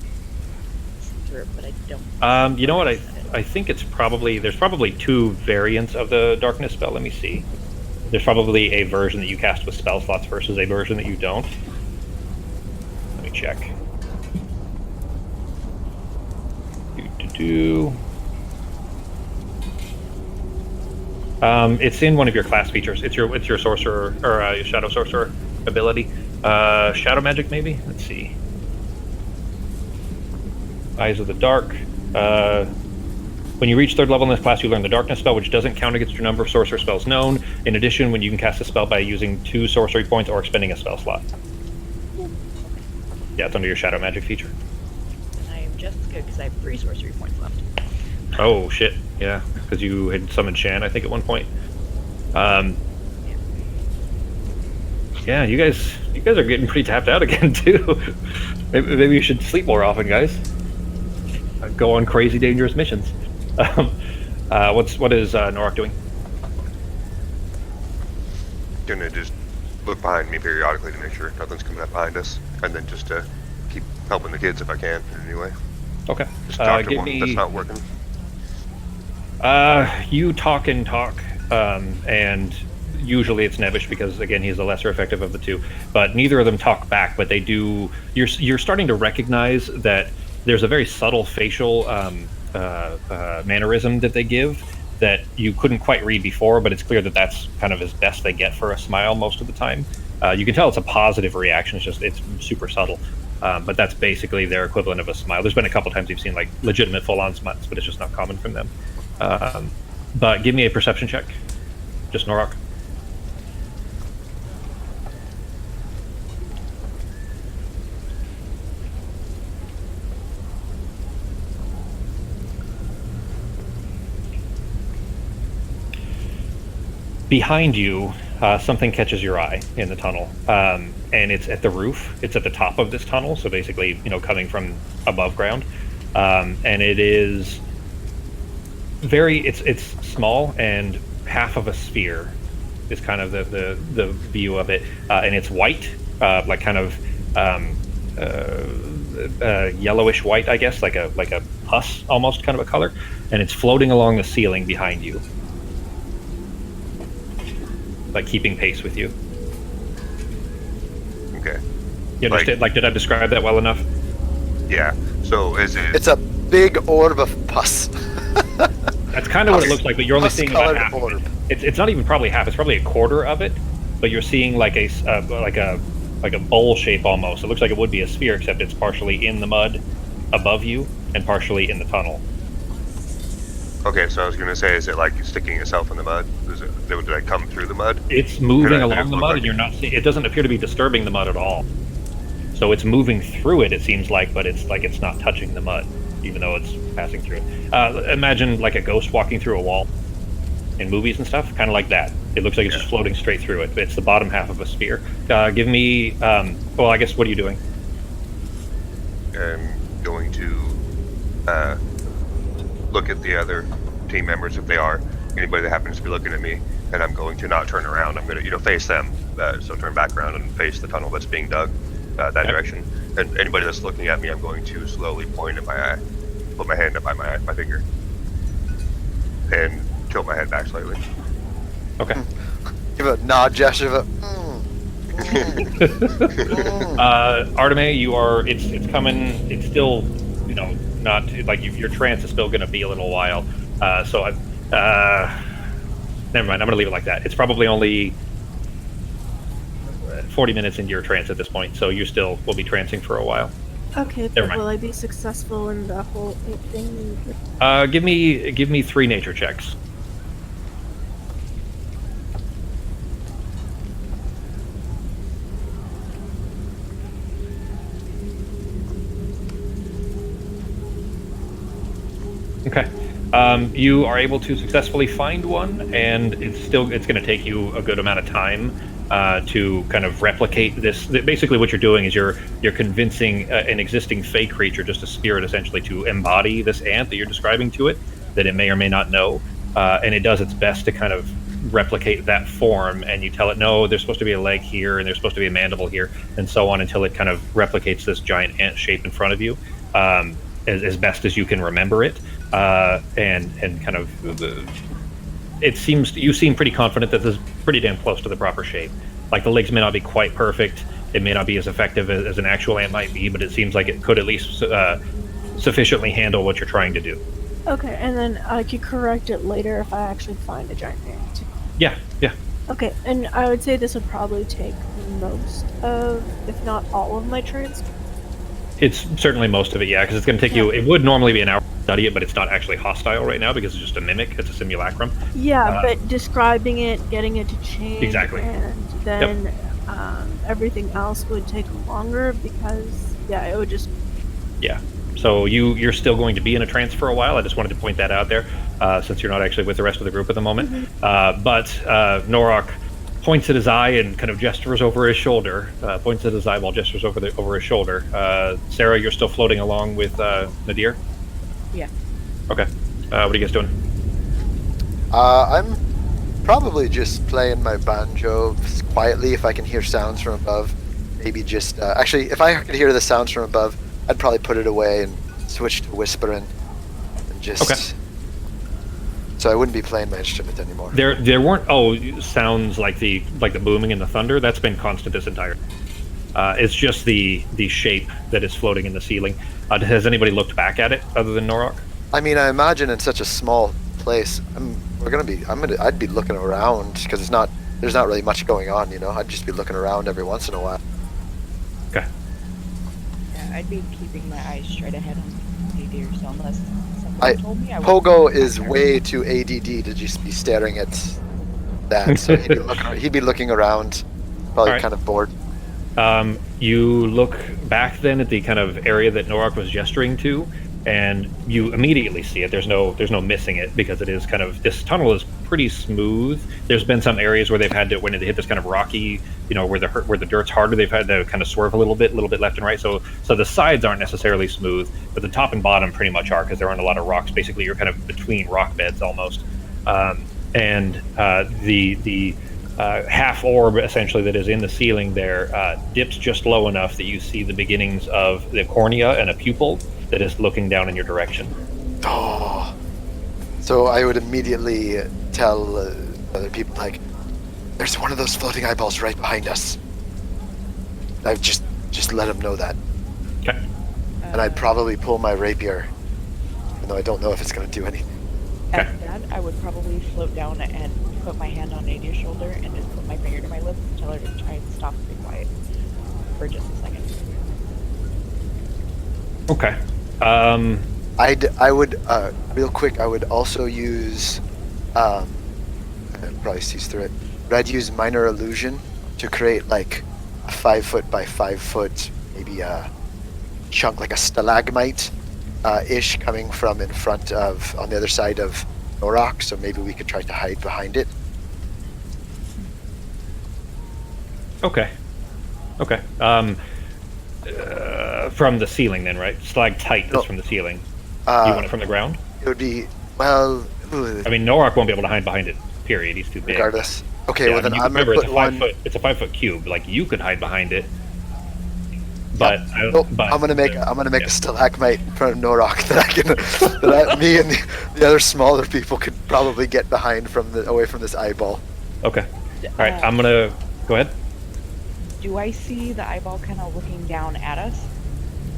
see through it, but I don't. You know what? I think it's there's probably two variants of the darkness spell. Let me see. There's probably a version that you cast with spell slots versus a version that you don't. Let me check. It's in one of your class features. It's your sorcerer or your shadow sorcerer ability. Shadow magic, maybe. Let's see. Eyes of the Dark. When you reach 3rd level in this class, you learn the Darkness spell, which doesn't count against your number of sorcerer spells known. In addition, when you can cast a spell by using 2 sorcery points or expending a spell slot. Yeah, it's under your shadow magic feature. And I am just good because I have 3 sorcery points left. Oh shit! Yeah, because you had summoned Shan, I think, at one point. Yeah, you guys are getting pretty tapped out again too. Maybe you should sleep more often, guys. Go on crazy, dangerous missions. What is Norok doing? Gonna just look behind me periodically to make sure nothing's coming up behind us, and then just to keep helping the kids if I can in any way. Okay. Just talk to give one me... that's not working. You talk and talk, and usually it's Nevish because, again, he's the lesser effective of the two. But neither of them talk back, but they do... You're starting to recognize that there's a very subtle facial mannerism that they give that you couldn't quite read before, but it's clear that that's kind of as best they get for a smile most of the time. You can tell it's a positive reaction, it's super subtle. But that's basically their equivalent of a smile. There's been a couple times you've seen like legitimate full-on smiles, but it's just not common from them. But give me a perception check. Just Norok. Behind you, something catches your eye in the tunnel, and it's at the roof. It's at the top of this tunnel, so basically, coming from above ground. And it is it's small and half of a sphere is kind of the view of it, and it's white, like kind of yellowish white, I guess, like a pus almost kind of a color, and it's floating along the ceiling behind you, like keeping pace with you. Okay. You understand? Like, did I describe that well enough? Yeah. So is it? It's a big orb of pus. That's kind of what it looks like, but you're only seeing about Pus-colored half of orb. it. It's not even probably half. It's probably a quarter of it, but you're seeing like a bowl shape almost. It looks like it would be a sphere, except it's partially in the mud above you and partially in the tunnel. Okay, so I was gonna say, is it like sticking itself in the mud? Did I come through the mud? It's moving Did it along the look mud, like and you're not seeing. It doesn't appear to be disturbing the mud at all. So it's moving through it. It seems like, but it's like it's not touching the mud, even though it's passing through it. Imagine like a ghost walking through a wall in movies and stuff, kind of like that. It looks like it's just floating straight through it. It's the bottom half of a sphere. Give me. Well, I guess what are you doing? I'm going to look at the other team members if they are anybody that happens to be looking at me, and I'm going to not turn around. I'm going to face them, so turn back around and face the tunnel that's being dug that direction. And anybody that's looking at me, I'm going to slowly point at my eye, put my hand up by my finger, and tilt my head back slightly. Okay. Give a nod gesture of a. Arteme, you are. It's coming. It's still, not like your trance is still going to be a little while. So never mind. I'm going to leave it like that. It's probably only 40 minutes into your trance at this point, so you still will be trancing for a while. Okay, Never but mind. will I be successful in the whole thing? Give me 3 nature checks. Okay. You are able to successfully find one, and it's going to take you a good amount of time to kind of replicate this. Basically, what you're doing is you're convincing an existing fey creature, just a spirit essentially, to embody this ant that you're describing to it, that it may or may not know, and it does its best to kind of replicate that form. And you tell it, no, there's supposed to be a leg here, and there's supposed to be a mandible here, and so on, until it kind of replicates this giant ant shape in front of you, as best as you can remember it. And kind of you seem pretty confident that this is pretty damn close to the proper shape. Like, the legs may not be quite perfect, it may not be as effective as an actual ant might be, but it seems like it could at least sufficiently handle what you're trying to do. Okay, and then I could correct it later if I actually find a giant ant. Yeah. Okay, and I would say this would probably take most of, if not all of my trance. It's certainly most of it, yeah, because it's going to take you. It would normally be an hour to study it, but it's not actually hostile right now because it's just a mimic. It's a simulacrum. Yeah, but describing it, getting it to change, Exactly. and then everything else would take longer because, it would just. Yeah. So you're still going to be in a trance for a while. I just wanted to point that out there, since you're not actually with the rest of the group at the moment. Mm-hmm. But Norok points at his eye and kind of gestures over his shoulder. Points at his eye while gestures over his shoulder. Sarah, you're still floating along with Nadir? Yeah. Okay. What are you guys doing? I'm probably just playing my banjo quietly if I can hear sounds from above. Maybe just actually, if I could hear the sounds from above, I'd probably put it away and switch to whispering and just. Okay. So I wouldn't be playing my instrument anymore. There weren't sounds like the booming and the thunder. That's been constant this entire. It's just the shape that is floating in the ceiling. Has anybody looked back at it other than Norok? I mean, I imagine in such a small place, I'd be looking around because there's not really much going on, I'd just be looking around every once in a while. Okay. Yeah, I'd be keeping my eyes straight ahead on Nadir, so unless somebody told me, I would. Pogo is way too ADD to just be staring at that, so he'd be looking around, probably Right. kind of bored. You look back then at the kind of area that Norok was gesturing to, and you immediately see it. There's no missing it because it is kind of, this tunnel is pretty smooth. There's been some areas where they've had to, when they hit this kind of rocky, where the dirt's harder, they've had to kind of swerve a little bit left and right. So the sides aren't necessarily smooth, but the top and bottom pretty much are, because there aren't a lot of rocks. Basically, you're kind of between rock beds almost. and the half orb essentially that is in the ceiling there dips just low enough that you see the beginnings of the cornea and a pupil that is looking down in your direction. Oh. So I would immediately tell other people, like, there's one of those floating eyeballs right behind us. I've just let them know that. Okay. And I'd probably pull my rapier, even though I don't know if it's going to do anything. After that, I would probably float down and put my hand on Nadia's shoulder and just put my finger to my lips and tell her to try and stop and be quiet for just a second. Okay. I would real quick. I would also use, I'd probably sees through it. But I'd use minor illusion to create like a 5 foot by 5 foot, maybe a chunk like a stalagmite, ish coming from in front of on the other side of Norok. So maybe we could try to hide behind it. Okay. Okay. From the ceiling then, right? Stalactite No. is from the ceiling. You want it from the ground? It would be well. I mean, Norok won't be able to hide behind it. Period. He's too big. Regardless. Okay, Yeah, well then you I'm gonna remember put it's a 5 foot cube. Like you could hide behind it, but I'm gonna make yeah. a stalagmite in front of Norok that I can me and the other smaller people could probably get behind away from this eyeball. Okay. All right. I'm gonna go ahead. Do I see the eyeball kind of looking down at us?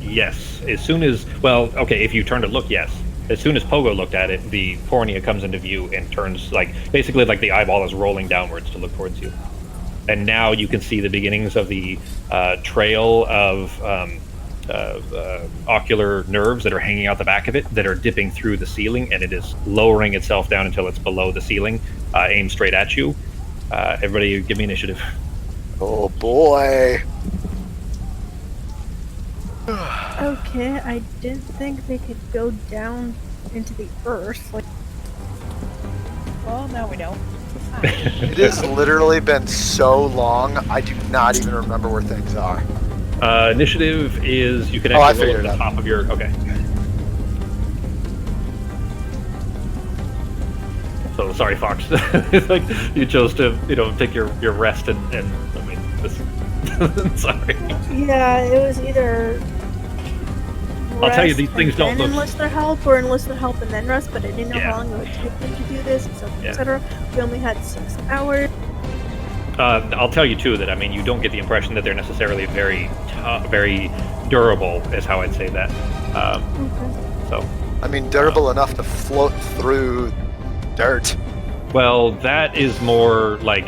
Yes. As soon as okay. If you turn to look, yes. As soon as Pogo looked at it, the cornea comes into view and turns basically like the eyeball is rolling downwards to look towards you. And now you can see the beginnings of the trail of ocular nerves that are hanging out the back of it that are dipping through the ceiling, and it is lowering itself down until it's below the ceiling, aimed straight at you. Everybody give me initiative. Oh boy. Okay, I didn't think they could go down into the earth. Like, Well, now we know. It has literally been so long, I do not even remember where things are. Initiative is you can I actually roll figured at it the out. top of your okay. So sorry, Fox. It's like you chose to take your rest and I mean this. Sorry. yeah, it was either. I'll tell you, rest these things and don't then look- enlist their help, or enlist their help and then rest. But I didn't know Yeah. how long it would take them to do this, etc., Yeah. etc. We only had 6 hours. I'll tell you too that I mean you don't get the impression that they're necessarily very durable, is how I'd say that. Okay. So, I mean, durable enough to float through dirt. well, that is more like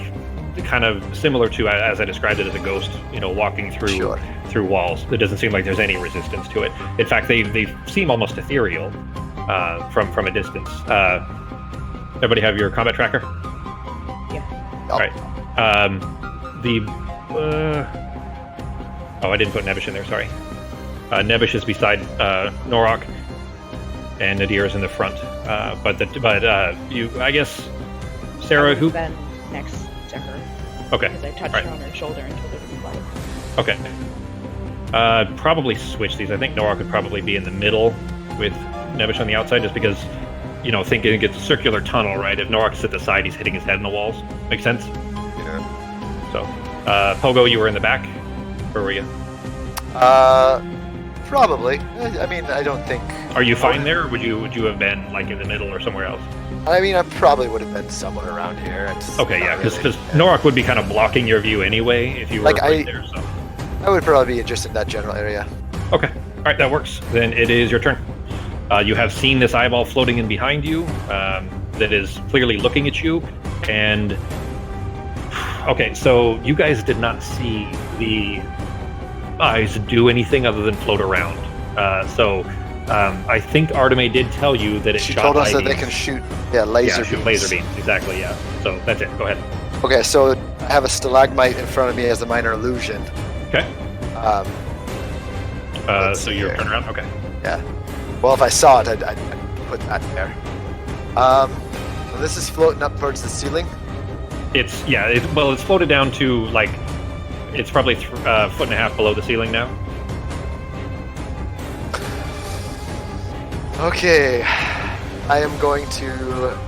kind of similar to as I described it as a ghost, walking through Sure. through walls. It doesn't seem like there's any resistance to it. In fact, they seem almost ethereal from a distance. Everybody have your combat tracker? Yeah. All right. I didn't put Nebish in there. Sorry. Nebish is beside Norok, and Nadir is in the front. But you, I guess, Sarah, who? Then next to her. Okay. Because I touched Right. her on her shoulder and told her to be quiet. Okay. Probably switch these. I think Norok would probably be in the middle with Nebish on the outside, just because, thinking it's a circular tunnel, right? If Norok's at the side, he's hitting his head in the walls. Make sense? Yeah. So, Pogo, you were in the back. Where were you? Probably. I mean, I don't think. Are you fine there, or would you have been like in the middle or somewhere else? I mean, I probably would have been somewhere around here. It's Okay, not yeah, because really- Norok would be kind of blocking your view anyway if you were Like, right there. So, I would probably be just in that general area. okay, all right, that works. Then it is your turn. You have seen this eyeball floating in behind you that is clearly looking at you, and okay, so you guys did not see the eyes do anything other than float around. I think Arteme did tell you that it She shot told us eye that they beams. can shoot, laser shoot beams. laser beams. Exactly, yeah. So that's it. Go ahead. Okay, so I have a stalagmite in front of me as a minor illusion. Okay. Let's So see you're here. turn around. Okay. Yeah. Well, if I saw it, I'd put that there. So this is floating up towards the ceiling. It's it's floated down to like it's probably foot and a half below the ceiling now. Okay. I am going to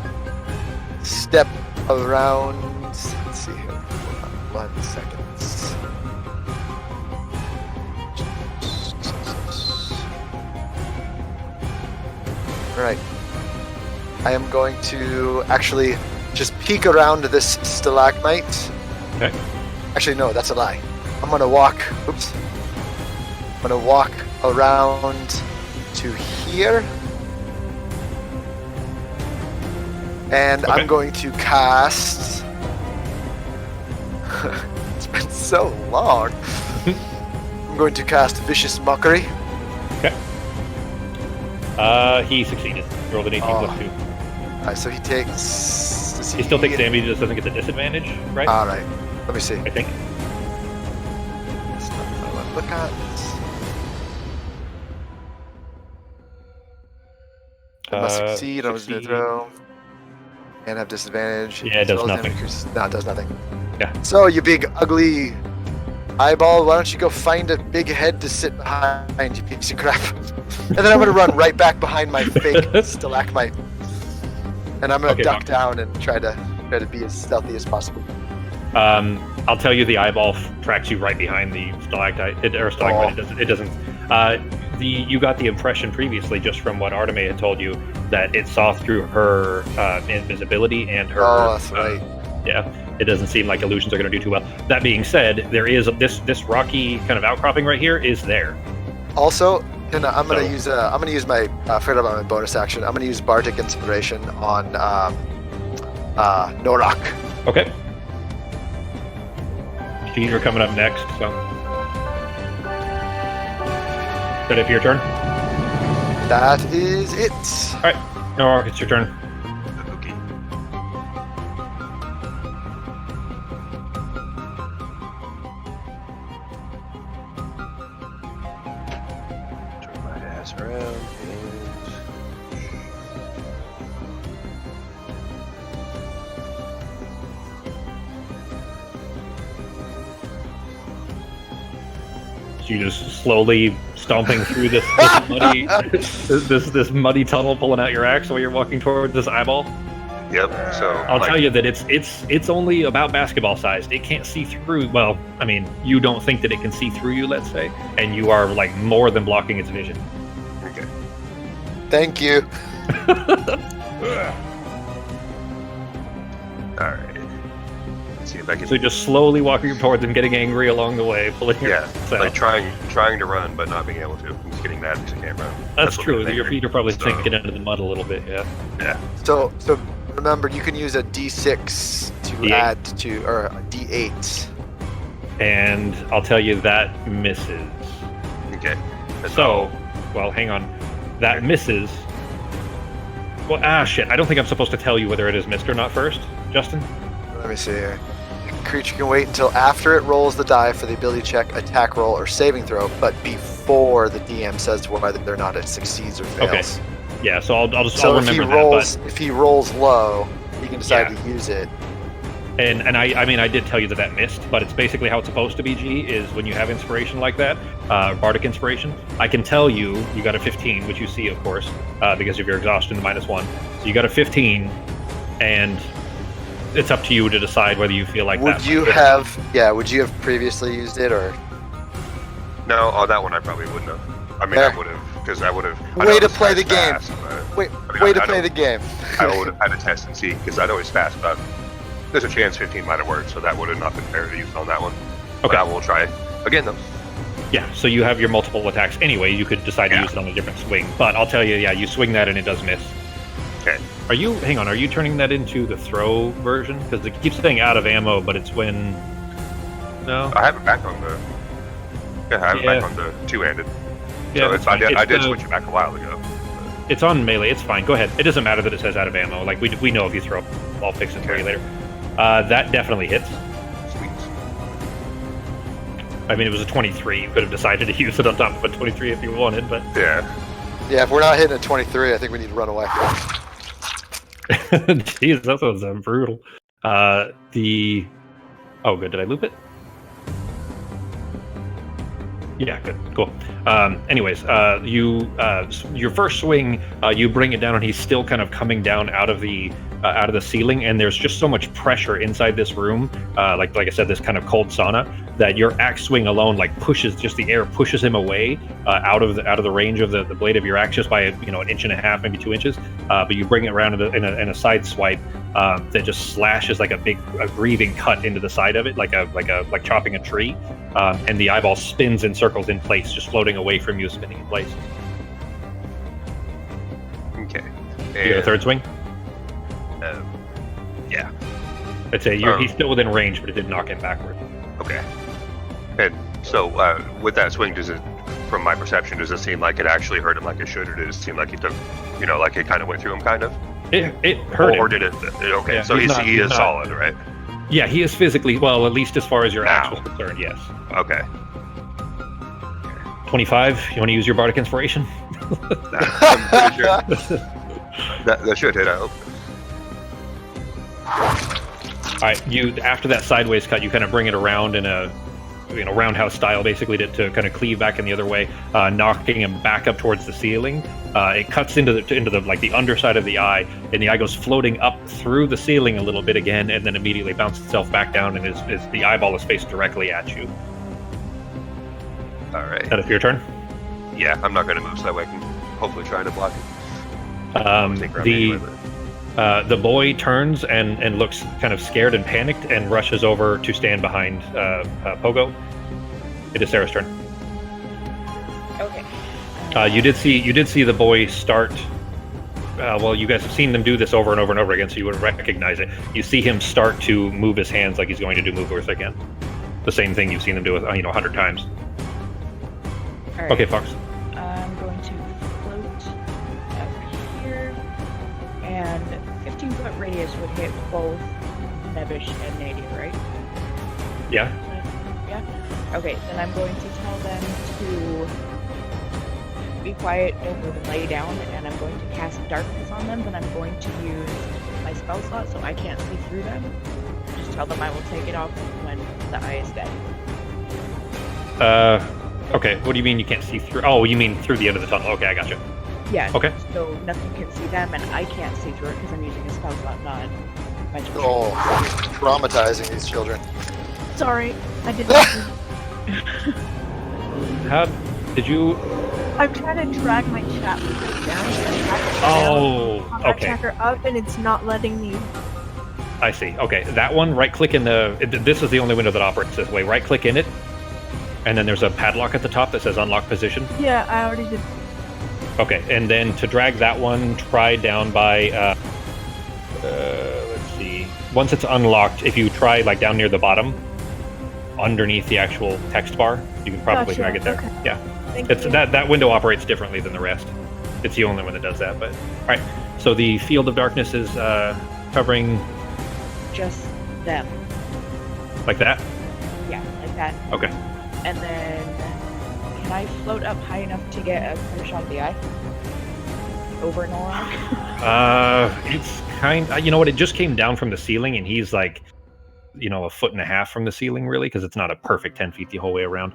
step around. Let's see here. Hold on 1 second. All right. I am going to actually just peek around this stalagmite. Okay. Actually, no, that's a lie. I'm gonna walk. Oops. I'm gonna walk around to here, and Okay. I'm going to cast. It's been so long. I'm going to cast Vicious Mockery. Okay. He succeeded. Rolled an 18 plus 2. Alright, so he takes. He still takes damage, just doesn't get the disadvantage, right? Alright, let me see. I think. That's not what I want to look at. I must succeed on his succeed. throw. And have disadvantage. Yeah, it does As well as nothing. No, it does nothing. Yeah. So, you big, ugly eyeball, why don't you go find a big head to sit behind, you piece of crap. And then I'm going to run right back behind my fake stalagmite. And I'm going to Okay, duck down and try to be as stealthy as possible. I'll tell you, the eyeball tracks you right behind the stalactite or stalagmite. It doesn't. You got the impression previously, just from what Arteme had told you, that it saw through her invisibility and her. Oh, that's right. Yeah, it doesn't seem like illusions are going to do too well. That being said, there is this rocky kind of outcropping right here is there. Also, I'm gonna So- use my I forgot about my bonus action. I'm gonna use Bardic Inspiration on Norak. Okay. You're coming up next, so. Is that it for your turn? That is it. All right. No, it's your turn. Okay. Turn my ass around and So you're just slowly stomping through this muddy, this muddy tunnel, pulling out your axe while you're walking towards this eyeball. yep. So I'll tell you that it's only about basketball sized. It can't see through. Well, I mean, you don't think that it can see through you, let's say, and you are like more than blocking its vision. Okay. Thank you. All right. Let's see if I can. So just slowly walking towards him, getting angry along the way, pulling your Yeah, axe out. like trying to run, but not being able to. I'm just getting mad because I can't run. That's what true. makes me Your angry. feet are probably So, sinking into the mud a little bit. Yeah. Yeah. So remember, you can use a D6 to D8. add to, or a D8. And I'll tell you that misses. Okay. That's So, well, hang on. That misses. Well, shit. I don't think I'm supposed to tell you whether it is missed or not first, Justin. Let me see here. The creature can wait until after it rolls the die for the ability check, attack roll, or saving throw, but before the DM says whether or not it succeeds or fails. Yeah. So I'll So if he remember rolls, that. if he rolls low, he can decide Yeah. to use it. But and I mean I did tell you that missed, but it's basically how it's supposed to be. G is when you have inspiration like that, bardic inspiration. I can tell you got a 15, which you see, of course, because of your exhaustion -1. So you got a 15, and it's up to you to decide whether you feel like Would that. you have? Yeah. Would you have previously used it, or No, that one I probably wouldn't have. I mean, There. I would have, because I would have. Way to play the game. I wait? mean, Way to I play know- the game. I would have had to test and see, because I know it's fast, but there's a chance 15 might have worked, so that would have not been fair to use on that one. But Okay. I will try it again, though. Yeah, so you have your multiple attacks anyway. You could decide to Yeah. use it on a different swing, but I'll tell you, yeah, you swing that and it does miss. Okay. Are you? Hang on. Are you turning that into the throw version? Because it keeps saying out of ammo, but it's when. No. I have it back on the. Yeah, I have it Yeah. back on the two-handed. Yeah, So that's it's, I fine. did, I It's did the- switch it back a while ago. It's on melee. It's fine. Go ahead. It doesn't matter that it says out of ammo. Like we know if you throw. I'll fix it for you later. That definitely hits. Sweet. I mean, it was a 23. You could have decided to use it on top of a 23 if you wanted, but Yeah. Yeah. If we're not hitting a 23, I think we need to run away. jeez, that was brutal. Oh, good. Did I loop it? Yeah, good, cool. Anyways, your first swing, you bring it down, and he's still kind of coming down out of the out of the ceiling, and there's just so much pressure inside this room, like I said, this kind of cold sauna, that your axe swing alone like pushes, just the air pushes him away out of the range of the blade of your axe, just by an inch and a half, maybe 2 inches. But you bring it around in a side swipe that just slashes like a grieving cut into the side of it, like chopping a tree, and the eyeball spins in circles in place, just floating away from you, spinning in place. Okay. You got a third swing? Yeah. I'd say he's still within range, but it did knock him backward. Okay. And so, with that swing, from my perception, does it seem like it actually hurt him like it should, or did it seem like he took, like it kind of went through him, kind of? It hurt him. Or did it? Okay, Yeah, so he is not solid, right? Yeah, he is physically, well, at least as far as your axe was concerned, yes. Okay. 25, you want to use your Bardic Inspiration? I'm pretty sure. That should hit, I hope. All right, after that sideways cut, you kind of bring it around in a roundhouse style, basically, to kind of cleave back in the other way, knocking him back up towards the ceiling. It cuts into the underside of the eye, and the eye goes floating up through the ceiling a little bit again, and then immediately bounces itself back down, and the eyeball is faced directly at you. All right. Is that your turn? Yeah, I'm not going to move, so that way I can hopefully try to block it. The boy turns and looks kind of scared and panicked, and rushes over to stand behind Pogo. It is Sarah's turn. Okay. You did see the boy start. Well, you guys have seen them do this over and over and over again, so you would recognize it. You see him start to move his hands like he's going to do move earth again. The same thing you've seen him do 100 times. All right. Okay, Fox. I'm going to float up here, and 15-foot radius would hit both Nebish and Nadia, right? Yeah. Yeah? Okay, then I'm going to tell them to be quiet, don't move, and lay down, and I'm going to cast darkness on them, but I'm going to use my spell slot so I can't see through them. Just tell them I will take it off when the eye is dead. Okay, what do you mean you can't see through? Oh, you mean through the end of the tunnel. Okay, I gotcha. Yeah. Okay. So nothing can see them, and I can't see through it because I'm using a spell slot, not magic. Oh, traumatizing these children. Sorry, I did not. How did you? I'm trying to drag my chat room down. Oh, I okay. tracker up, and it's not letting me. I see. Okay, that one. Right click in this is the only window that operates this way. Right click in it, and then there's a padlock at the top that says unlock position. Yeah, I already did. Okay, and then to drag that one, try down by. Let's see. Once it's unlocked, if you try like down near the bottom, underneath the actual text bar, you can probably Gotcha, drag it there. okay. Yeah, Thank it's you. that window operates differently than the rest. It's the only one that does that. But all right, so the field of darkness is covering Just them. like that. Yeah, like that. Okay. And then, can I float up high enough to get a clear shot of the eye? Over Norok? It's you know what? It just came down from the ceiling, and he's like, a foot and a half from the ceiling, really, because it's not a perfect 10 feet the whole way around.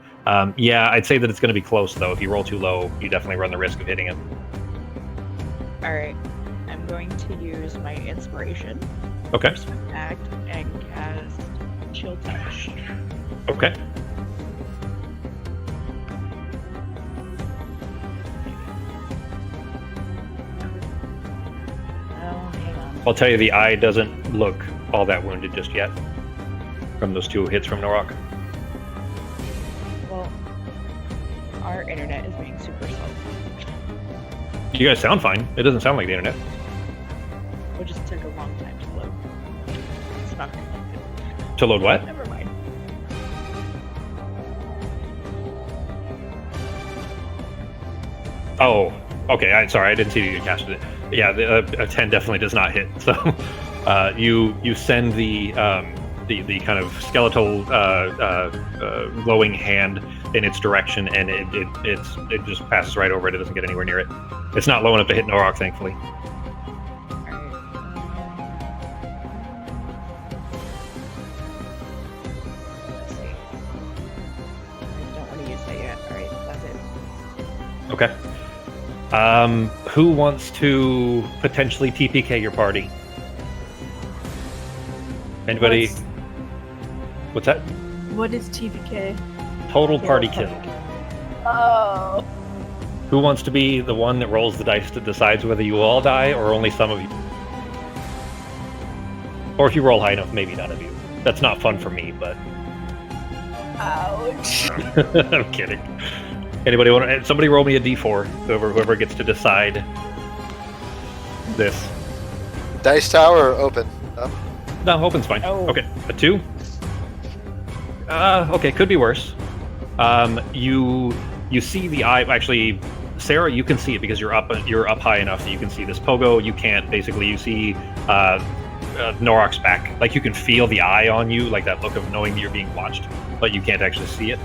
Yeah, I'd say that it's going to be close, though. If you roll too low, you definitely run the risk of hitting him. Alright. I'm going to use my inspiration. Okay. First act and cast Chill Touch. Okay. Oh, hang on. I'll tell you, the eye doesn't look all that wounded just yet from those 2 hits from Norok. Well, our internet is being super slow. You guys sound fine. It doesn't sound like the internet. It just took a long time to load. It's not connected. To load what? Never mind. Oh, okay. Sorry, I didn't see you casted it. Yeah, a 10 definitely does not hit. So you send the kind of skeletal glowing hand in its direction, and it just passes right over it. It doesn't get anywhere near it. It's not low enough to hit Norok, thankfully. Let's see. I don't want to use that yet. Alright, that's it. Okay. Who wants to potentially TPK your party? Anybody? What's that? What is TPK? Total party kill. Oh. Who wants to be the one that rolls the dice that decides whether you all die or only some of you? Or if you roll high enough, maybe none of you. That's not fun for me, but Ouch. I'm kidding. Anybody want? Somebody roll me a d4. Whoever gets to decide this. Dice tower or open? No, open's fine. Oh. Okay, a 2. Okay, could be worse. You see the eye. Actually, Sarah, you can see it because you're up high enough that you can see this. Pogo, you can't. Basically, you see Norok's back. Like you can feel the eye on you, like that look of knowing that you're being watched, but you can't actually see it,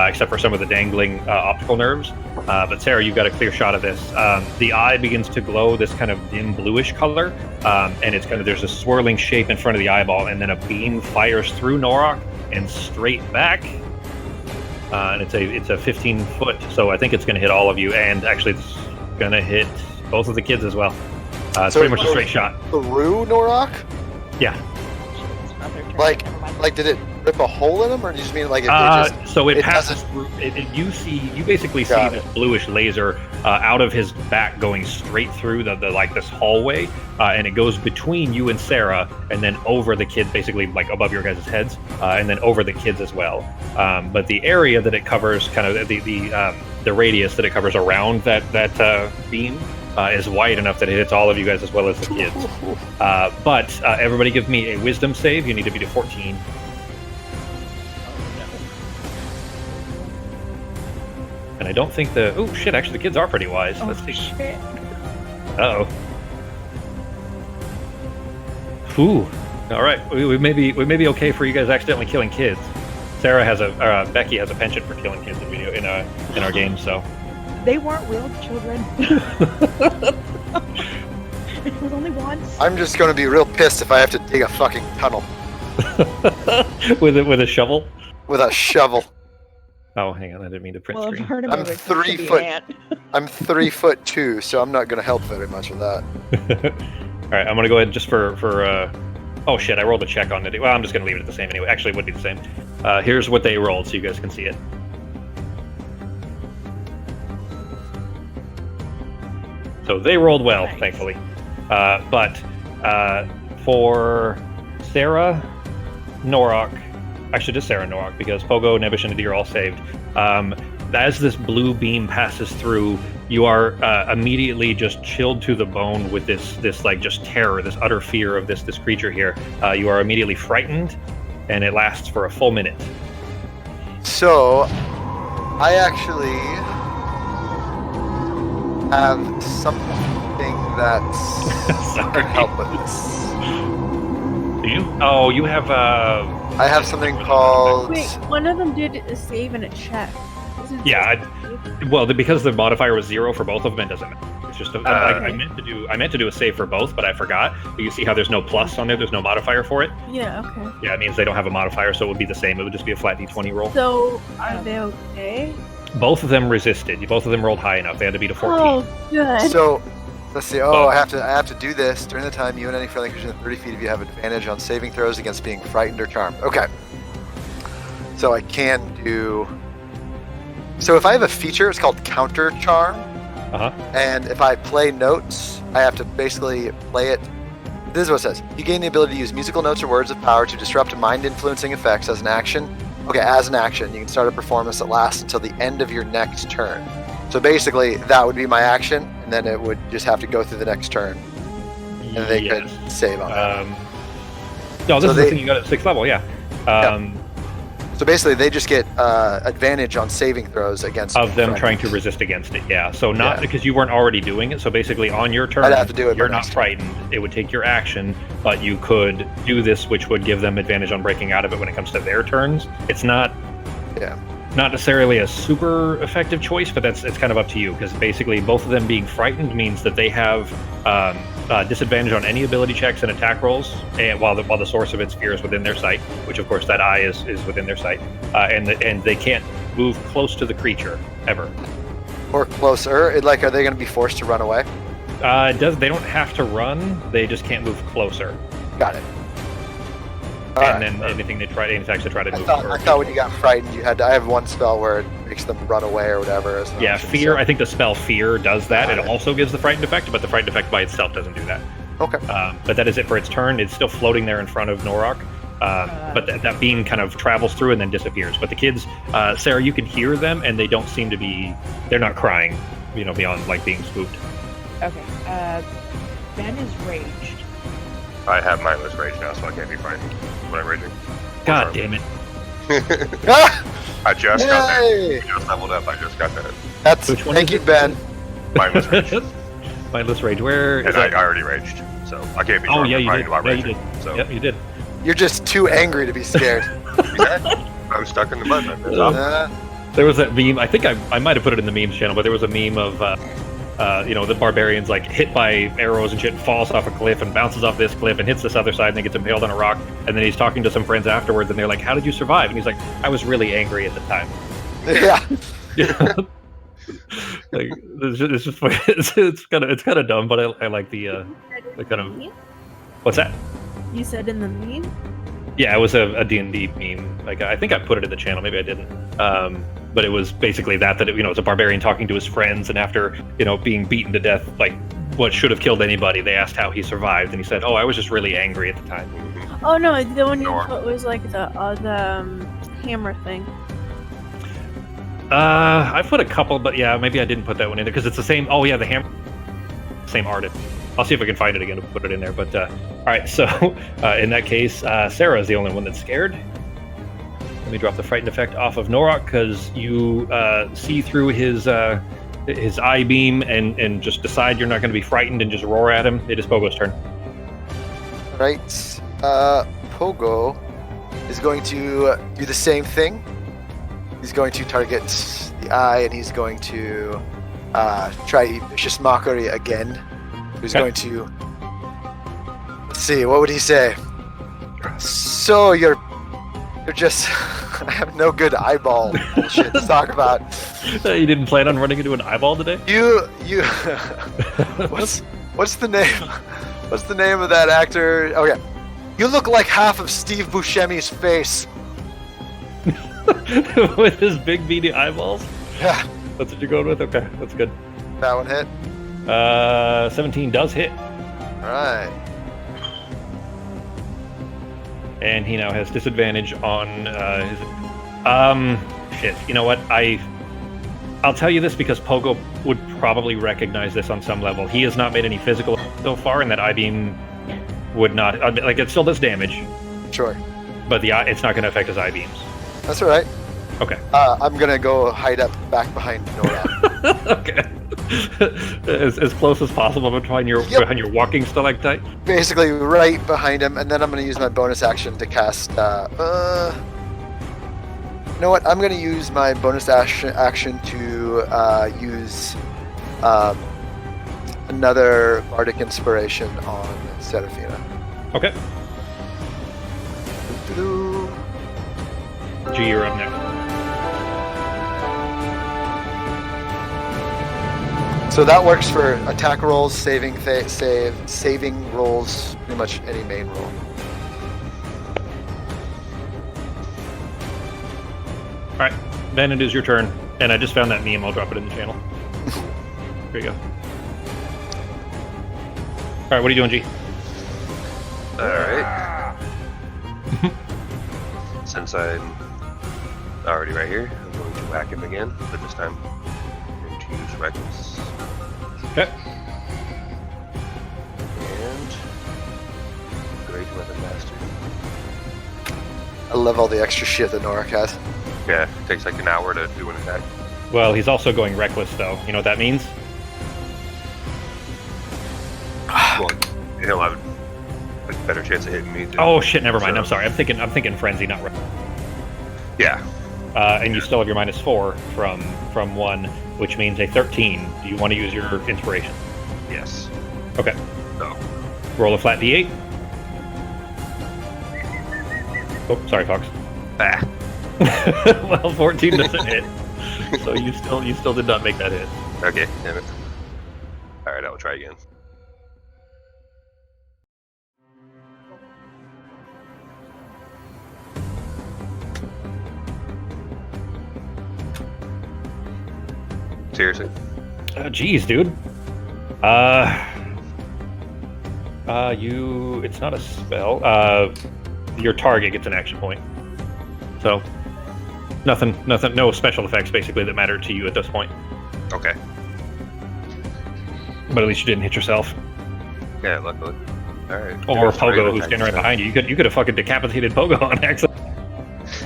except for some of the dangling optical nerves. But Sarah, you've got a clear shot of this. The eye begins to glow this kind of dim bluish color, and it's there's a swirling shape in front of the eyeball, and then a beam fires through Norok and straight back. And it's a 15 foot, so I think it's going to hit all of you, and actually it's going to hit both of the kids as well. It's pretty much a straight shot. Through Norok? Yeah. It's not their turn. Like, Never mind. like, did it rip a hole in him, or do you just mean like So it it passes doesn't- through. You basically see Got this bluish laser out of his back going straight through the like this hallway, and it goes between you and Sarah, and then over the kids, basically like above your guys' heads, and then over the kids as well. But the area that it covers, kind of the radius that it covers around that beam, is wide enough that it hits all of you guys as well as the kids. But everybody give me a wisdom save. You need to beat a 14. And I don't think oh shit, actually the kids are pretty wise. Oh, Let's see. shit. Uh-oh. Ooh. All right. We may be okay for you guys accidentally killing kids. Sarah has Becky has a penchant for killing kids in our game, so. They weren't real children. It was only once. I'm just going to be real pissed if I have to dig a fucking tunnel with a shovel. with a shovel. Oh, hang on, I didn't mean to print Well, I've screen. heard I'm about it. 3 foot. I'm 3'2", so I'm not going to help very much with that. All right, I'm gonna go ahead just for oh shit, I rolled a check on it. Well, I'm just gonna leave it at the same anyway. Actually, it would be the same. Here's what they rolled, so you guys can see it. So they rolled well, Nice. thankfully. But for Sarah, Norok, actually just Sarah and Norok, because Pogo, Nebish, and Adi are all saved. As this blue beam passes through, you are immediately just chilled to the bone with this like just terror, this utter fear of this creature here. You are immediately frightened, and it lasts for a full minute. So, I actually have something that's Sorry. can help with this. Do you? Oh, you have I have something called. Wait, one of them did a save and a check. Isn't Yeah, well, because the modifier was 0 for both of them, it doesn't matter. It's just I meant to do a save for both, but I forgot. You see how there's no plus on there? There's no modifier for it. Yeah, okay. Yeah, it means they don't have a modifier, so it would be the same. It would just be a flat d20 roll. So, are they okay? Both of them resisted. Both of them rolled high enough. They had to beat a 14. Oh, good. So, let's see. Oh, I have to do this during the time you and any friendly creature within 30 feet of you have advantage on saving throws against being frightened or charmed. Okay. So I can do. So if I have a feature, it's called counter charm, Uh-huh. and if I play notes, I have to basically play it. This is what it says. You gain the ability to use musical notes or words of power to disrupt mind-influencing effects as an action. Okay, as an action, you can start a performance that lasts until the end of your next turn. So basically, that would be my action, and then it would just have to go through the next turn, and they Yes. could save on that. No, this So is they- the thing you got at 6th level, yeah. So basically, they just get advantage on saving throws against Of them friends. trying to resist against it, yeah. So not Yeah. because you weren't already doing it. So basically, on your turn, I'd have to do it you're my not next turn. frightened. It would take your action, but you could do this, which would give them advantage on breaking out of it when it comes to their turns. It's not Yeah. not necessarily a super effective choice, but it's kind of up to you, because basically both of them being frightened means that they have disadvantage on any ability checks and attack rolls, and while the source of its fear is within their sight, which of course that eye is within their sight, and they can't move close to the creature ever. Or closer. Are they going to be forced to run away? They don't have to run, they just can't move closer. Got it. Alright. and then anything they try, any attacks they try to I move. thought when you got frightened, you had to. I have one spell where it makes them run away or whatever. As an Yeah, option, fear. so- I think the spell fear does that. Got It it. also gives the frightened effect, but the frightened effect by itself doesn't do that. Okay. But that is it for its turn. It's still floating there in front of Norok. But that beam kind of travels through and then disappears. But the kids, Sarah, you can hear them, and they don't seem to be. They're not crying, beyond like being spooked. Okay. Ben is raged. I have mindless rage now, so I can't be frightened when I'm raging. God damn it! Ah! I just got that. Yay! We just leveled up. I just got that. That's Which one thank is you, it? Ben. Mindless rage. Mindless rage. Where is And I that? already raged, so I can't be Oh drunk yeah, or you frightened did. while Yeah, you raging. did. So Yep, you did. You're just too angry to be scared. exactly. I'm stuck in the mud. Man. That's awesome. There was that meme. I think I might have put it in the memes channel, but there was a meme of the barbarians like hit by arrows and shit, and falls off a cliff and bounces off this cliff and hits this other side and then gets impaled on a rock. And then he's talking to some friends afterwards, and they're like, "How did you survive?" And he's like, "I was really angry at the time." Yeah. Yeah. Like it's kind of dumb, but I like the kind of what's that? You said in the meme? Yeah, it was a D&D meme. Like I think I put it in the channel, maybe I didn't. But it was basically that it's a barbarian talking to his friends, and after being beaten to death, like what should have killed anybody, they asked how he survived, and he said, "Oh, I was just really angry at the time." Oh no, the one you Nor. put was like the hammer thing. I put a couple, but yeah, maybe I didn't put that one in there because it's the same. Oh yeah, the hammer, same artist. I'll see if I can find it again to put it in there. But all right, so in that case, Sarah is the only one that's scared. Let me drop the frightened effect off of Norok because you see through his eye beam and just decide you're not going to be frightened and just roar at him. It is Pogo's turn. Right. Pogo is going to do the same thing. He's going to target the eye, and he's going to try vicious mockery again. He's Okay. going to. Let's see. What would he say? So you're just. I have no good eyeball bullshit to talk about. You didn't plan on running into an eyeball today? You. What's the name? What's the name of that actor? Oh yeah. You look like half of Steve Buscemi's face. With his big beady eyeballs? Yeah, That's what you're going with? Okay, that's good. that one hit. 17 does hit. All right. And he now has disadvantage on his. Shit. You know what? I'll tell you this because Pogo would probably recognize this on some level. He has not made any physical so far, and that eye beam would not. Like it still does damage, Sure. but it's not going to affect his eye beams. That's all right. Okay. I'm gonna go hide up back behind Nora. Okay. as close as possible behind your walking stalactite. Basically, right behind him, and then I'm gonna use my bonus action to cast. You know what? I'm gonna use my bonus action to use another bardic inspiration on Seraphina. Okay. Doo-doo. G, you're up next. So that works for attack rolls, saving rolls, pretty much any main roll. All right, then it is your turn, and I just found that meme. I'll drop it in the channel. There you go. All right, what are you doing, G? Alright. Since I'm already right here, I'm going to whack him again, but this time I'm going to use Reckless. Okay. And Great Weapon Master. I love all the extra shit that Norik has. Yeah, it takes like an hour to do an attack. Well, he's also going reckless, though. You know what that means? Well, he'll have a better chance of hitting me. Too. Oh shit! Never mind. So- I'm sorry. I'm thinking frenzy, not reckless. Yeah. And you still have your -4 from 1, which means a 13. Do you want to use your inspiration? Yes. Okay. So, Roll a flat d8. Oh, sorry, Fox. ah. Well, 14 doesn't hit, so you still did not make that hit. Okay, damn it. Alright, I'll try again. Seriously. Geez, dude. It's not a spell. Your target gets an action point. So, nothing, no special effects basically that matter to you at this point. Okay. But at least you didn't hit yourself. Yeah, luckily. All right. Or Pogo, who's standing right behind you. You could have fucking decapitated Pogo on accident.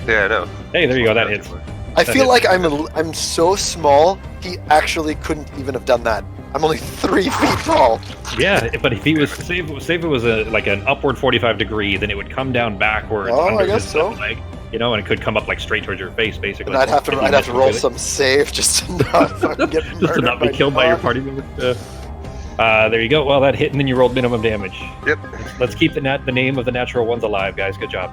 Yeah, I know. Hey, there you go. That hits. I That feel is- like I'm so small. He actually couldn't even have done that. I'm only 3 feet tall. Yeah, but if he was say if it was like an upward 45 degree, then it would come down backwards Oh, under I guess his so. leg, and it could come up like straight towards your face, basically. And I'd have to If you missed roll with it. some save just to not fucking get Just to murdered not be killed by your dog. party member. There you go. Well, that hit, and then you rolled minimum damage. Yep. Let's keep the name of the natural ones alive, guys. Good job.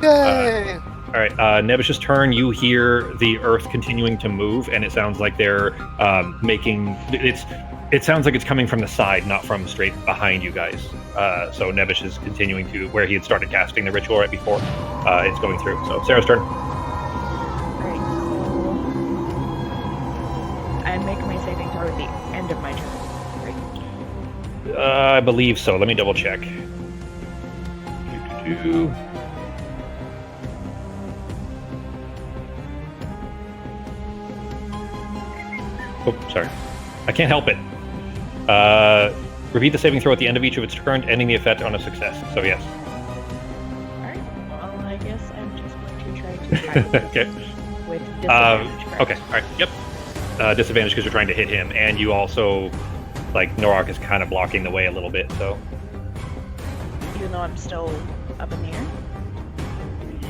Yay! All right, Nebish's turn. You hear the earth continuing to move, and it sounds like they're making it's. It sounds like it's coming from the side, not from straight behind you guys. So Nebish is continuing to where he had started casting the ritual right before. It's going through. So Sarah's turn. Alright, so I make my saving throw at the end of my turn. Right? I believe so. Let me double check. Oh, sorry. I can't help it. Repeat the saving throw at the end of each of its turn, ending the effect on a success. So yes. Alright, well, I guess I'm just going to try to fight Okay. with disadvantage. correct? Okay. All right. Yep. Disadvantage because you're trying to hit him, and you also, like, Norak is kind of blocking the way a little bit. So. Even though I'm still up in the air?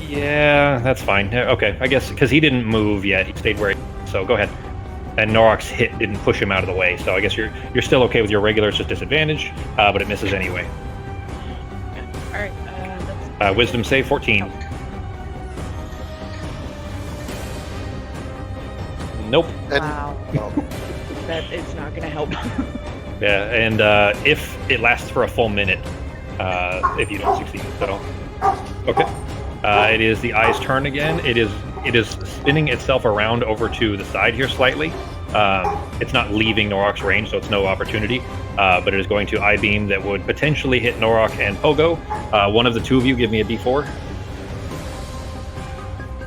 Yeah, that's fine. Okay, I guess because he didn't move yet, he stayed where he. So go ahead. And Norak's hit didn't push him out of the way, so I guess you're still okay with your regular. It's just disadvantage, but it misses anyway. Alright, that's... Wisdom save 14. Nope. And Wow. That it's not gonna help. Yeah, and if it lasts for a full minute, if you don't succeed. So, okay. It is the eye's turn again. It is spinning itself around over to the side here slightly. It's not leaving Norak's range, so it's no opportunity. But it is going to eye beam that would potentially hit Norak and Pogo. One of the two of you give me a D4.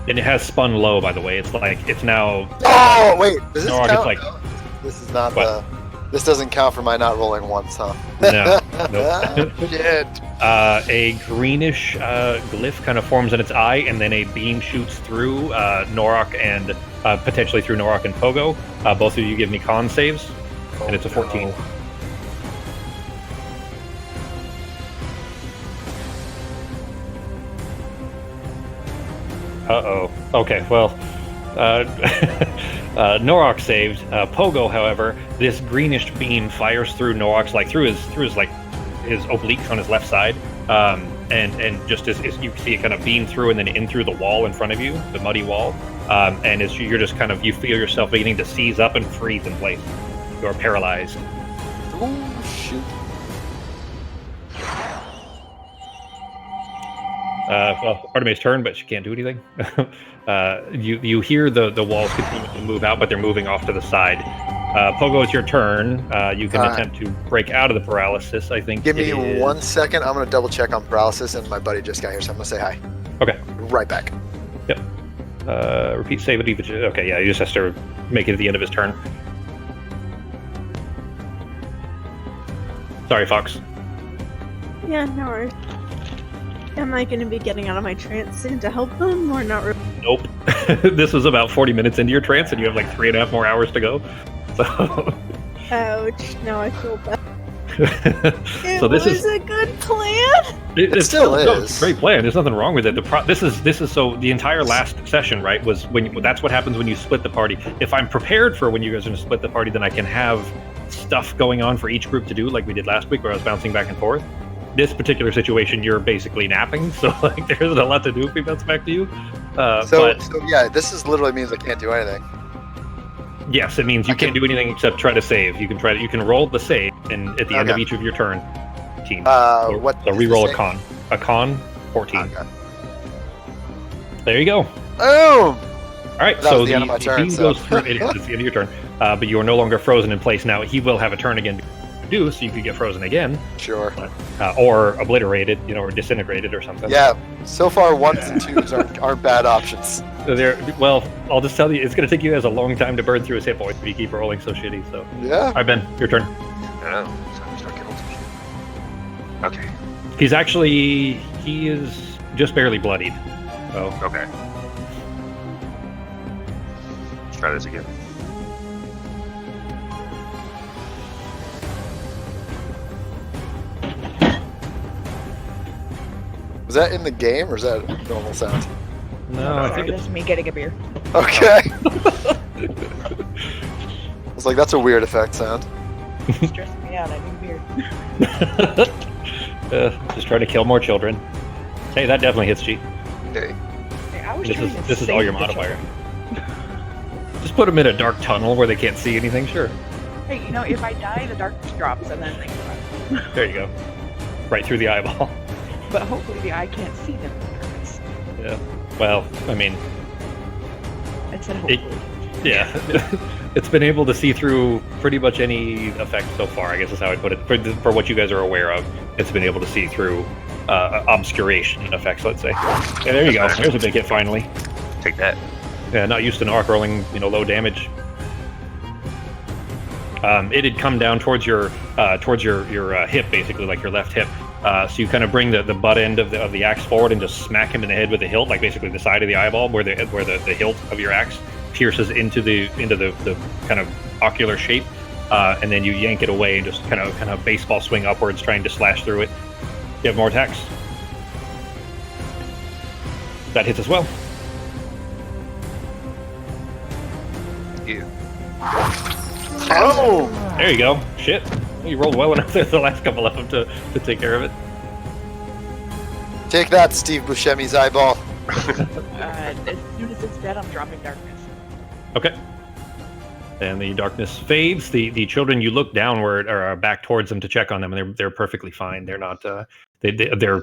And it has spun low, by the way. It's like it's now. oh wait, does this Norak count? is like. This is not What? This doesn't count for my not rolling once, huh? No. Nope. Shit. A greenish glyph kind of forms in its eye, and then a beam shoots through Norak and potentially through Norak and Pogo. Both of you give me con saves, and it's a 14. Uh-oh. Okay, well, Norak saved. Pogo, however, this greenish beam fires through Norak's, like through his like his obliques on his left side, and just as you see it kind of beam through and then in through the wall in front of you, the muddy wall, and as you're just kind of you feel yourself beginning to seize up and freeze in place. You're paralyzed. Oh shoot. Well, Artemis' turn, but she can't do anything. You hear the walls continue to move out, but they're moving off to the side. Pogo, it's your turn. You can attempt to break out of the paralysis. I think. Give me it is- 1 second. I'm gonna double check on paralysis, and my buddy just got here, so I'm gonna say hi. Okay. Right back. Yep. Repeat save it. Okay, yeah, he just has to make it at the end of his turn. Sorry, Fox. Yeah, no worries. Am I going to be getting out of my trance soon to help them, or not really? Nope. This was about 40 minutes into your trance, and you have like 3.5 more hours to go. So, Ouch. Now I feel bad. so this was is a good plan. It still no, is. it's a great plan. There's nothing wrong with it. This is so the entire last session, right? Was when that's what happens when you split the party. If I'm prepared for when you guys are going to split the party, then I can have stuff going on for each group to do, like we did last week, where I was bouncing back and forth. This particular situation, you're basically napping, so like there's a lot to do if we bounce back to you. So yeah, this is literally means I can't do anything. Yes, it means you can't do anything except try to save. You can roll the save, and at the end of Okay. each of your turn, team. What? So is re-roll the a save? con. A con 14. Okay. There you go. Boom! All right, That so was the end of my turn, beam so. goes through. It's the end of your turn, but you are no longer frozen in place. Now he will have a turn again to do, so you could get frozen again, Sure. or obliterated, or disintegrated or something. Yeah. So far, 1s and 2s aren't bad options. So well, I'll just tell you, it's going to take you guys a long time to burn through his hit points if you keep rolling so shitty. So, Yeah. all right, Ben, your turn. Oh, it's time to start killing some shit. Okay. He is just barely bloodied. So, Okay. Let's try this again. Was that in the game or is that a normal sound? no, I think Sorry, that's me getting a beer. Okay. I was like, that's a weird effect sound. It's stressing me out. I need a beer. just trying to kill more children. Hey, that definitely hits G. Okay. Hey, I was This trying is to this is save all your the modifier. children. Just put them in a dark tunnel where they can't see anything. Sure. Hey, if I die, the darkness drops and then they come out. There you go. Right through the eyeball. But hopefully the eye can't see them in the darkness. Yeah. Well, I mean, I said hopefully. yeah. It's been able to see through pretty much any effect so far, I guess is how I put it. For what you guys are aware of, it's been able to see through obscuration effects, let's say. Yeah, there you go. There's a big hit finally. Take that. Yeah, not used to an arc rolling, low damage. It had come down towards your hip, basically, like your left hip. So you kind of bring the butt end of the axe forward and just smack him in the head with the hilt, like basically the side of the eyeball, where the hilt of your axe pierces into the kind of ocular shape, and then you yank it away and just kind of baseball swing upwards, trying to slash through it. You have more attacks. That hits as well. You. Oh! There you go. Shit. You rolled well enough there the last couple of them to take care of it. Take that, Steve Buscemi's eyeball. As soon as it's dead, I'm dropping darkness. Okay. And the darkness fades. The children, you look downward or back towards them to check on them, and they're perfectly fine. They're not. They're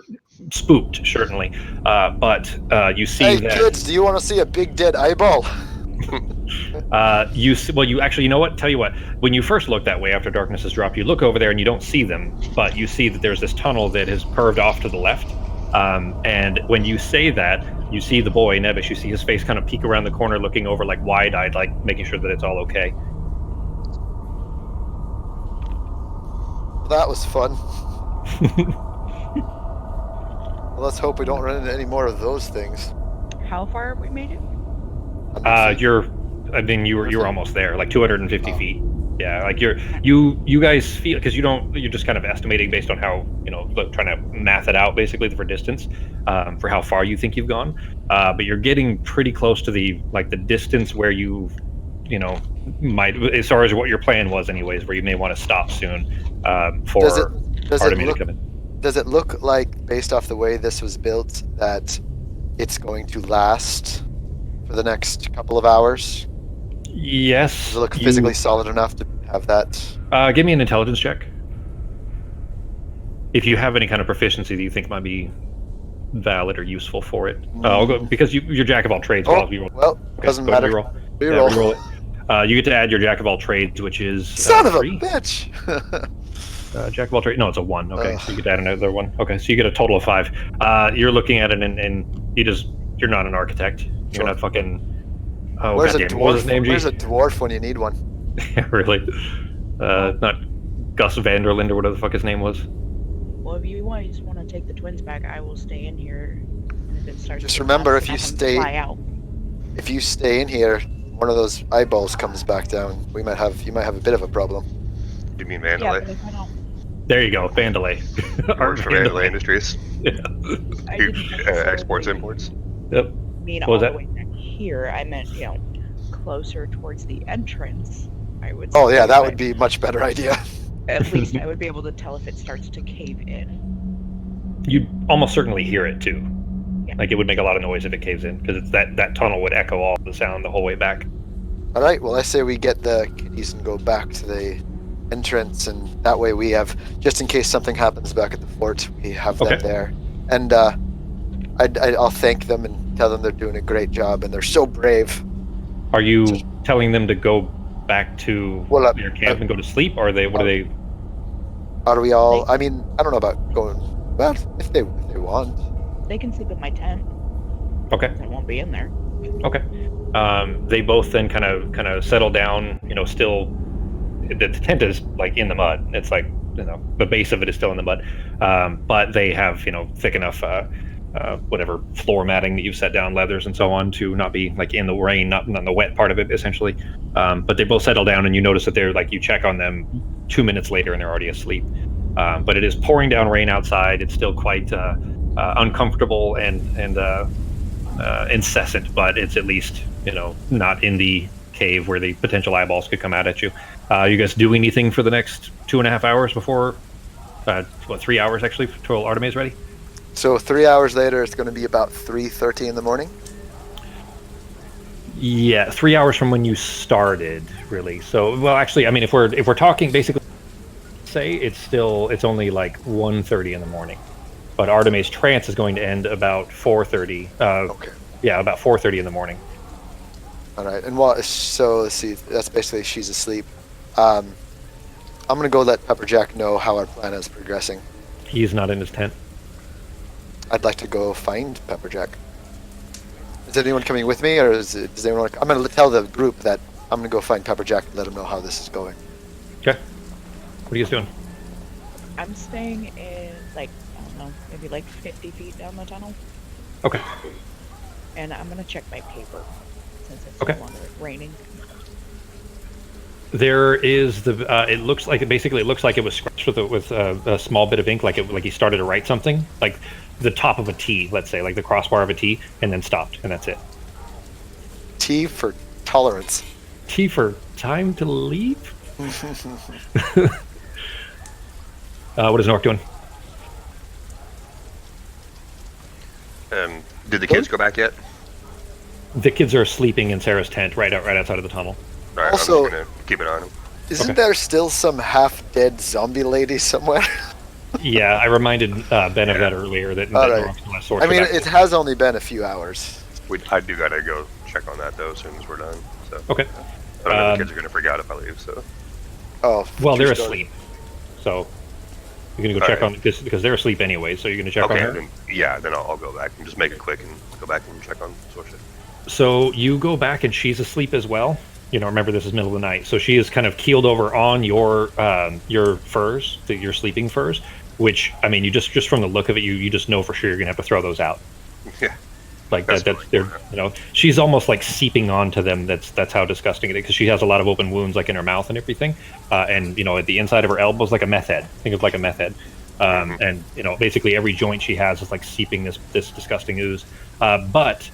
spooked, certainly. But you see Hey, that. kids, do you want to see a big dead eyeball? You actually, you know what? Tell you what. When you first look that way after darkness has dropped, you look over there and you don't see them, but you see that there's this tunnel that has curved off to the left. And when you say that, you see the boy Nebish. You see his face kind of peek around the corner, looking over like wide-eyed, like making sure that it's all okay. That was fun. Well, let's hope we don't run into any more of those things. How far have we made it? You were almost there, like 250 feet. Yeah, like you guys feel, because you're just kind of estimating based on how, trying to math it out basically for distance, for how far you think you've gone. But you're getting pretty close to the distance where might, as far as what your plan was anyways, where you may want to stop soon, for Artemis to come in. Does it look like, based off the way this was built, that it's going to last for the next couple of hours? Yes. Does it look physically solid enough to have that? Give me an intelligence check. If you have any kind of proficiency that you think might be valid or useful for it. I'll go, because you're jack of all trades. Oh, You roll. well, Okay, doesn't go ahead, matter. reroll. Reroll. Yeah, reroll it. You get to add your jack of all trades, which is Son of a 3. bitch! Jack of all trades. No, it's a 1. Okay, Ugh. so you get to add another 1. Okay, so you get a total of 5. You're looking at it, and you're not an architect. You're Sure. not fucking. Oh, Where's a goddamn. What was his name, dwarf? G? Where's a dwarf when you need one? Yeah, really. Not Gus Vanderland or whatever the fuck his name was. Well, if you guys want to take the twins back, I will stay in here. And if it starts Just to remember, collapse, if you have them stay- fly out. If you stay in here, one of those eyeballs comes back down. You might have a bit of a problem. You mean Yeah, Mandalay? but if I don't, There you go, Vandalay. Works for Mandalay Industries. I Who, didn't necessarily exports, imports. Yep. mean What all was the that? way back here. I meant, closer towards the entrance. I would. Oh yeah, say, that but would be a much better idea. At least I would be able to tell if it starts to cave in. You'd almost certainly hear it too. Yeah. Like it would make a lot of noise if it caves in, because it's that tunnel would echo all the sound the whole way back. All right. Well, I say we get the kiddies and go back to the entrance, and that way we have, just in case something happens back at the fort, we have them Okay. there. And I'll thank them and tell them they're doing a great job, and they're so brave. Are you telling them to go back to Well, their camp and go to sleep, or are they? What are they? Are we all? I mean, I don't know about going. Well, if they want. They can sleep in my tent. Okay. I won't be in there. Okay. They both then kind of settle down. Still, the tent is like in the mud. It's like the base of it is still in the mud, but they have thick enough whatever floor matting that you've set down, leathers and so on, to not be like in the rain, not in the wet part of it essentially. But they both settle down, and you notice that they're like, you check on them 2 minutes later, and they're already asleep. But it is pouring down rain outside. It's still quite uncomfortable and incessant, but it's at least not in the cave where the potential eyeballs could come out at you. You guys do anything for the next 2.5 hours before 3 hours actually till Artemis ready? So 3 hours later, it's going to be about 3:30 in the morning. Yeah, 3 hours from when you started, really. So, well, actually, I mean, if we're talking basically, say it's only like 1:30 in the morning, but Artemis trance is going to end about 4:30. Okay. Yeah, about 4:30 in the morning. All right, and so let's see. That's basically she's asleep. I'm gonna go let Pepperjack know how our plan is progressing. He's not in his tent. I'd like to go find Pepperjack. Is anyone coming with me, or does anyone? I'm gonna tell the group that I'm gonna go find Pepperjack and let them know how this is going. Okay. What are you guys doing? I'm staying in, like, I don't know, maybe like 50 feet down the tunnel. Okay. And I'm going to check my paper, since it's Okay. no longer raining. There is it looks like it was scratched with a small bit of ink, like he started to write something, like the top of a T, let's say, like the crossbar of a T, and then stopped, and that's it. T for tolerance. T for time to leave? What is Nork doing? Did the kids go back yet? The kids are sleeping in Sarah's tent right outside of the tunnel. All right, Also- I'm just gonna keep an eye on them. Isn't Okay. there still some half-dead zombie lady somewhere? Yeah, I reminded Ben of that earlier. That All right. Nork still has source I mean, of it has only been a few hours. I do gotta go check on that though as soon as we're done. So Okay. I don't know if the kids are gonna freak out if I leave. So Oh, Well, they're she's going- asleep, so you're gonna go All check right. on this because they're asleep anyway. So you're gonna check on okay, her. then I'll go back and just make it quick and go back and check on Sorcerer. So you go back and she's asleep as well. Remember this is middle of the night, so she is kind of keeled over on your furs, your sleeping furs. Which, I mean, you just from the look of it, you just know for sure you're gonna have to throw those out. Yeah. Like That's that's they're she's almost like seeping onto them. That's how disgusting it is, because she has a lot of open wounds like in her mouth and everything, and at the inside of her elbows like a meth head. Think of like a meth head, and basically every joint she has is like seeping this disgusting ooze. But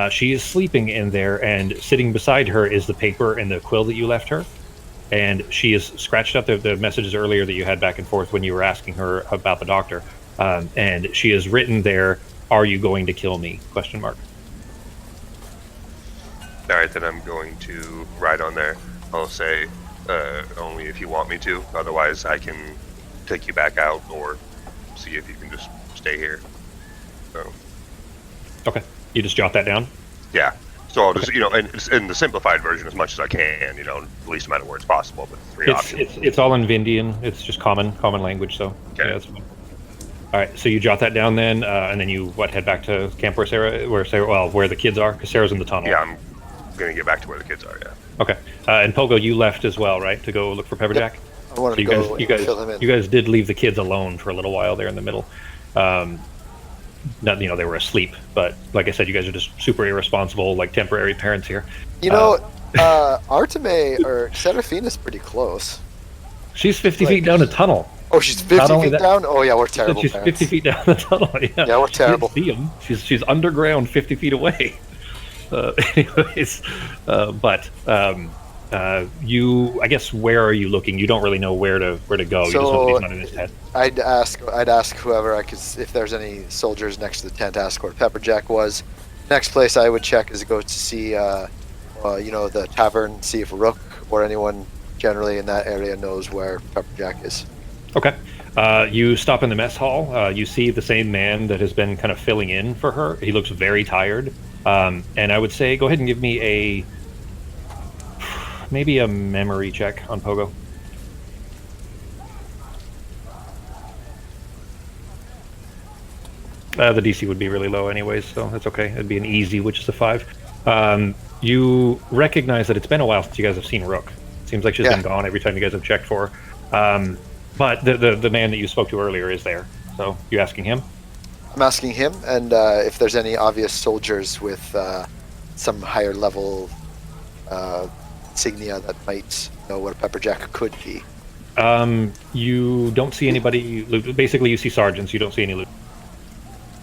she is sleeping in there, and sitting beside her is the paper and the quill that you left her. And she has scratched up the messages earlier that you had back and forth when you were asking her about the doctor. And she has written there, "Are you going to kill me?" ? All right, then I'm going to write on there. I'll say only if you want me to. Otherwise, I can take you back out or see if you can just stay here. So Okay. You just jot that down? yeah. So I'll just in the simplified version as much as I can. The least amount of words possible, but 3 options. It's all in Vindian. It's just common language, so Okay. yeah, that's fine. All right, so you jot that down then, and then you head back to camp where the kids are, because Sarah's in the tunnel. Yeah, I'm gonna get back to where the kids are. Yeah. Okay. And Pogo, you left as well, right, to go look for Pepperjack? Yep. I wanted So to go and fill him in. you guys did leave the kids alone for a little while there in the middle. Not, they were asleep, but like I said, you guys are just super irresponsible, like temporary parents here. Arteme or Seraphina's pretty close. She's 50 Like- feet down a tunnel. Oh, she's 50 only feet that- down? Oh, yeah, we're terrible She's parents. 50 feet down the tunnel. Yeah, Yeah, we're terrible. You can't see 'em. She's underground, 50 feet away. Anyways, I guess, where are you looking? You don't really know where to go. You just know that he's not in his head. I'd ask whoever I could, if there's any soldiers next to the tent, ask where Pepperjack was. Next place I would check is go to see, the tavern, see if Rook or anyone generally in that area knows where Pepperjack is. Okay. You stop in the mess hall. You see the same man that has been kind of filling in for her. He looks very tired. And I would say, go ahead and give me a maybe a memory check on Pogo. The DC would be really low anyways, so that's okay. It'd be an easy, which is a 5. You recognize that it's been a while since you guys have seen Rook. Seems like she's been gone every time you guys have checked for her. But the man that you spoke to earlier is there. So you asking him? I'm asking him, and if there's any obvious soldiers with some higher level insignia that might know what a pepperjack could be. You don't see anybody. Basically, you see sergeants. You don't see any loot.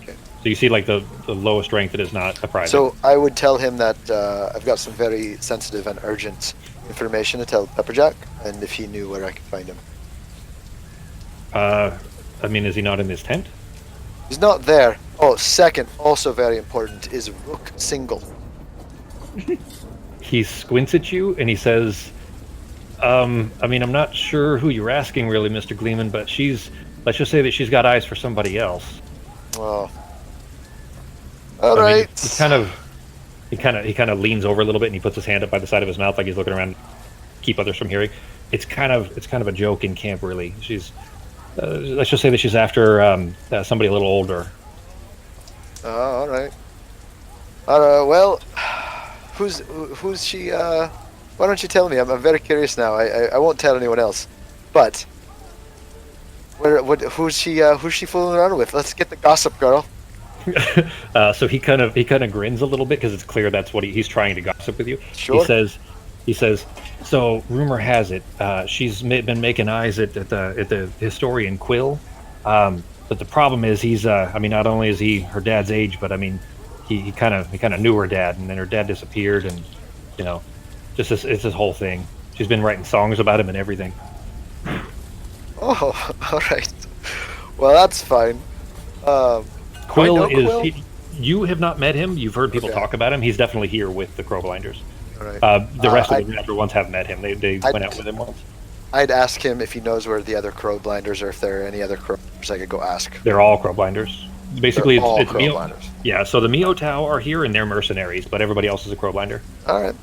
Okay. So you see like the lowest rank that is not a private. So I would tell him that I've got some very sensitive and urgent information to tell Pepperjack, and if he knew where I could find him. I mean, is he not in this tent? He's not there. Oh, second, also very important, is Rook single? He squints at you and he says, I mean, I'm not sure who you're asking really, Mr. Gleeman, but let's just say that she's got eyes for somebody else. Well, all right. He kind of leans over a little bit and he puts his hand up by the side of his mouth like he's looking around to keep others from hearing. It's kind of a joke in camp, really. She's let's just say that she's after somebody a little older. All right. Well, who's she? Why don't you tell me? I'm very curious now. I won't tell anyone else. But who's she fooling around with? Let's get the gossip, girl. So he kind of grins a little bit because it's clear that's what he's trying to gossip with you. Sure. He says, so rumor has it she's been making eyes at the historian Quill, but the problem is he's I mean, not only is he her dad's age, but I mean he kind of knew her dad, and then her dad disappeared, and you know, it's this whole thing. She's been writing songs about him and everything. Oh, all right. Well, that's fine. Quill is. Quill? You have not met him. You've heard people Okay. talk about him. He's definitely here with the Crowblinders. All right. The rest of the Raptor ones have met him. They went out with him once. I'd ask him if he knows where the other crow blinders, or if there are any other crow blinders I could go ask. They're all Crowblinders. Basically, They're all it's crow Mio. blinders. Yeah, so the Mio Tau are here and they're mercenaries, but everybody else is a Crowblinder. All right.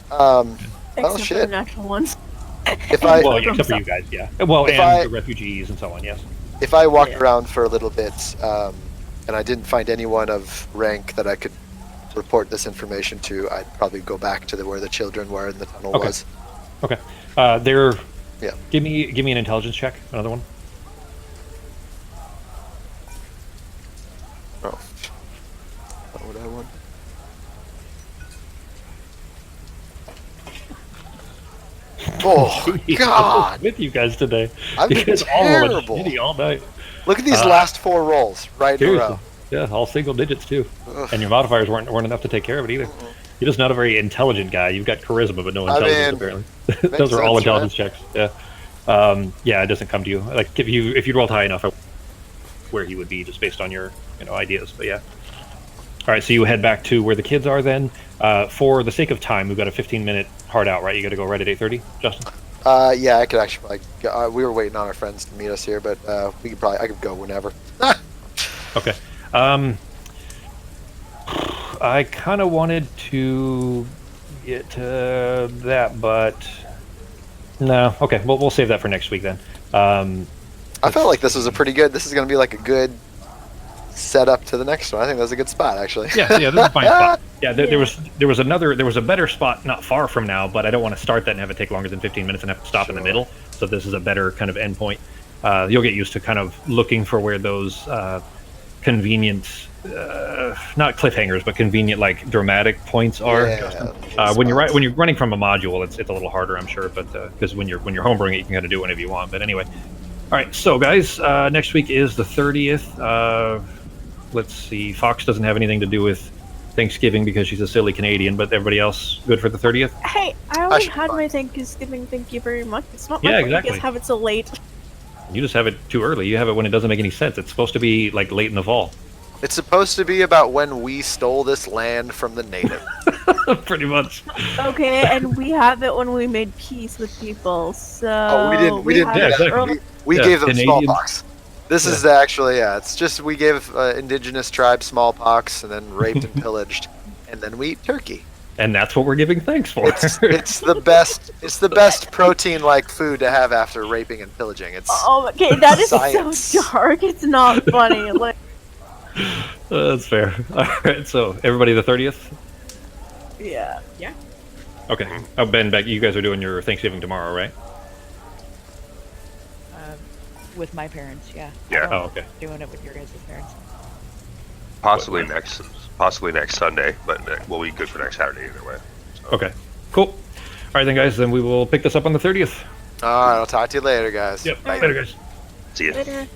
Except for the shit. natural ones. If I Well, yeah, except for you guys, yeah. Well, If and I- the refugees and so on, yes. if I walked Yeah. around for a little bit, and I didn't find anyone of rank that I could report this information to, I'd probably go back to where the children were and the tunnel Okay. was. Okay. They're. Yeah. Give me an intelligence check. Another one. Oh. What would I want? Oh God! With you guys today. I've You been guys all rolled terrible. shitty all night. Look at these last 4 rolls right in a Seriously. row. Yeah, all single digits too. Ugh. And your modifiers weren't enough to take care of it either. You're just not a very intelligent guy. You've got charisma, but no I intelligence mean, apparently. Those are all sense, intelligence checks. Yeah. Yeah, it doesn't come to you. Like if you'd rolled high enough, where he would be just based on your ideas. But yeah. All right, so you head back to where the kids are then. For the sake of time, we've got a 15-minute hard out, right? You got to go right at 8:30, Justin. Yeah, I could actually. We were waiting on our friends to meet us here, but I could go whenever. Okay. I kind of wanted to get to that, but no. Okay, we'll save that for next week then. I felt like this was a pretty good. This is going to be like a good setup to the next one. I think that was a good spot, actually. Yeah, this is a fine spot. Yeah, there was a better spot not far from now, but I don't want to start that and have it take longer than 15 minutes and have to stop in the middle. So this is a better kind of endpoint. You'll get used to kind of looking for where those convenient, not cliffhangers, but convenient like dramatic points are. Yeah, When you're running from a module, it's a little harder, I'm sure, but because when you're homebrewing it, you can kind of do whatever you want. But anyway, all right. So guys, next week is the 30th. Let's see. Fox doesn't have anything to do with Thanksgiving because she's a silly Canadian, but everybody else good for the 30th? Hey, I already should had be my Thanksgiving. Thank you very much. It's not Yeah, my fault exactly. you guys have it so late. You just have it too early. You have it when it doesn't make any sense. It's supposed to be like late in the fall. It's supposed to be about when we stole this land from the native. Pretty much. Okay, and we have it when we made peace with people. So Oh, we didn't. We didn't have do Yeah, it that. exactly. early- We Yeah, gave them Canadians- smallpox. This is actually, it's just we gave indigenous tribes smallpox and then raped and pillaged, and then we eat turkey. and that's what we're giving thanks for. It's the best. It's the best protein-like food to have after raping and pillaging. It's Okay, that is Science. so dark. It's not funny. Like, That's fair. All right, so everybody the 30th. yeah. Okay. Oh, Ben, Beck, you guys are doing your Thanksgiving tomorrow, right? With my parents, yeah. Yeah. Oh, okay. Doing it with your guys' parents. Possibly next Sunday, but we'll be good for next Saturday either way. Okay. Cool. All right, then, guys. Then we will pick this up on the 30th. all right. I'll talk to you later, guys. Yep. Bye. Later, guys. See you. Later.